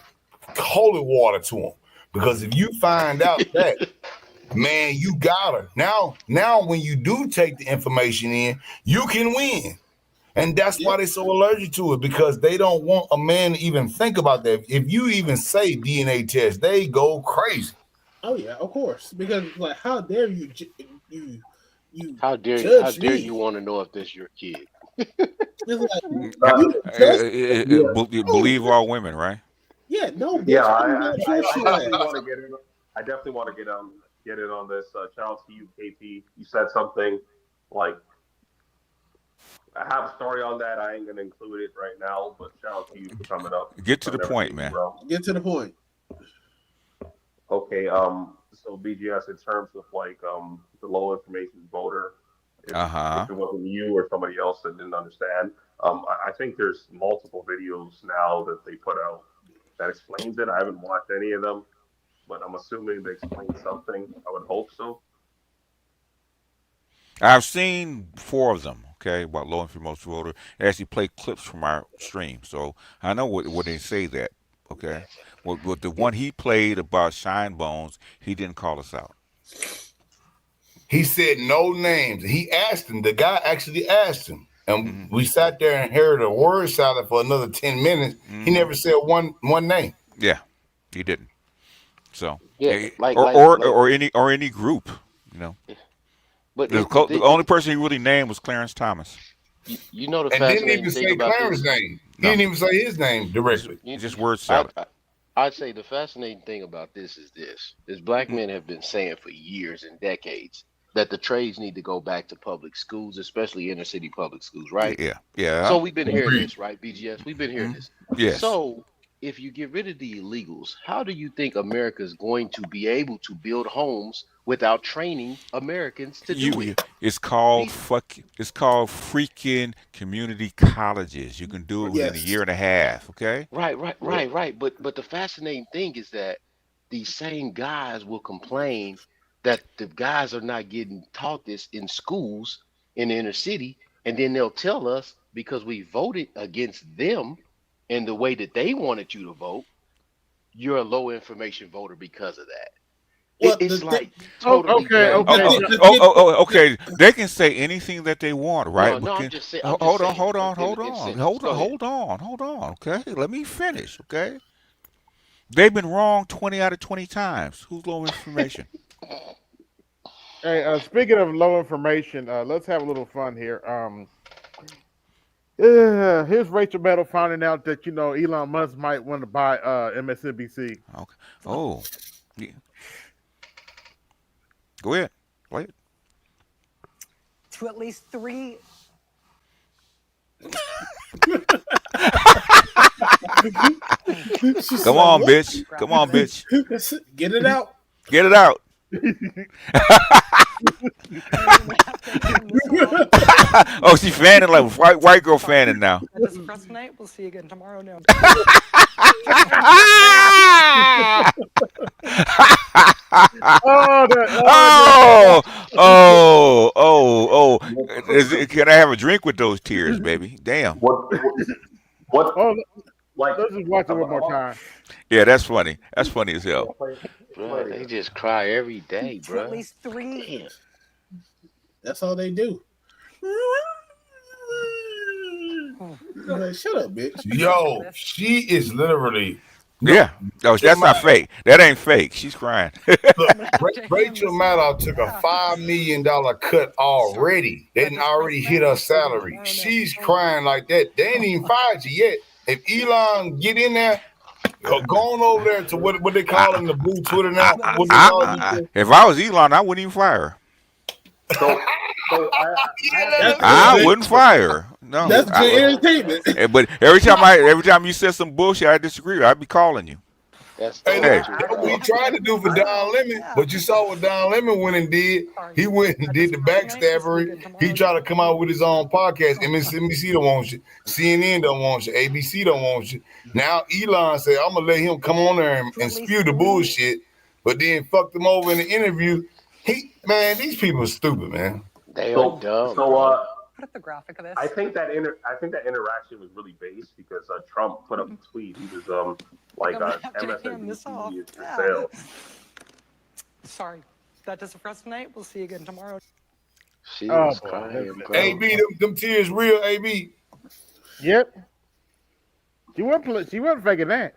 holy water to them because if you find out that, man, you got her. Now when you do take the information in, you can win. And that's why they're so allergic to it because they don't want a man to even think about that. If you even say DNA test, they go crazy. Oh yeah, of course. Because like, how dare you How judge dare you me? want to know if this your kid? It's like Uh, you didn't judge me. Believe all women, right? Yeah, no, Yeah, bitch, I do not trust I your definitely ass. want to get in. I definitely want to get in on this. Shout out to you, KP. You said something like I have a story on that. I ain't gonna include it right now, but shout out to you for coming up. Get to the on point, everything, man. bro. Get to the point. Okay. So BGS in terms of like the low information voter, Uh-huh. if it wasn't you or somebody else that didn't understand, I think there's multiple videos now that they put out that explains it. I haven't watched any of them, but I'm assuming they explain something. I would hope so. I've seen 4 of them, okay, about low information voter. They actually play clips from our stream. So I know what they say that, okay? With the one he played about Shine Bones, he didn't call us out. He said no names. He asked him. The guy actually asked him. And we sat there and heard a word salad for another 10 minutes. He never said one name. Yeah, he didn't. So, Yeah, or any group, you know. But The only person he really named was Clarence Thomas. You know the And didn't fascinating even thing say about Clarence's this? name. He didn't even say his name directly. Just word salad. I'd say the fascinating thing about this is black men have been saying for years and decades that the trades need to go back to public schools, especially inner city public schools, right? Yeah. So we've been hearing this, right, BGS? We've been hearing this. Yes. So if you get rid of the illegals, how do you think America is going to be able to build homes without training Americans to do it? It's called It's called freaking community colleges. You can do it within a year and a half. Okay. Right. But the fascinating thing is that these same guys will complain that the guys are not getting taught this in schools in the inner city, and then they'll tell us because we voted against them and the way that they wanted you to vote, you're a low information voter because of that. It's like totally okay. They can say anything that they want, right? No, I'm just saying. Hold on. Okay, let me finish. Okay, they've been wrong 20 out of 20 times. Who's low information? Hey, speaking of low information, let's have a little fun here. Here's Rachel Maddow finding out that Elon Musk might want to buy MSNBC. Okay. Oh. Yeah. Go ahead. Play it. To at least 3. Come on, bitch. Come on, bitch. Get it out. Get it out. Oh, she's fanning like white girl fanning now. This is press night. We'll see you again tomorrow noon. Can I have a drink with those tears, baby? Damn. What Oh, like let's just watch it one more about time. Yeah, that's funny. That's funny as hell. Bro, they just cry every day, To at bro. least 3. Damn. That's all they do. Like, shut up, bitch. Yo, she is literally Yeah. Oh, that's not fake. That ain't fake. She's crying. look, Rachel Maddow took a $5 million cut already. They didn't already hit her salary. She's crying like that. They ain't even fired you yet. If Elon get in there, go on over there to what they call in the blue Twitter now. What they call it? If I was Elon, I wouldn't even fire her. So I wouldn't fire her. No, That's good entertainment. But every time you said some bullshit, I disagree. I'd be calling you. That's what he tried to do for Don Lemon, but you saw what Don Lemon went and did. He went and did the backstabbery. He tried to come out with his own podcast. MSNBC don't want you. CNN don't want you. ABC don't want you. Now Elon said, I'm going to let him come on there and spew the bullshit, but then fucked him over in the interview. These people are stupid, man. They are dumb. Put up the graphic of this. I think that interaction was really based because Trump put up a tweet. He was MSNBC is for sale. Sorry. That does it for us tonight. We'll see you again tomorrow. She was crying. AB, them tears real, AB. Yep. She wasn't faking that.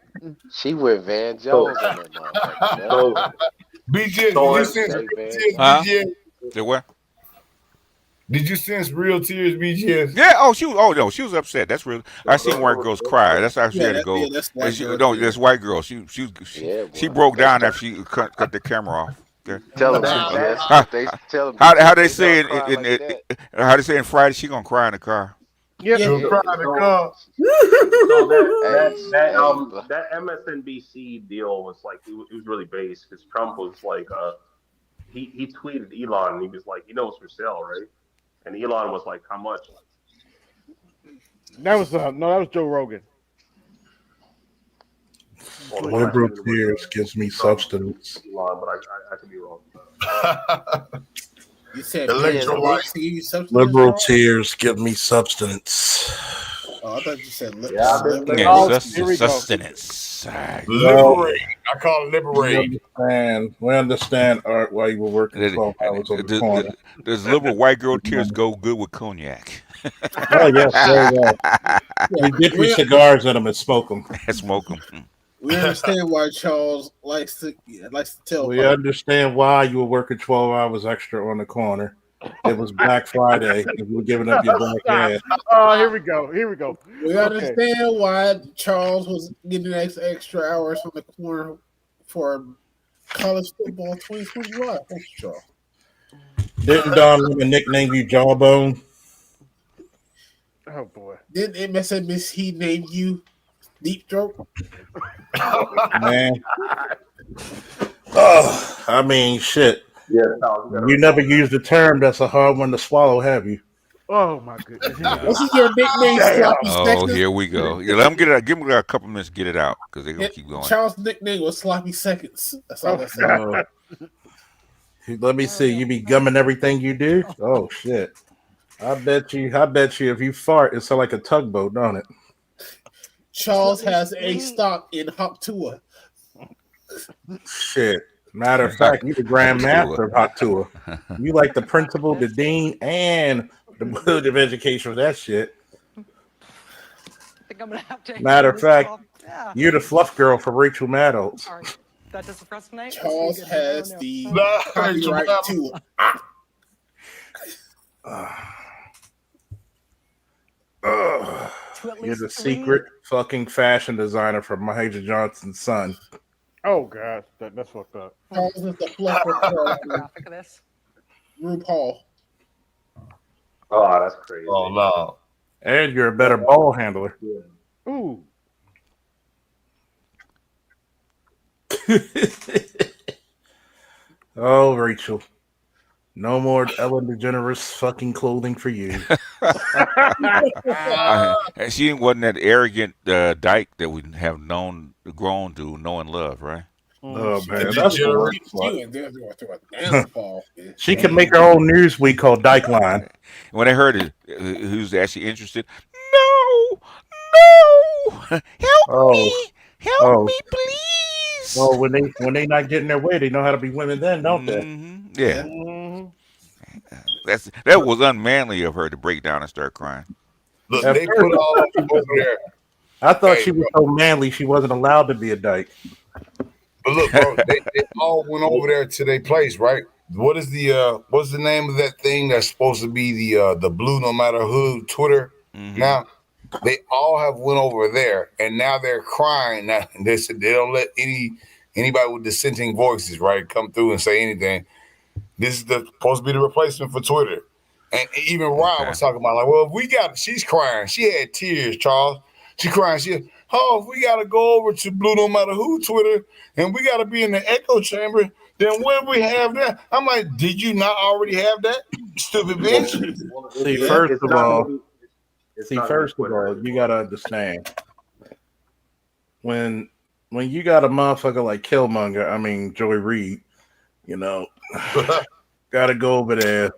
She went Van Jones on that motherfucker. BJ, did you sense real tears, BJ? Did what? Did you sense real tears, BJ? Yeah. She was upset. That's real. I seen white girls cry. That's how she had to go. That's white girl. She broke down after she cut the camera off. Okay. Tell them, tell them. How they say how they say in Friday, she gonna cry in the car. So that MSNBC deal was like it was really based because Trump was like he tweeted Elon and he was like, it's for sale, right? And Elon was like, how much? That was that was Joe Rogan. Liberal tears gives me substance. Elon, but I could be wrong. You said electrolyte. Liberal tears give me substance. Oh, I thought you said sustenance. Liberate. I call it liberate. We understand, Art, why you were working 12 hours on the corner. Does liberal white girl tears go good with cognac? Oh, yes, very well. We dip your cigars in them and smoke them. Smoke them. We understand why Charles likes to tell. We understand why you were working 12 hours extra on the corner. It was Black Friday, and you were giving up your black ass. Oh, here we go. We understand why Charles was getting extra hours on the corner for college football 2021. Thanks, Charles. Didn't Don Lemon nickname you Jawbone? Oh boy. Didn't MSNBC name you Deep Throat? Man. Oh, I mean, shit. Yeah, you never used the term that's a hard one to swallow, have you? Oh my goodness. This is your nickname, Sloppy Seconds. Here we go. Yeah, let them get it out. Give them a couple minutes to get it out because they're gonna keep going. Charles' nickname was Sloppy Seconds. That's all I said. Let me see. You be gumming everything you do? Oh shit. I bet you if you fart, it sounds like a tugboat, don't it? Charles has a stock in Hop Tour. Shit. Matter of fact, you the grand master of Hot Tour. You like the principal, the dean, and the board of education for that shit. I think I'm gonna have to Matter of fact, you're the fluff girl for Rachel Maddow. Sorry. That does it for us tonight. Charles has the copyright to You're the secret fucking fashion designer for Major Johnson's son. Oh god, that's fucked up. Charles is the fluffer graphic of this. RuPaul. Oh, that's crazy. Oh no. And you're a better ball handler. Yeah. Ooh. Oh, Rachel. No more Ellen DeGeneres fucking clothing for you. She wasn't that arrogant dyke that we have grown to know and love, right? Oh man, And that's the worst She part. went there through a downfall, man. She can make her own news week called Dyke Line. When they heard it, who's actually interested? No, no, Oh, help oh, me, please. oh. When they not getting their way, they know how to be women. Then, don't they? Yeah, Mhm. that was unmanly of her to break down and start crying. Look, At they first, put all of them over there. I thought Hey, she was bro. so manly she wasn't allowed to be a dyke. But look, bro, they all went over there to their place, right? What's the name of that thing that's supposed to be the blue no matter who Twitter now? They all have went over there and now they're crying. Now they said they don't let anybody with dissenting voices, right, come through and say anything. This is supposed to be the replacement for Twitter. And even Ryan was talking about, like, well, if we got, she's crying. She had tears, Charles. She crying. If we got to go over to Blue No Matter Who Twitter and we got to be in the echo chamber, then when we have that? I'm like, did you not already have that, stupid bitch? See, first of all, you gotta understand when you got a motherfucker like Killmonger, I mean Joy Reid, you know, gotta go over there,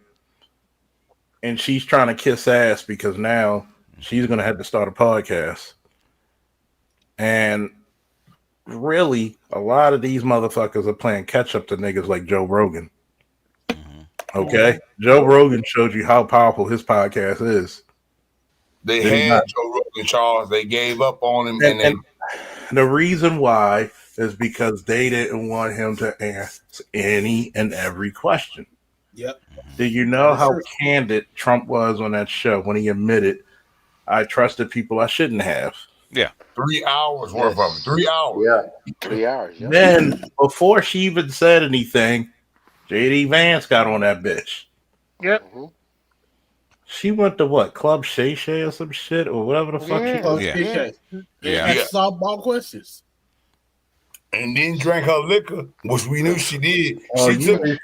and she's trying to kiss ass because now she's gonna have to start a podcast, and really, a lot of these motherfuckers are playing catch up to niggas like Joe Rogan. Okay, Joe Rogan showed you how powerful his podcast is. They Did he had not? Joe Rogan, Charles. They gave up on him, And the reason why is because they didn't want him to answer any and every question. Yep. Do you know how candid Trump was on that show when he admitted, I trusted people I shouldn't have? Yeah. 3 hours worth of it. 3 hours. Yeah. 3 hours. Yeah. Then, before she even said anything, JD Vance got on that bitch. Yep. She went to what? Club Shay Shay or some shit or whatever the fuck she was. Asked softball questions. And then drank her liquor, which we knew she did. Oh, She took a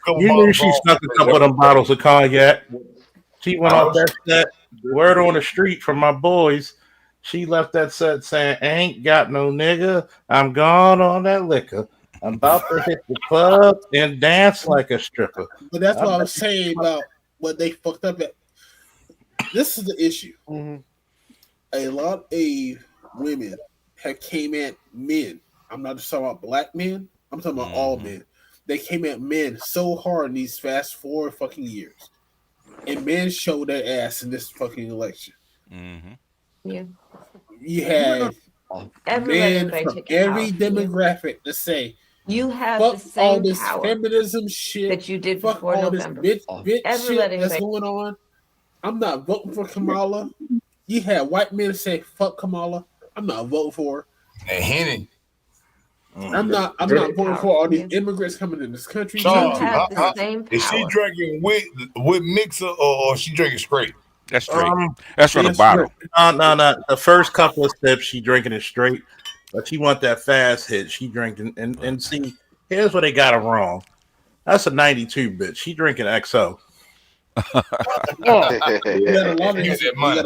couple you knew bottles she off. snuck a couple of them bottles of cognac. She went off that set. Word on the street from my boys. She left that set saying, "Ain't got no nigga. I'm gone on that liquor. I'm about to hit the club and dance like a stripper." But that's what I was saying about what they fucked up at. This is the issue. A lot of women have came at men. I'm not just talking about black men. I'm talking about all men. They came at men so hard in these fast 4 fucking years. And men showed their ass in this fucking election. Yeah. You had men from every demographic to say, you have fuck the same all this power feminism shit that you did fuck before all November. this bitch Ever shit let that's anybody- going on. I'm not voting for Kamala. You had white men say, fuck Kamala. I'm not voting for her. And Henny. I'm not voting for all these immigrants coming in this country. Charles, same is she power. drinking with mixer or she drinking straight? That's straight. That's from the bottle. No. The first couple of sips, she drinking it straight, but she want that fast hit. She drinking and see. Here's where they got her wrong. That's a 92 bitch. She drinking XO. You got a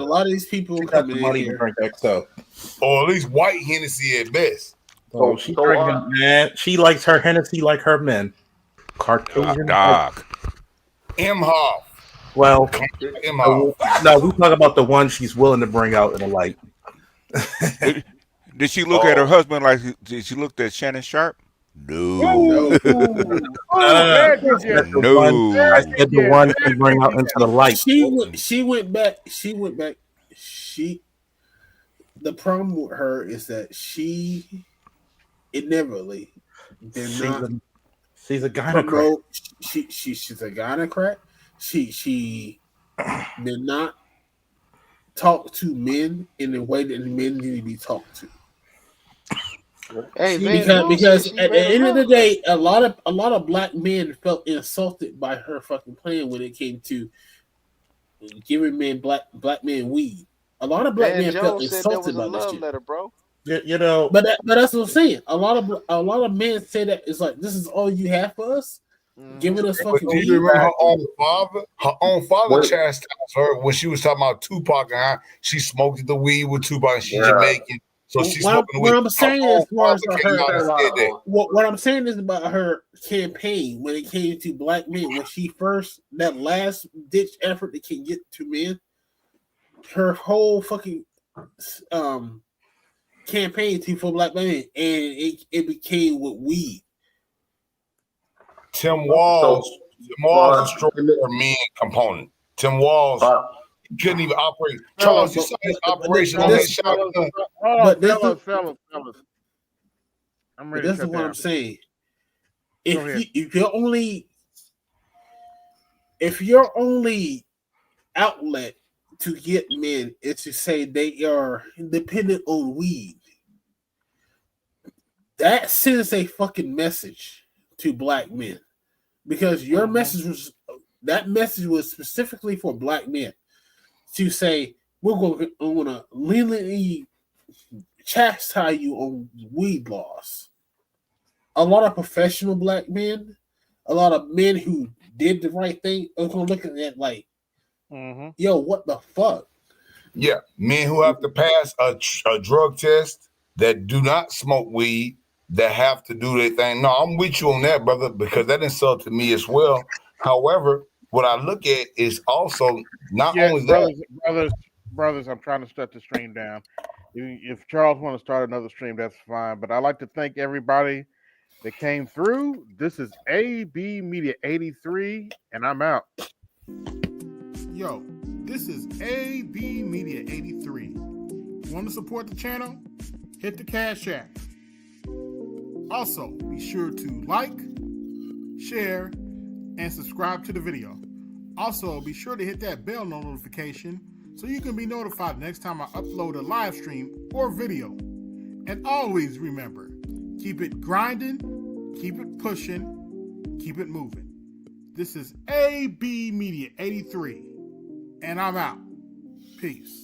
lot of these people coming in here. Drink XO, or at least white Hennessy at best. Oh, she drinking, man. She likes her Hennessy like her men. Caucasian dog. Imhoff. Well, Imhoff. no, we talk about the one she's willing to bring out in the light. Did she look at her husband like? Did she look at Shannon Sharp? No. No. I said the one she bring out into the light. She went back. The problem with her is that she inevitably did not. She's a gynocrat. She's a gynocrat. She did not talk to men in the way that men need to be talked to. Hey, because at the end of the day, a lot of black men felt insulted by her fucking plan when it came to giving men black men weed. A lot of black men felt insulted by this shit. Letter, bro. You know, but that's what I'm saying. A lot of men say that it's like, this is all you have for us, giving us fucking weed. Do you remember her own father chastised her when she was talking about Tupac and how she smoked the weed with Tupac and she's Jamaican. So she's what smoking weed. I'm saying is, What I'm saying is about her campaign when it came to black men. When she first that last ditch effort to get to men, her whole fucking campaign for black men, and it became with weed. Tim Walz destroyed her men component. Tim Walz couldn't even operate. Charles, you saw his operation on that shotgun. Fellas. I'm ready to shut down. This is what I'm saying. If your only outlet to get men is to say they are dependent on weed, that sends a fucking message to black men, because your message was specifically for black men to say we're going to leniently chastise you on weed laws. A lot of professional black men, a lot of men who did the right thing are going to look at that like, yo, what the fuck? Yeah, men who have to pass a drug test, that do not smoke weed, that have to do their thing. No, I'm with you on that, brother, because that insulted me as well. However, what I look at is also not only that. Brothers, I'm trying to shut the stream down. If Charles want to start another stream, that's fine. But I'd like to thank everybody that came through. This is AB Media 83, and I'm out. Yo, this is AB Media 83. Want to support the channel? Hit the Cash App. Also, be sure to like, share, and subscribe to the video. Also, be sure to hit that bell notification so you can be notified next time I upload a live stream or video. And always remember, keep it grinding, keep it pushing, keep it moving. This is AB Media 83, and I'm out. Peace.